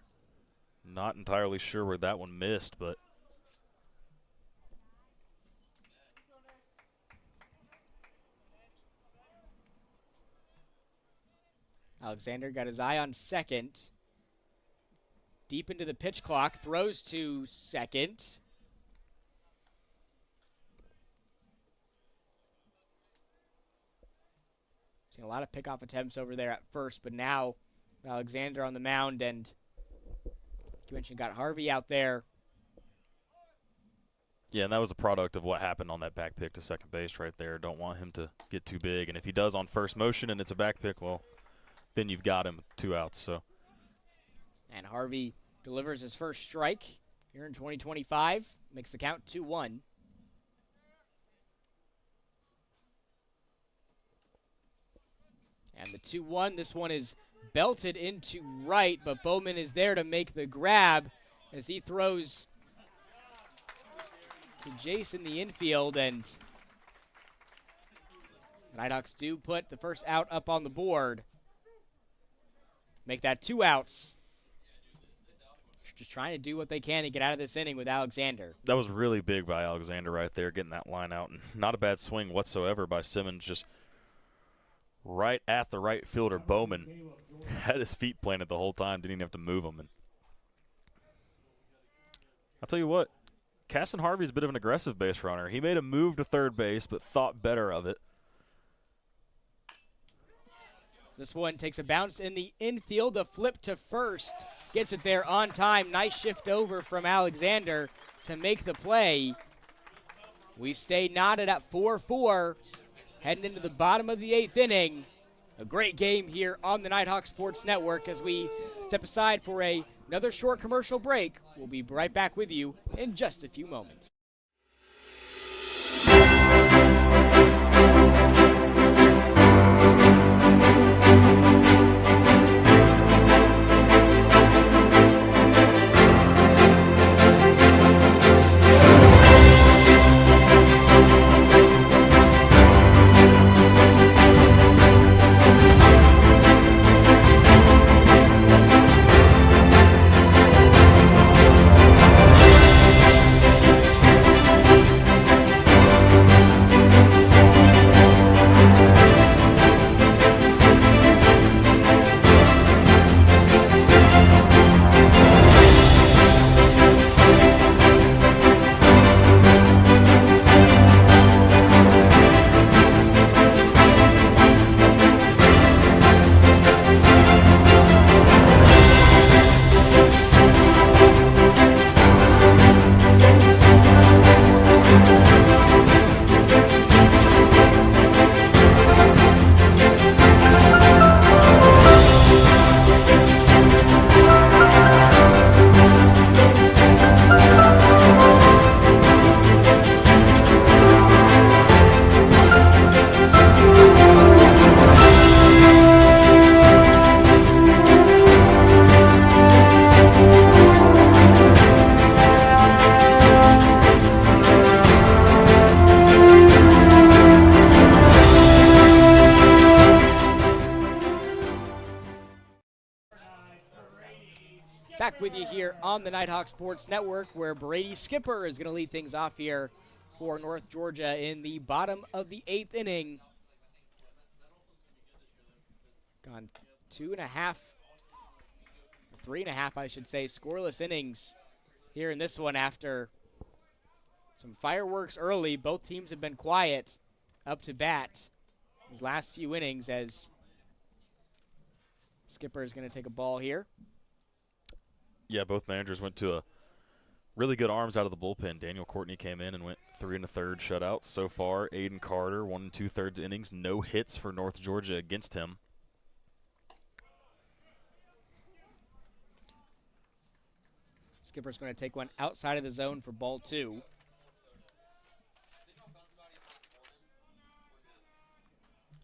Not entirely sure where that one missed, but Alexander got his eye on second. Deep into the pitch clock. Throws to second. Seen a lot of pickoff attempts over there at first, but now Alexander on the mound, and you mentioned got Harvey out there. yeah, and that was a product of what happened on that back pick to second base right there. Don't want him to get too big, and if he does on first motion and it's a back pick, well, then you've got him 2 outs. So. And Harvey delivers his first strike here in 2025. Makes the count 2-1. And the 2-1, this one is belted into right, but Bowman is there to make the grab as he throws to Jason the infield, and the Nighthawks do put the first out up on the board. Make that 2 outs. Just trying to do what they can to get out of this inning with Alexander. That was really big by Alexander right there, getting that line out, and not a bad swing whatsoever by Simmons, just right at the right fielder. Bowman had his feet planted the whole time, didn't even have to move them. And I'll tell you what, Casson Harvey's a bit of an aggressive base runner. He made a move to third base, but thought better of it. This one takes a bounce in the infield, a flip to first. Gets it there on time. Nice shift over from Alexander to make the play. We stay knotted at 4-4, heading into the bottom of the 8th inning. A great game here on the Nighthawk Sports Network as we step aside for another short commercial break. We'll be right back with you in just a few moments. Back with you here on the Nighthawk Sports Network, where Brady Skipper is going to lead things off here for North Georgia in the bottom of the 8th inning. Gone 2.5, 3.5, I should say, scoreless innings here in this one after some fireworks early. Both teams have been quiet up to bat these last few innings as Skipper is going to take a ball here. Yeah, both managers went to a really good arms out of the bullpen. Daniel Courtney came in and went 3 1/3 shutout so far. Aiden Carter, 1 2/3 innings. No hits for North Georgia against him. Skipper's going to take one outside of the zone for ball 2.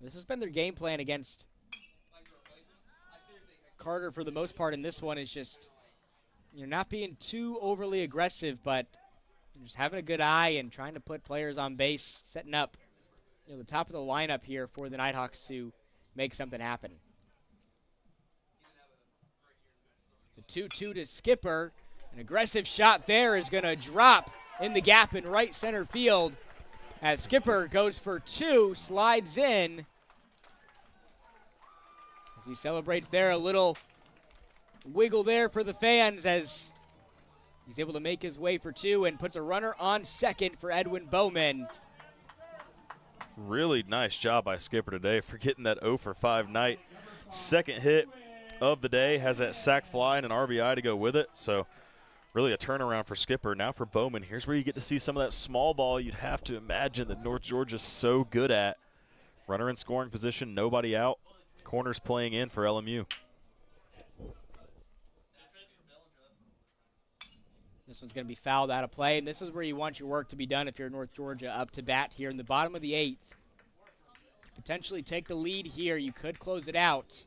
This has been their game plan against Carter for the most part in this one, is just you're not being too overly aggressive, but just having a good eye and trying to put players on base, setting up the top of the lineup here for the Nighthawks to make something happen. 2-2 to Skipper. An aggressive shot there is going to drop in the gap in right center field as Skipper goes for 2, slides in. As he celebrates there, a little wiggle there for the fans as he's able to make his way for 2 and puts a runner on second for Edwin Bowman. Really nice job by Skipper today for getting that 0 for 5 night. Second hit of the day, has that sac fly and an RBI to go with it. So really a turnaround for Skipper. Now for Bowman, here's where you get to see some of that small ball you'd have to imagine that North Georgia's so good at. Runner in scoring position, nobody out. Corners playing in for LMU. This one's going to be fouled out of play, and this is where you want your work to be done if you're North Georgia up to bat here in the bottom of the 8th. Potentially take the lead here. You could close it out.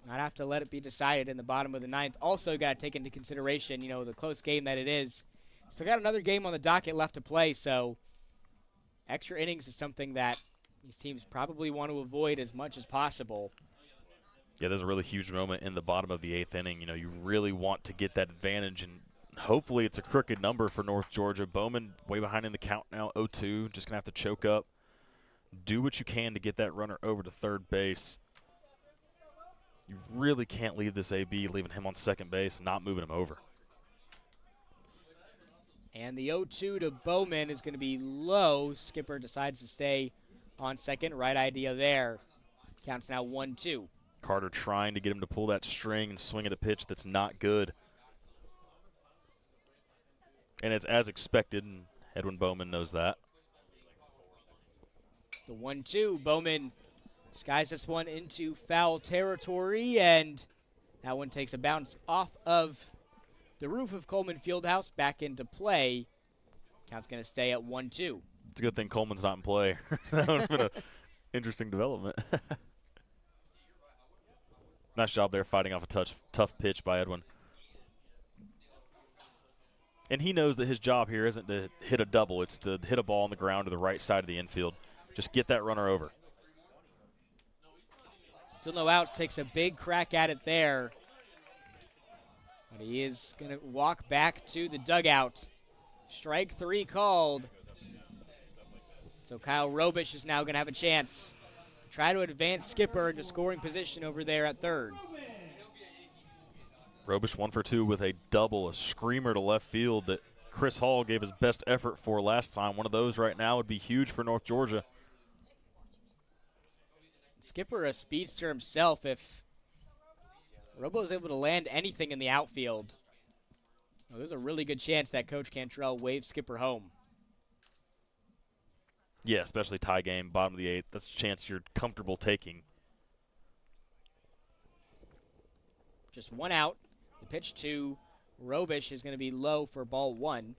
Not have to let it be decided in the bottom of the 9th. Also got to take into consideration, the close game that it is. Still got another game on the docket left to play, so extra innings is something that these teams probably want to avoid as much as possible. Yeah, there's a really huge moment in the bottom of the 8th inning. You really want to get that advantage, and hopefully it's a crooked number for North Georgia. Bowman way behind in the count now, 0-2. Just going to have to choke up. Do what you can to get that runner over to third base. You really can't leave this AB, leaving him on second base and not moving him over. And the 0-2 to Bowman is going to be low. Skipper decides to stay on second. Right idea there. Counts now 1-2. Carter trying to get him to pull that string and swing at a pitch that's not good. And it's as expected, and Edwin Bowman knows that. The 1-2, Bowman skies this one into foul territory, and that one takes a bounce off of the roof of Coleman Fieldhouse back into play. Count's going to stay at 1-2. It's a good thing Coleman's not in play. That would have been an interesting development. Nice job there fighting off a tough pitch by Edwin. And he knows that his job here isn't to hit a double. It's to hit a ball on the ground to the right side of the infield. Just get that runner over. Still no outs. Takes a big crack at it there. But he is going to walk back to the dugout. Strike 3 called. So Kyle Robish is now going to have a chance. Try to advance Skipper into scoring position over there at third. Robish 1 for 2 with a double, a screamer to left field that Chris Hall gave his best effort for last time. One of those right now would be huge for North Georgia. Skipper a speedster himself. If Robo is able to land anything in the outfield, there's a really good chance that Coach Cantrell waves Skipper home. Yeah, especially tie game, bottom of the 8th. That's a chance you're comfortable taking. Just 1 out. The pitch to Robish is going to be low for ball 1.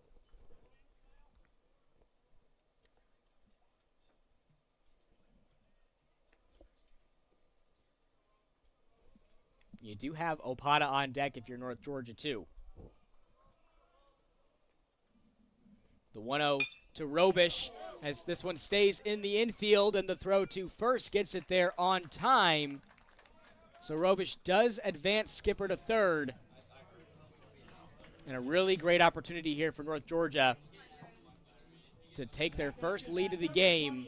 You do have Opata on deck if you're North Georgia too. The 1-0 to Robish as this one stays in the infield, and the throw to first gets it there on time. So Robish does advance Skipper to third. And a really great opportunity here for North Georgia to take their first lead of the game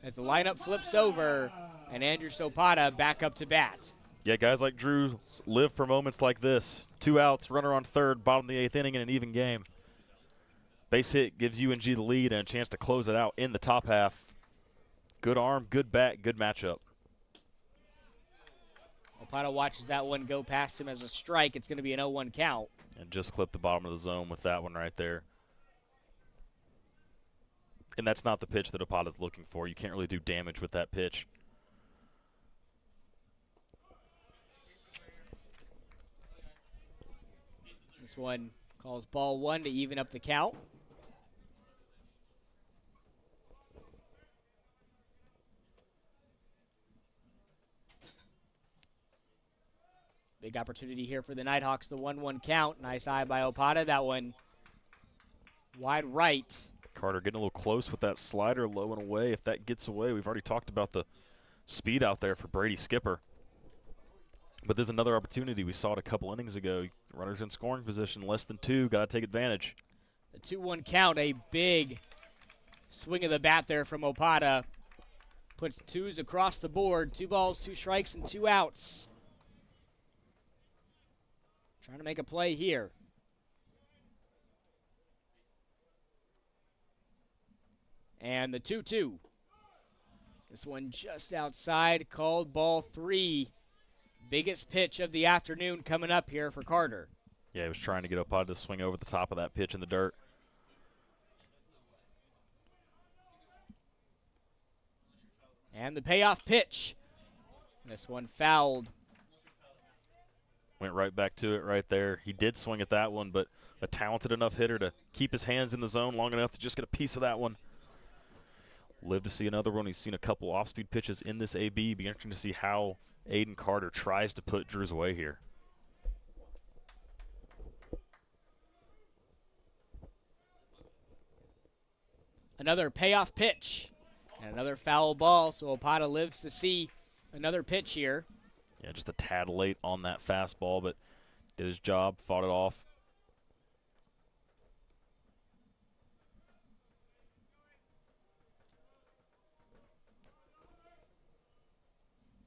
as the lineup flips over and Andrew Sopata back up to bat. Yeah, guys like Drew live for moments like this. 2 outs, runner on third, bottom of the 8th inning in an even game. Base hit gives UNG the lead and a chance to close it out in the top half. Good arm, good bat, good matchup. Opata watches that one go past him as a strike. It's going to be an 0-1 count. And just clipped the bottom of the zone with that one right there. And that's not the pitch that Opata's looking for. You can't really do damage with that pitch. This one calls ball 1 to even up the count. Big opportunity here for the Nighthawks, the 1-1 count. Nice eye by Opata. That one wide right. Carter getting a little close with that slider low and away. If that gets away, we've already talked about the speed out there for Brady Skipper. But there's another opportunity. We saw it a couple innings ago. Runners in scoring position, less than 2. Got to take advantage. The 2-1 count, a big swing of the bat there from Opata. Puts 2s across the board. 2 balls, 2 strikes, and 2 outs. Trying to make a play here. And the 2-2. This one just outside, called ball 3. Biggest pitch of the afternoon coming up here for Carter. Yeah, he was trying to get Opata to swing over the top of that pitch in the dirt. And the payoff pitch. This one fouled. Went right back to it right there. He did swing at that one, but a talented enough hitter to keep his hands in the zone long enough to just get a piece of that one. Live to see another one. He's seen a couple off-speed pitches in this AB. Be interesting to see how Aiden Carter tries to put Drews away here. Another payoff pitch. And another foul ball, so Opata lives to see another pitch here. Yeah, just a tad late on that fastball, but did his job, fought it off.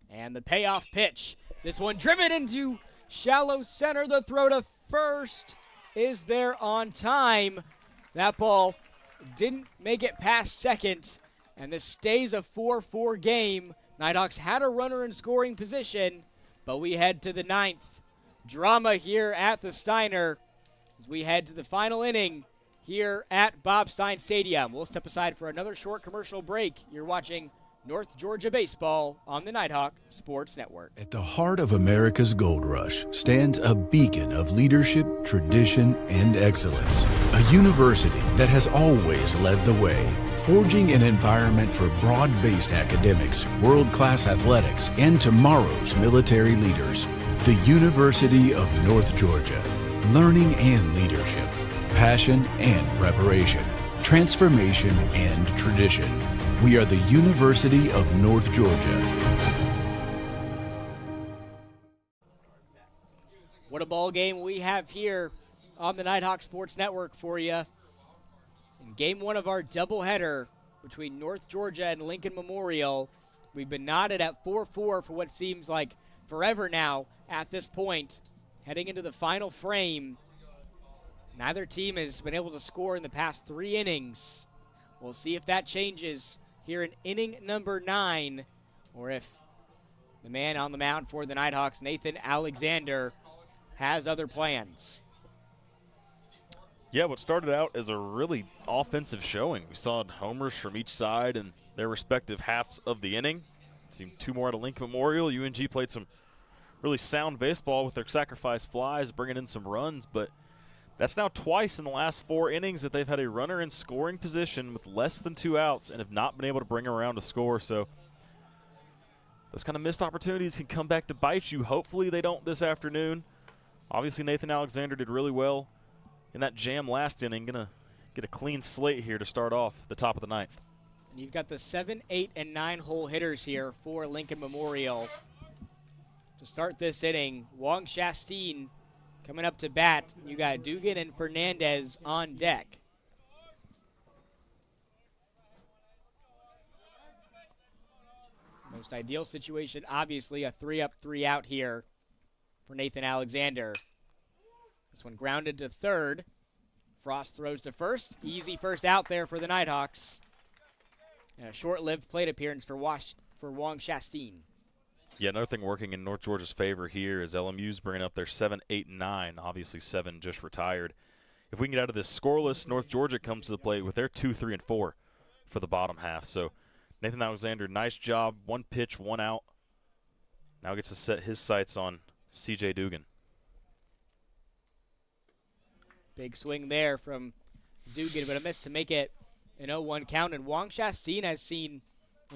And the payoff pitch. This one driven into shallow center. The throw to first is there on time. That ball didn't make it past second. And this stays a 4-4 game. Nighthawks had a runner in scoring position, but we head to the 9th. Drama here at the Steiner as we head to the final inning here at Bob Stein Stadium. We'll step aside for another short commercial break. You're watching North Georgia Baseball on the Nighthawk Sports Network. At the heart of America's gold rush stands a beacon of leadership, tradition, and excellence. A university that has always led the way, forging an environment for broad-based academics, world-class athletics, and tomorrow's military leaders. The University of North Georgia. Learning and leadership, passion and preparation, transformation and tradition. We are the University of North Georgia. What a ball game we have here on the Nighthawk Sports Network for you. In game 1 of our doubleheader between North Georgia and Lincoln Memorial, we've been knotted at 4-4 for what seems like forever now at this point. Heading into the final frame, neither team has been able to score in the past 3 innings. We'll see if that changes here in inning number 9, or if the man on the mound for the Nighthawks, Nathan Alexander, has other plans. Yeah, what started out as a really offensive showing. We saw homers from each side in their respective halves of the inning. Seemed 2 more out of Lincoln Memorial. UNG played some really sound baseball with their sacrifice flies, bringing in some runs, but that's now twice in the last 4 innings that they've had a runner in scoring position with less than 2 outs and have not been able to bring around a score. So those kind of missed opportunities can come back to bite you. Hopefully they don't this afternoon. Obviously Nathan Alexander did really well in that jam last inning. Gonna get a clean slate here to start off the top of the 9th. And you've got the 7, 8, and 9 hole hitters here for Lincoln Memorial. To start this inning, Wong Shasteen coming up to bat. You got Dugan and Fernandez on deck. Most ideal situation, obviously, a 3-up, 3-out here for Nathan Alexander. This one grounded to third. Frost throws to first. Easy first out there for the Nighthawks. And a short-lived plate appearance for Wong Shasteen. Yeah, another thing working in North Georgia's favor here is LMU's bringing up their 7, 8, and 9. Obviously 7 just retired. If we can get out of this scoreless, North Georgia comes to the plate with their 2, 3, and 4 for the bottom half. So Nathan Alexander, nice job. 1 pitch, 1 out. Now gets to set his sights on C.J. Dugan. Big swing there from Dugan, but a miss to make it an 0-1 count. And Wong Shasteen has seen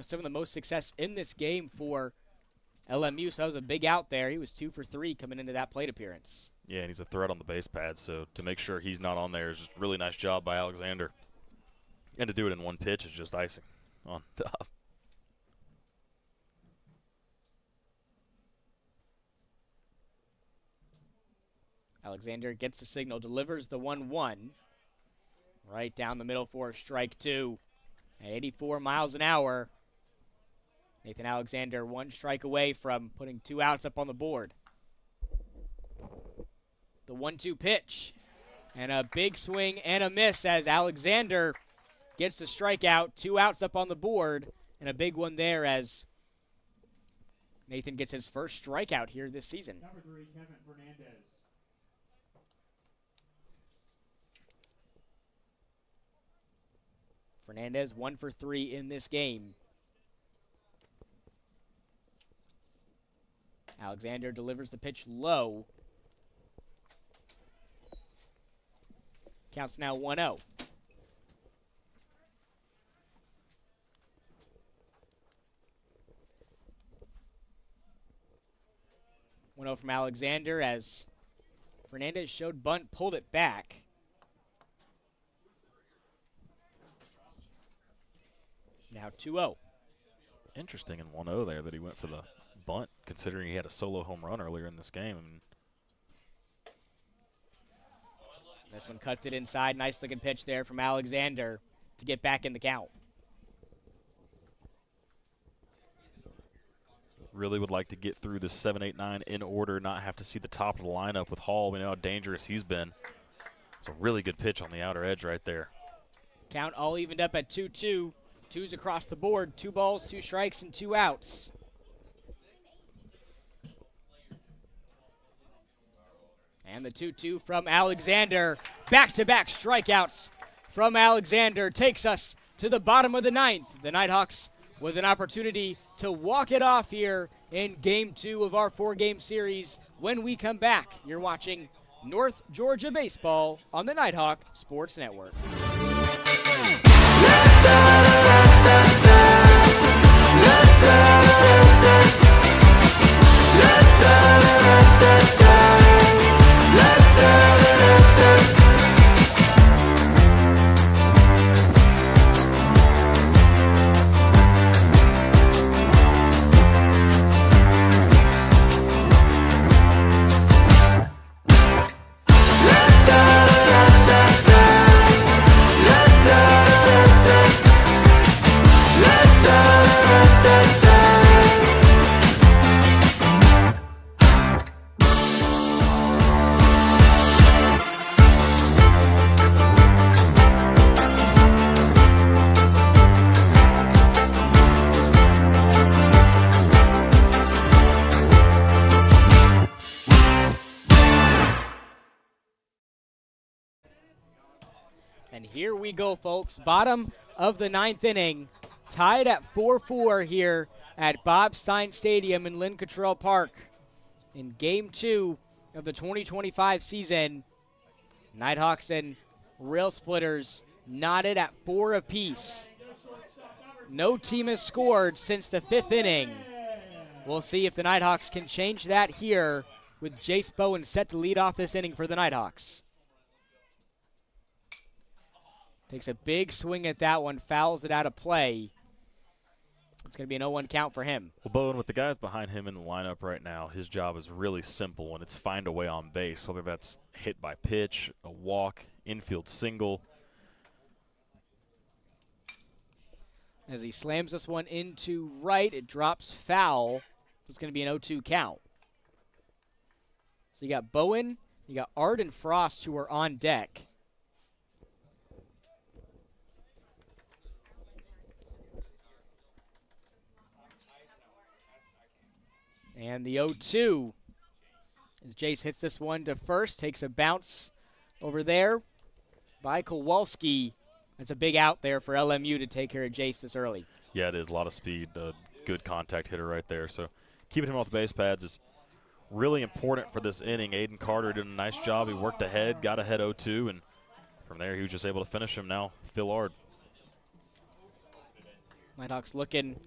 some of the most success in this game for LMU, so that was a big out there. He was 2 for 3 coming into that plate appearance. Yeah, and he's a threat on the base pad, so to make sure he's not on there is just a really nice job by Alexander. And to do it in 1 pitch is just icing on top. Alexander gets the signal, delivers the 1-1. Right down the middle for strike 2. At 84 miles an hour, Nathan Alexander 1 strike away from putting 2 outs up on the board. The 1-2 pitch. And a big swing and a miss as Alexander gets the strikeout. 2 outs up on the board. And a big one there as Nathan gets his first strikeout here this season. Number 3, Kevin Fernandez. Fernandez 1 for 3 in this game. Alexander delivers the pitch low. Counts now 1-0. From Alexander as Fernandez showed bunt, pulled it back. Now 2-0. Interesting in 1-0 there that he went for the bunt, considering he had a solo home run earlier in this game. This one cuts it inside. Nice looking pitch there from Alexander to get back in the count. Really would like to get through the 7, 8, 9 in order, not have to see the top of the lineup with Hall. We know how dangerous he's been. It's a really good pitch on the outer edge right there. Count all evened up at 2-2. 2s across the board. 2 balls, 2 strikes, and 2 outs. And the 2-2 from Alexander. Back-to-back strikeouts from Alexander takes us to the bottom of the 9th. The Nighthawks with an opportunity to walk it off here in Game 2 of our 4-game series. When we come back, you're watching North Georgia Baseball on the Nighthawk Sports Network. And here we go, folks. Bottom of the 9th inning. Tied at 4-4 here at Bob Stein Stadium in Lynn Cottrell Park. In Game 2 of the 2025 season, Nighthawks and Rail Splitters knotted at 4 apiece. No team has scored since the 5th inning. We'll see if the Nighthawks can change that here with Jace Bowen set to lead off this inning for the Nighthawks. Takes a big swing at that one, fouls it out of play. It's going to be an 0-1 count for him. Well, Bowen, with the guys behind him in the lineup right now, his job is really simple, and it's find a way on base, whether that's hit by pitch, a walk, infield single. As he slams this one into right, it drops foul. It's going to be an 0-2 count. So you got Bowen, you got Ard and Frost who are on deck. And the 0-2 as Jace hits this one to first, takes a bounce over there by Kowalski. That's a big out there for LMU to take care of Jace this early. Yeah, it is. A lot of speed, good contact hitter right there. So keeping him off the base pads is really important for this inning. Aiden Carter did a nice job. He worked ahead, got ahead 0-2, and from there he was just able to finish him now. Phil Ard. Nighthawks looking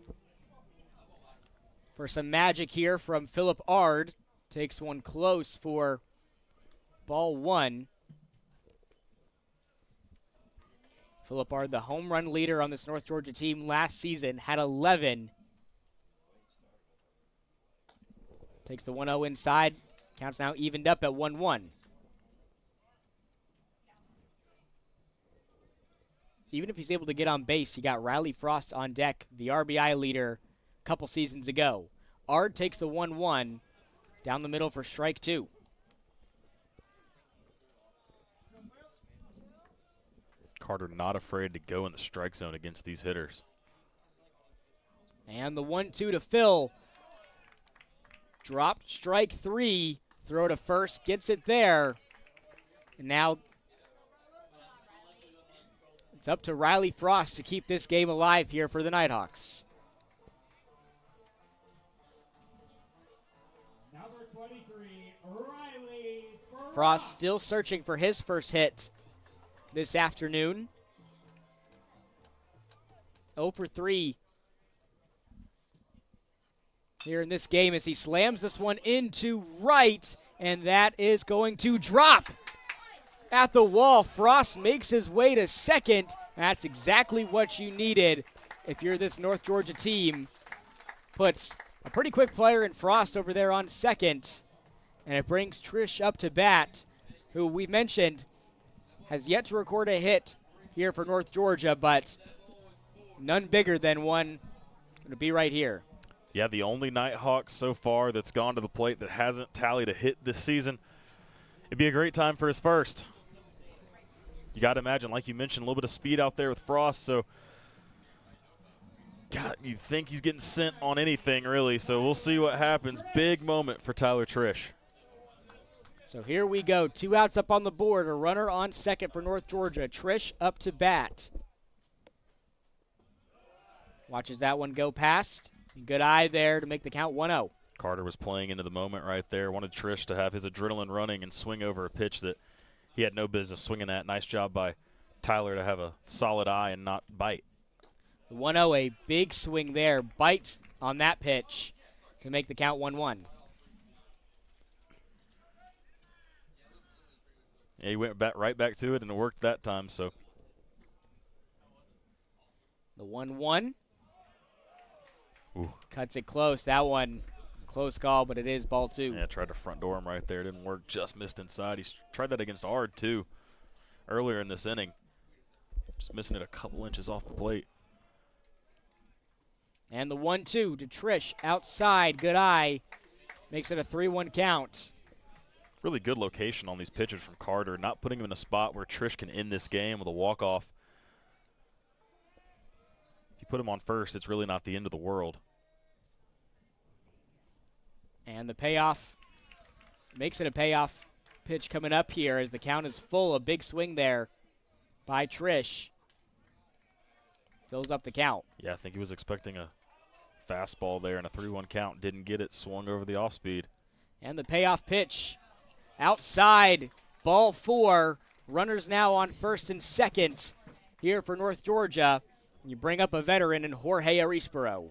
for some magic here from Philip Ard. Takes one close for ball 1. Philip Ard, the home run leader on this North Georgia team last season, had 11. Takes the 1-0 inside. Counts now evened up at 1-1. even if he's able to get on base, you got Riley Frost on deck, the RBI leader a couple seasons ago. Ard takes the 1-1 down the middle for strike 2. Carter not afraid to go in the strike zone against these hitters. And the 1-2 to Phil. Dropped strike 3. Throw to first, gets it there. And now it's up to Riley Frost to keep this game alive here for the Nighthawks. Number 23, Riley Frost still searching for his first hit this afternoon. 0 for 3 here in this game as he slams this one into right, and that is going to drop at the wall. Frost makes his way to second. That's exactly what you needed if you're this North Georgia team. Puts a pretty quick player in Frost over there on second, and it brings Trish up to bat, who we mentioned has yet to record a hit here for North Georgia, but none bigger than one going to be right here. Yeah, the only Nighthawk so far that's gone to the plate that hasn't tallied a hit this season. It'd be a great time for his first. You got to imagine, like you mentioned, a little bit of speed out there with Frost, so God, you think he's getting sent on anything, really, so we'll see what happens. Big moment for Tyler Trish. So here we go. 2 outs up on the board. A runner on second for North Georgia. Trish up to bat. Watches that one go past. Good eye there to make the count 1-0. Carter was playing into the moment right there. Wanted Trish to have his adrenaline running and swing over a pitch that he had no business swinging at. Nice job by Tyler to have a solid eye and not bite. The 1-0, a big swing there. Bites on that pitch to make the count 1-1. Yeah, he went right back to it and it worked that time. So the 1-1. Ooh. Cuts it close. That one, close call, but it is ball 2. Yeah, tried to front door him right there. Didn't work. Just missed inside. He's tried that against Ard, too, earlier in this inning. Just missing it a couple inches off the plate. And the 1-2 to Trish outside. Good eye. Makes it a 3-1 count. Really good location on these pitches from Carter. Not putting him in a spot where Trish can end this game with a walk-off. If you put him on first, it's really not the end of the world. And the payoff makes it a payoff pitch coming up here as the count is full. A big swing there by Trish. Fills up the count. Yeah, I think he was expecting a fastball there and a 3-1 count. Didn't get it. Swung over the off-speed. And the payoff pitch outside. Ball 4. Runners now on first and second here for North Georgia. You bring up a veteran in Jorge Arispero.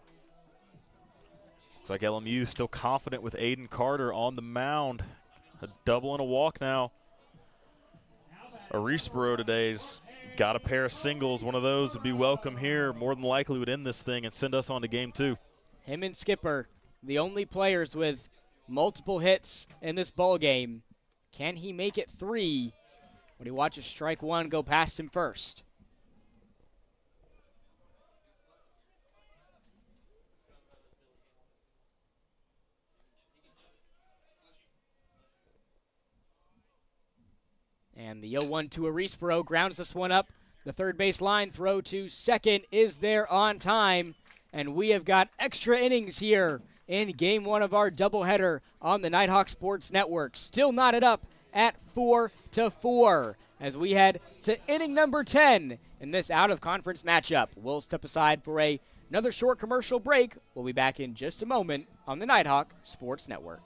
Looks like LMU still confident with Aiden Carter on the mound. A double and a walk now. Arispero today's got a pair of singles. One of those would be welcome here. More than likely would end this thing and send us on to game 2. Him and Skipper, the only players with multiple hits in this ball game. Can he make it 3 when he watches strike 1 go past him first? And the 0-1 to Arispero grounds this one up. The third base line throw to second is there on time. And we have got extra innings here in game 1 of our doubleheader on the Nighthawk Sports Network. Still knotted up at 4-4 as we head to inning number 10 in this out-of-conference matchup. We'll step aside for another short commercial break. We'll be back in just a moment on the Nighthawk Sports Network.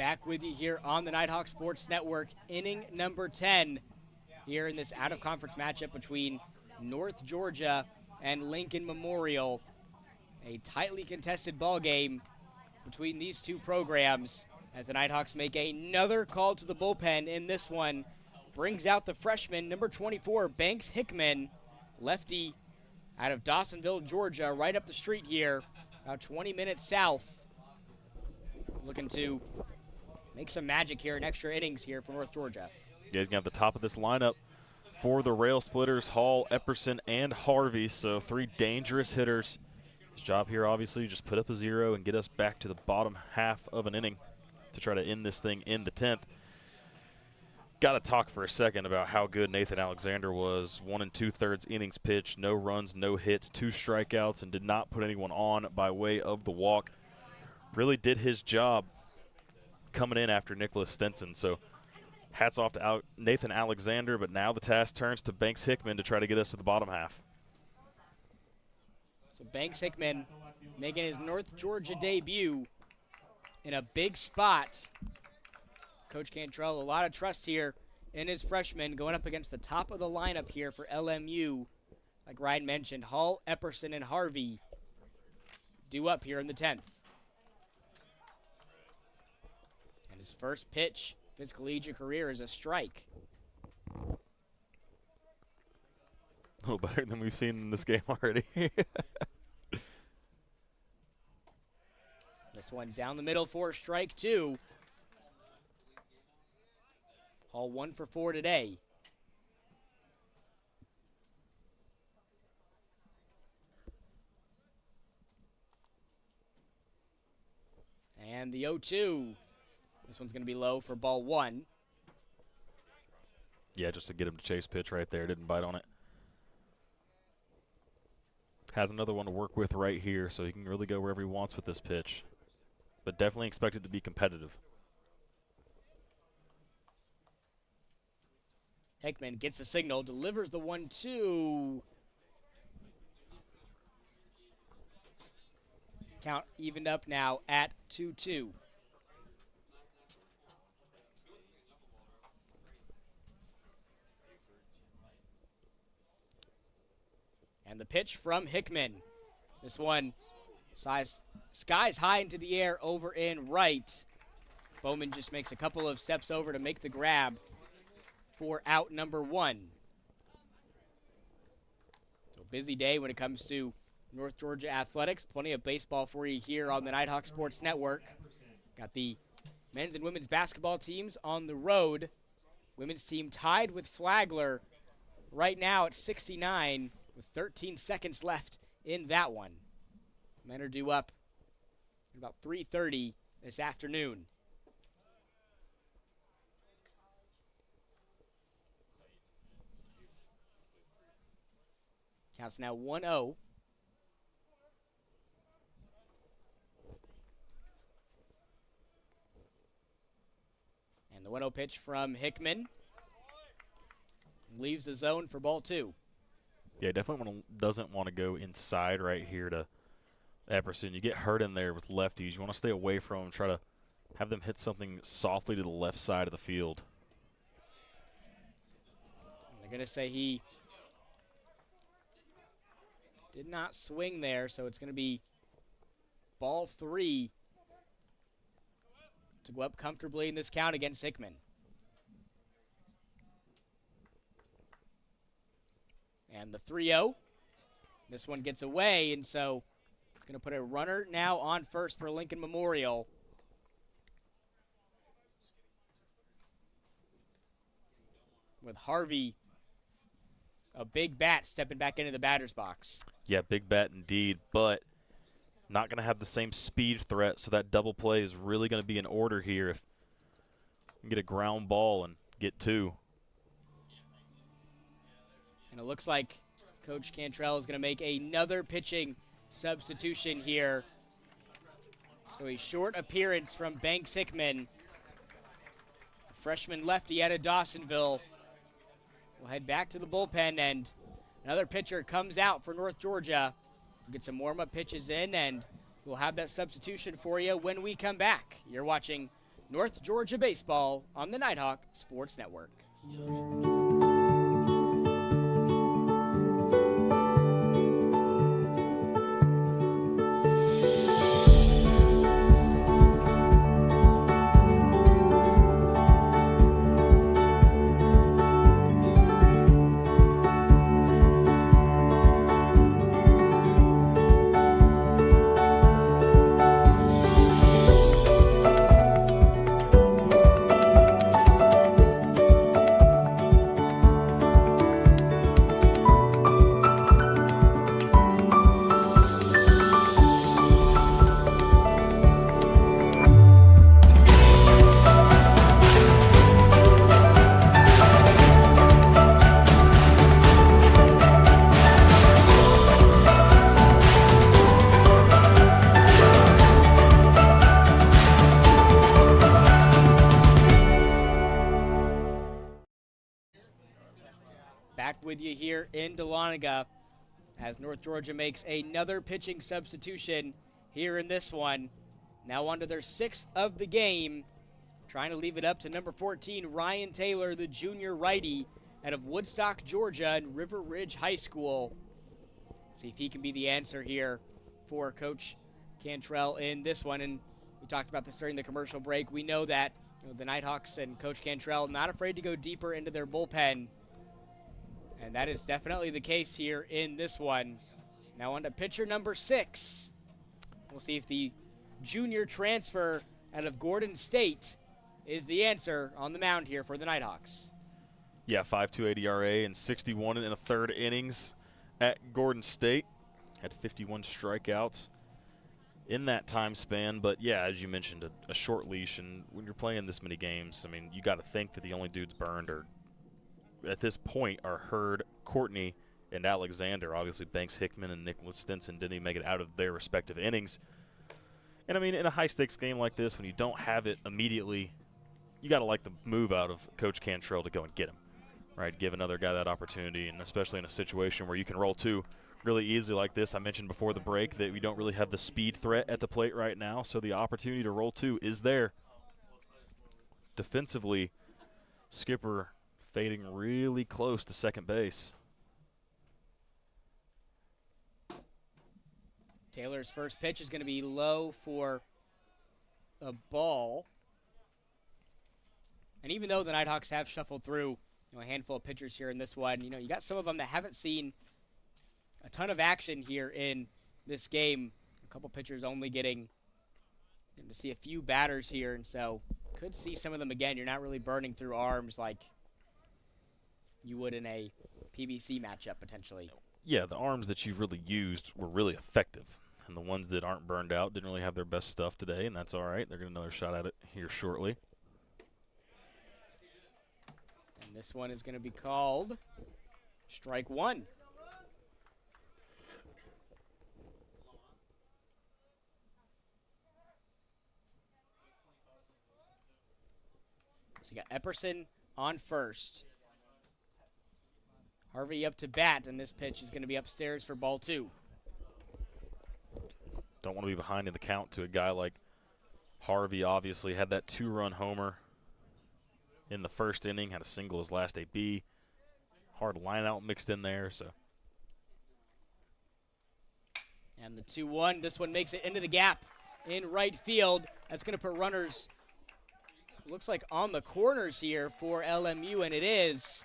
Back with you here on the Nighthawk Sports Network, inning number 10 here in this out-of-conference matchup between North Georgia and Lincoln Memorial. A tightly contested ball game between these two programs as the Nighthawks make another call to the bullpen in this one. Brings out the freshman, number 24, Banks Hickman, lefty out of Dawsonville, Georgia, right up the street here, about 20 minutes south. Looking to make some magic here in extra innings here for North Georgia. Yeah, he's going to have the top of this lineup for the Rail Splitters, Hall, Epperson, and Harvey. So 3 dangerous hitters. His job here, obviously, just put up a 0 and get us back to the bottom half of an inning to try to end this thing in the 10th. Got to talk for a second about how good Nathan Alexander was. 1 2/3 innings pitched, no runs, no hits, 2 strikeouts, and did not put anyone on by way of the walk. Really did his job coming in after Nicholas Stinson. So hats off to Nathan Alexander, but now the task turns to Banks Hickman to try to get us to the bottom half. So Banks Hickman making his North Georgia debut in a big spot. Coach Cantrell, a lot of trust here in his freshman, going up against the top of the lineup here for LMU. Like Ryan mentioned, Hall, Epperson, and Harvey due up here in the 10th. And his first pitch of his collegiate career is a strike. A little better than we've seen in this game already. This one down the middle for strike 2. Hall 1 for 4 today. And the 0-2. This one's going to be low for ball 1. Yeah, just to get him to chase pitch right there. Didn't bite on it. Has another one to work with right here, so he can really go wherever he wants with this pitch. But definitely expect it to be competitive. Hickman gets the signal, delivers the 1-2. Count evened up now at 2-2. And the pitch from Hickman. This one skies high into the air over in right. Bowman just makes a couple of steps over to make the grab for out number 1. So busy day when it comes to North Georgia athletics. Plenty of baseball for you here on the Nighthawk Sports Network. Got the men's and women's basketball teams on the road. Women's team tied with Flagler right now at 69 with 13 seconds left in that one. Men are due up at about 3:30 this afternoon. Counts now 1-0. And the 1-0 pitch from Hickman leaves the zone for ball 2. Yeah, definitely doesn't want to go inside right here to Epperson. You get hurt in there with lefties. You want to stay away from them, try to have them hit something softly to the left side of the field. They're going to say he did not swing there, so it's going to be ball 3 to go up comfortably in this count against Hickman. And the 3-0. This one gets away, and so it's going to put a runner now on first for Lincoln Memorial. With Harvey, a big bat, stepping back into the batter's box. Yeah, big bat indeed, but not going to have the same speed threat, so that double play is really going to be in order here if you can get a ground ball and get 2. And it looks like Coach Cantrell is going to make another pitching substitution here. So a short appearance from Banks Hickman. A freshman lefty out of Dawsonville will head back to the bullpen, and another pitcher comes out for North Georgia. We'll get some warm-up pitches in, and we'll have that substitution for you when we come back. You're watching North Georgia baseball on the Nighthawk Sports Network. Back with you here in Dahlonega as North Georgia makes another pitching substitution here in this one. Now on to their 6th of the game, trying to leave it up to number 14, Ryan Taylor, the junior righty out of Woodstock, Georgia, and River Ridge High School. See if he can be the answer here for Coach Cantrell in this one. And we talked about this during the commercial break. We know that the Nighthawks and Coach Cantrell not afraid to go deeper into their bullpen. And that is definitely the case here in this one. Now on to pitcher number 6. We'll see if the junior transfer out of Gordon State is the answer on the mound here for the Nighthawks. Yeah, 5.28 ERA and 61 in a third innings at Gordon State. Had 51 strikeouts in that time span. But, yeah, as you mentioned, a short leash. And when you're playing this many games, I mean, you got to think that the only dudes burned are, at this point, are Hurd, Courtney, and Alexander. Obviously, Banks Hickman and Nicholas Stinson didn't even make it out of their respective innings. And, I mean, in a high-stakes game like this, when you don't have it immediately, you got to like the move out of Coach Cantrell to go and get him, right? Give another guy that opportunity, and especially in a situation where you can roll 2 really easily like this. I mentioned before the break that we don't really have the speed threat at the plate right now, so the opportunity to roll 2 is there. Defensively, Skipper fading really close to second base. Taylor's first pitch is going to be low for a ball. And even though the Nighthawks have shuffled through a handful of pitchers here in this one, you got some of them that haven't seen a ton of action here in this game. A couple pitchers only getting to see a few batters here, and so could see some of them again. You're not really burning through arms like you would in a PBC matchup potentially. Yeah, the arms that you've really used were really effective, and the ones that aren't burned out didn't really have their best stuff today, and that's all right. They're getting another shot at it here shortly. And this one is going to be called strike 1. So you got Epperson on first. Harvey up to bat, and this pitch is going to be upstairs for ball 2. Don't want to be behind in the count to a guy like Harvey. Obviously had that 2-run homer in the first inning, had a single his last AB. Hard line out mixed in there. So. And the 2-1, this one makes it into the gap in right field. That's going to put runners, looks like on the corners here for LMU, and it is.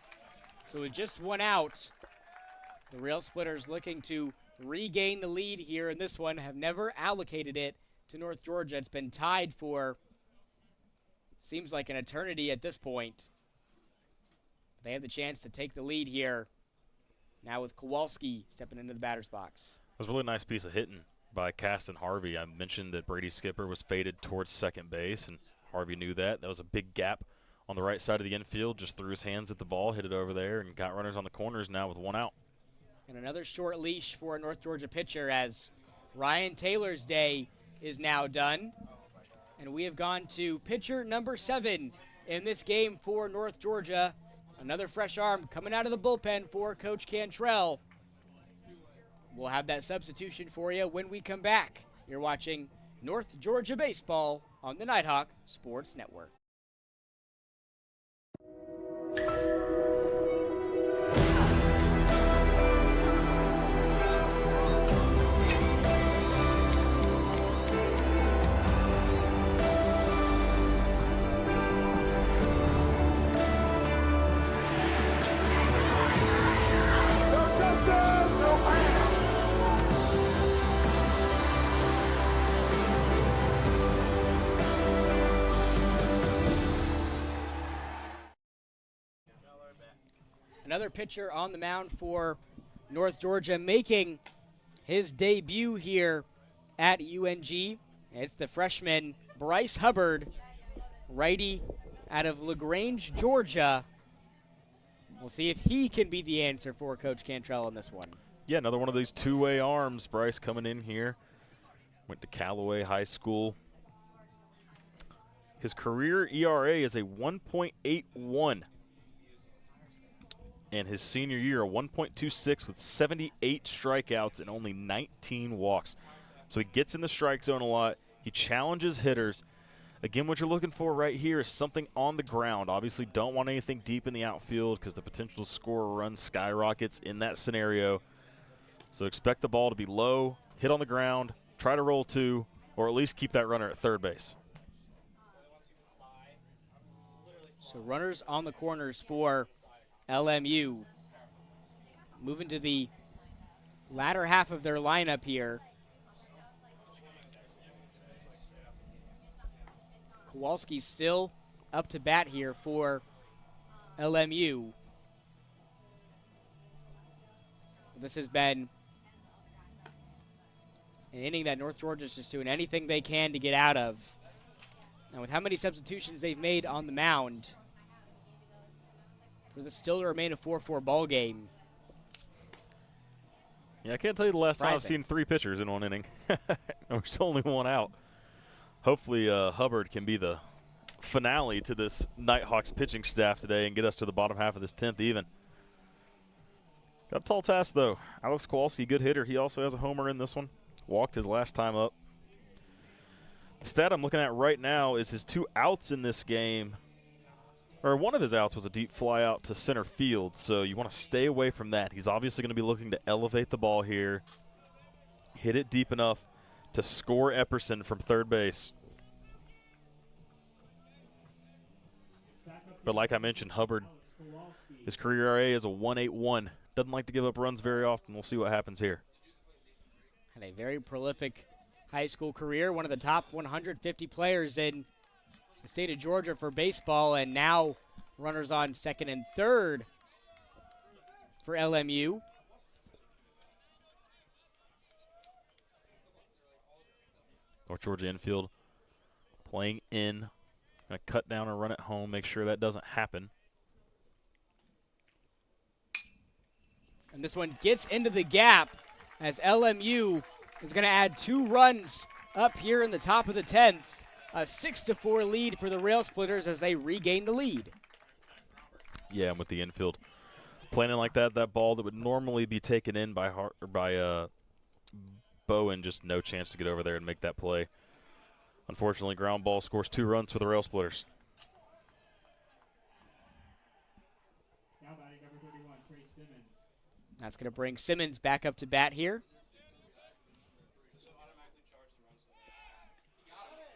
So with just 1 out, the Rail Splitters looking to regain the lead here in this one, have never allocated it to North Georgia. It's been tied for, seems like an eternity at this point. They have the chance to take the lead here. Now with Kowalski stepping into the batter's box. It was a really nice piece of hitting by Caston Harvey. I mentioned that Brady Skipper was faded towards second base, and Harvey knew that. That was a big gap on the right side of the infield, just threw his hands at the ball, hit it over there, and got runners on the corners now with 1 out. And another short leash for a North Georgia pitcher as Ryan Taylor's day is now done. And we have gone to pitcher number 7 in this game for North Georgia. Another fresh arm coming out of the bullpen for Coach Cantrell. We'll have that substitution for you when we come back. You're watching North Georgia baseball on the Nighthawk Sports Network. Another pitcher on the mound for North Georgia making his debut here at UNG. It's the freshman Bryce Hubbard, righty out of LaGrange, Georgia. We'll see if he can be the answer for Coach Cantrell on this one. Yeah, another one of these two-way arms. Bryce coming in here. Went to Callaway High School. His career ERA is a 1.81. And his senior year, a 1.26 with 78 strikeouts and only 19 walks. So he gets in the strike zone a lot. He challenges hitters. Again, what you're looking for right here is something on the ground. Obviously, don't want anything deep in the outfield because the potential to score a run skyrockets in that scenario. So expect the ball to be low, hit on the ground, try to roll two, or at least keep that runner at third base. So runners on the corners for LMU. Moving to the latter half of their lineup here. Kowalski's still up to bat here for LMU. This has been an inning that North Georgia's just doing anything they can to get out of. And with how many substitutions they've made on the mound, for this still to remain a 4-4 ball game. Yeah, I can't tell you the last time I've seen 3 pitchers in one inning. There's only one out. Hopefully Hubbard can be the finale to this Nighthawks pitching staff today and get us to the bottom half of this 10th even. Got a tall task, though. Alex Kowalski, good hitter. He also has a homer in this one. Walked his last time up. The stat I'm looking at right now is his 2 outs in this game. Or one of his outs was a deep fly out to center field, so you want to stay away from that. He's obviously going to be looking to elevate the ball here, hit it deep enough to score Epperson from third base. But like I mentioned, Hubbard, his career ERA is a 1.81. Doesn't like to give up runs very often. We'll see what happens here. Had a very prolific high school career, one of the top 150 players in the state of Georgia for baseball, and now runners on second and third for LMU. North Georgia infield playing in. Gonna cut down and run it home, make sure that doesn't happen. And this one gets into the gap as LMU is gonna add 2 runs up here in the top of the 10th. A 6-4 lead for the Rail Splitters as they regain the lead. Yeah, and with the infield planning like that, that ball that would normally be taken in by Bowen, just no chance to get over there and make that play. Unfortunately, ground ball scores 2 runs for the Rail Splitters. That's going to bring Simmons back up to bat here.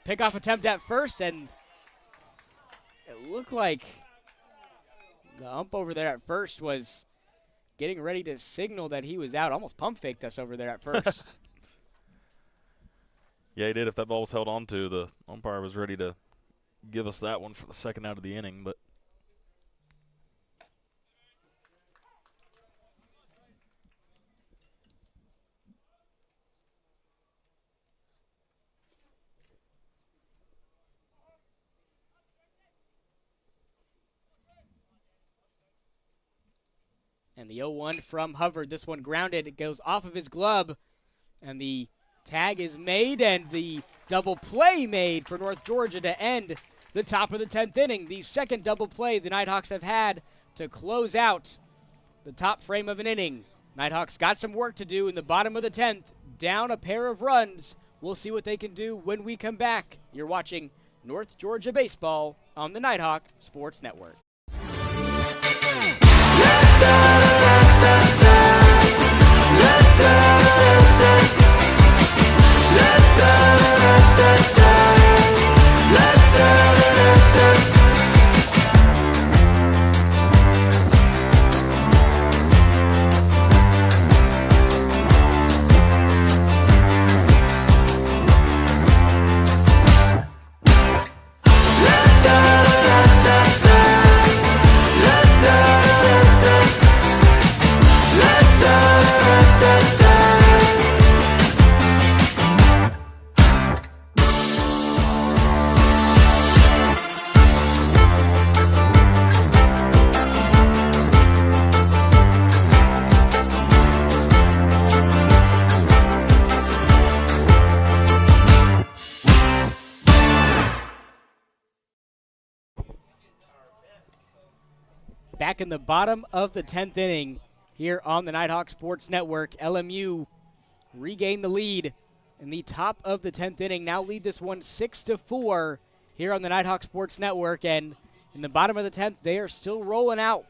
Pickoff attempt at first, and it looked like the ump over there at first was getting ready to signal that he was out. Almost pump faked us over there at first. Yeah, he did. If that ball was held on to, the umpire was ready to give us that one for the second out of the inning, but and the 0-1 from Hubbard. This one grounded. It goes off of his glove, and the tag is made, and the double play made for North Georgia to end the top of the 10th inning. The second double play the Nighthawks have had to close out the top frame of an inning. Nighthawks got some work to do in the bottom of the 10th, down a pair of runs, We'll see what they can do when we come back. You're watching North Georgia Baseball on the Nighthawk Sports Network. Back in the bottom of the 10th inning here on the Nighthawk Sports Network, LMU regained the lead in the top of the 10th inning. Now lead this one 6-4 here on the Nighthawk Sports Network. And in the bottom of the 10th, they are still rolling out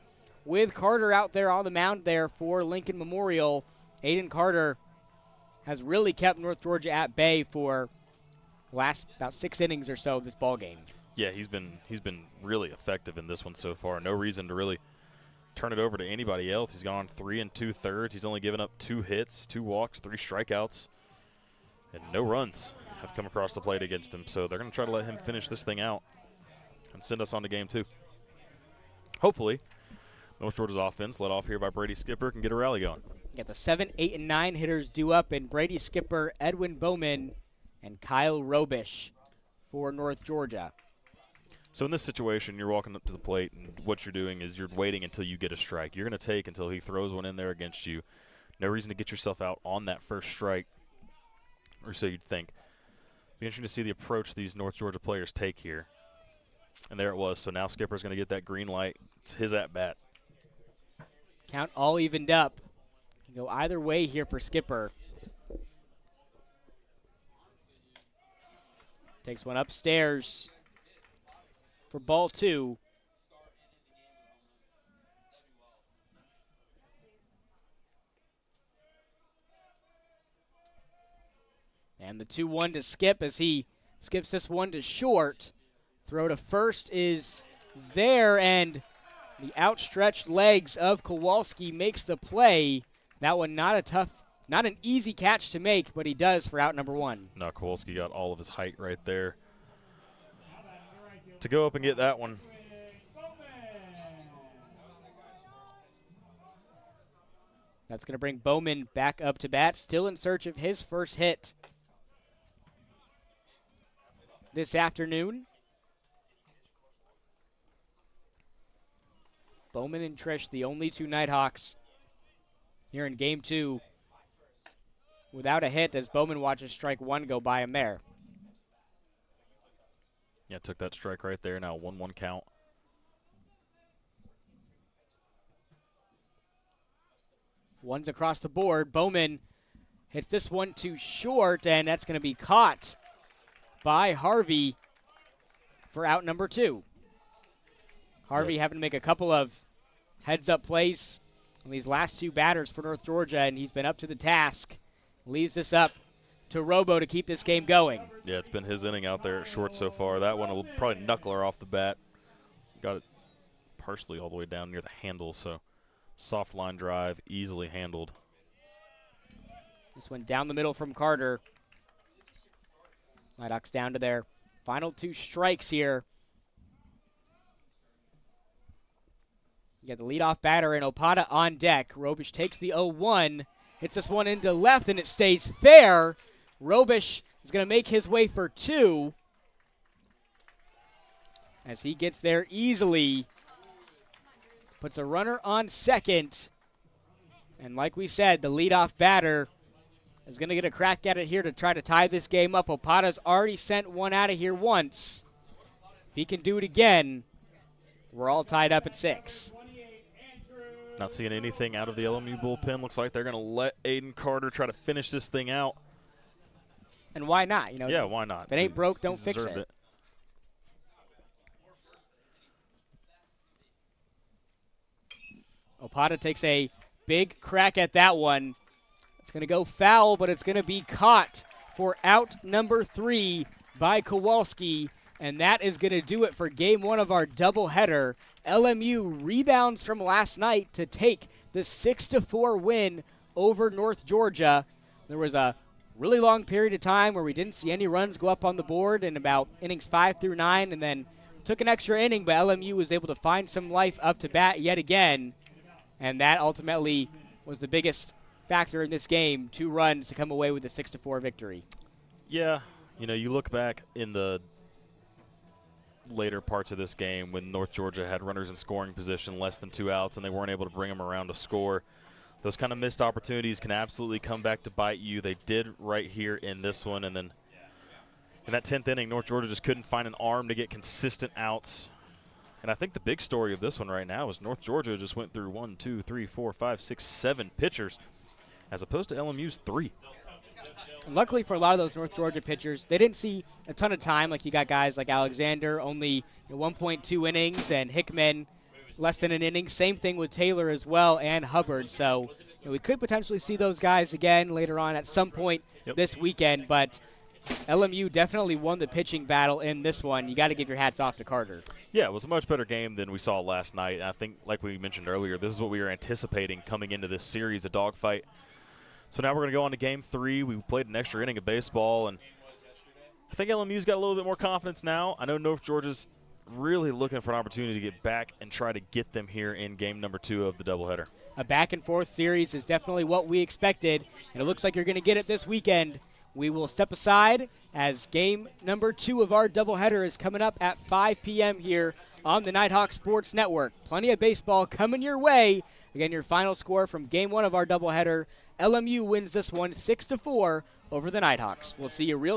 with Carter out there on the mound there for Lincoln Memorial. Aiden Carter has really kept North Georgia at bay for the last about 6 innings or so of this ball game. Yeah, he's been really effective in this one so far. No reason to really turn it over to anybody else. He's gone 3 2/3. He's only given up 2 hits, 2 walks, 3 strikeouts, and no runs have come across the plate against him. So they're going to try to let him finish this thing out and send us on to game 2. Hopefully, North Georgia's offense, led off here by Brady Skipper, can get a rally going. Got the 7, 8, and 9 hitters due up, and Brady Skipper, Edwin Bowman, and Kyle Robish for North Georgia. So in this situation, you're walking up to the plate, and what you're doing is you're waiting until you get a strike. You're going to take until he throws one in there against you. No reason to get yourself out on that first strike, or so you'd think. Be interesting to see the approach these North Georgia players take here. And there it was. So now Skipper's going to get that green light. It's his at-bat. Count all evened up. Can go either way here for Skipper. Takes one upstairs for ball 2. And the 2-1 to Skip as he skips this one to short. Throw to first is there, and the outstretched legs of Kowalski makes the play. That one not an easy catch to make, but he does for out number 1. No, Kowalski got all of his height right there to go up and get that one. That's going to bring Bowman back up to bat, still in search of his first hit this afternoon. Bowman and Trish, the only 2 Nighthawks here in game 2 without a hit, as Bowman watches strike 1 go by him there. Yeah, took that strike right there. Now 1-1 count. One's across the board. Bowman hits this one too short, and that's going to be caught by Harvey for out number 2. Harvey having to make a couple of heads-up plays on these last 2 batters for North Georgia, and he's been up to the task. Leaves this up to Robo to keep this game going. Yeah, it's been his inning out there at short so far. That one will probably knuckle her off the bat. Got it partially all the way down near the handle, so soft line drive, easily handled. This one down the middle from Carter. Nighthawks down to their final 2 strikes here. You got the leadoff batter and Opata on deck. Robish takes the 0-1, hits this one into left, and it stays fair. Robish is going to make his way for 2 as he gets there easily. Puts a runner on second. And like we said, the leadoff batter is going to get a crack at it here to try to tie this game up. Opata's already sent one out of here once. If he can do it again, we're all tied up at 6. Not seeing anything out of the LMU bullpen. Looks like they're going to let Aiden Carter try to finish this thing out. And why not? You know, yeah, why not? If it ain't broke, don't fix Deserved it. Opata takes a big crack at that one. It's going to go foul, but it's going to be caught for out number 3 by Kowalski. And that is going to do it for game 1 of our doubleheader. LMU rebounds from last night to take the 6-4 win over North Georgia. There was a really long period of time where we didn't see any runs go up on the board in about innings 5 through 9, and then took an extra inning, but LMU was able to find some life up to bat yet again. And that ultimately was the biggest factor in this game, 2 runs to come away with a 6-4 victory. Yeah, you know, you look back in the later parts of this game when North Georgia had runners in scoring position, less than 2 outs, and they weren't able to bring them around to score. Those kind of missed opportunities can absolutely come back to bite you. They did right here in this one, and then in that 10th inning, North Georgia just couldn't find an arm to get consistent outs. And I think the big story of this one right now is North Georgia just went through 1, 2, 3, 4, 5, 6, 7 pitchers, as opposed to LMU's 3. And luckily for a lot of those North Georgia pitchers, they didn't see a ton of time. Like you got guys like Alexander, only 1.2 innings, and Hickman, less than an inning. Same thing with Taylor as well, and Hubbard. So we could potentially see those guys again later on at some point this weekend. But LMU definitely won the pitching battle in this one. You got to give your hats off to Carter. Yeah, it was a much better game than we saw last night. And I think, like we mentioned earlier, this is what we were anticipating coming into this series, a dogfight. So now we're going to go on to Game 3. We played an extra inning of baseball, and I think LMU's got a little bit more confidence now. I know North Georgia's really looking for an opportunity to get back and try to get them here in game number 2 of the doubleheader. A back-and-forth series is definitely what we expected, and it looks like you're going to get it this weekend. We will step aside as game number 2 of our doubleheader is coming up at 5 p.m. here on the Nighthawk Sports Network. Plenty of baseball coming your way. Again, your final score from game 1 of our doubleheader. LMU wins this one 6-4 over the Nighthawks. We'll see you real soon.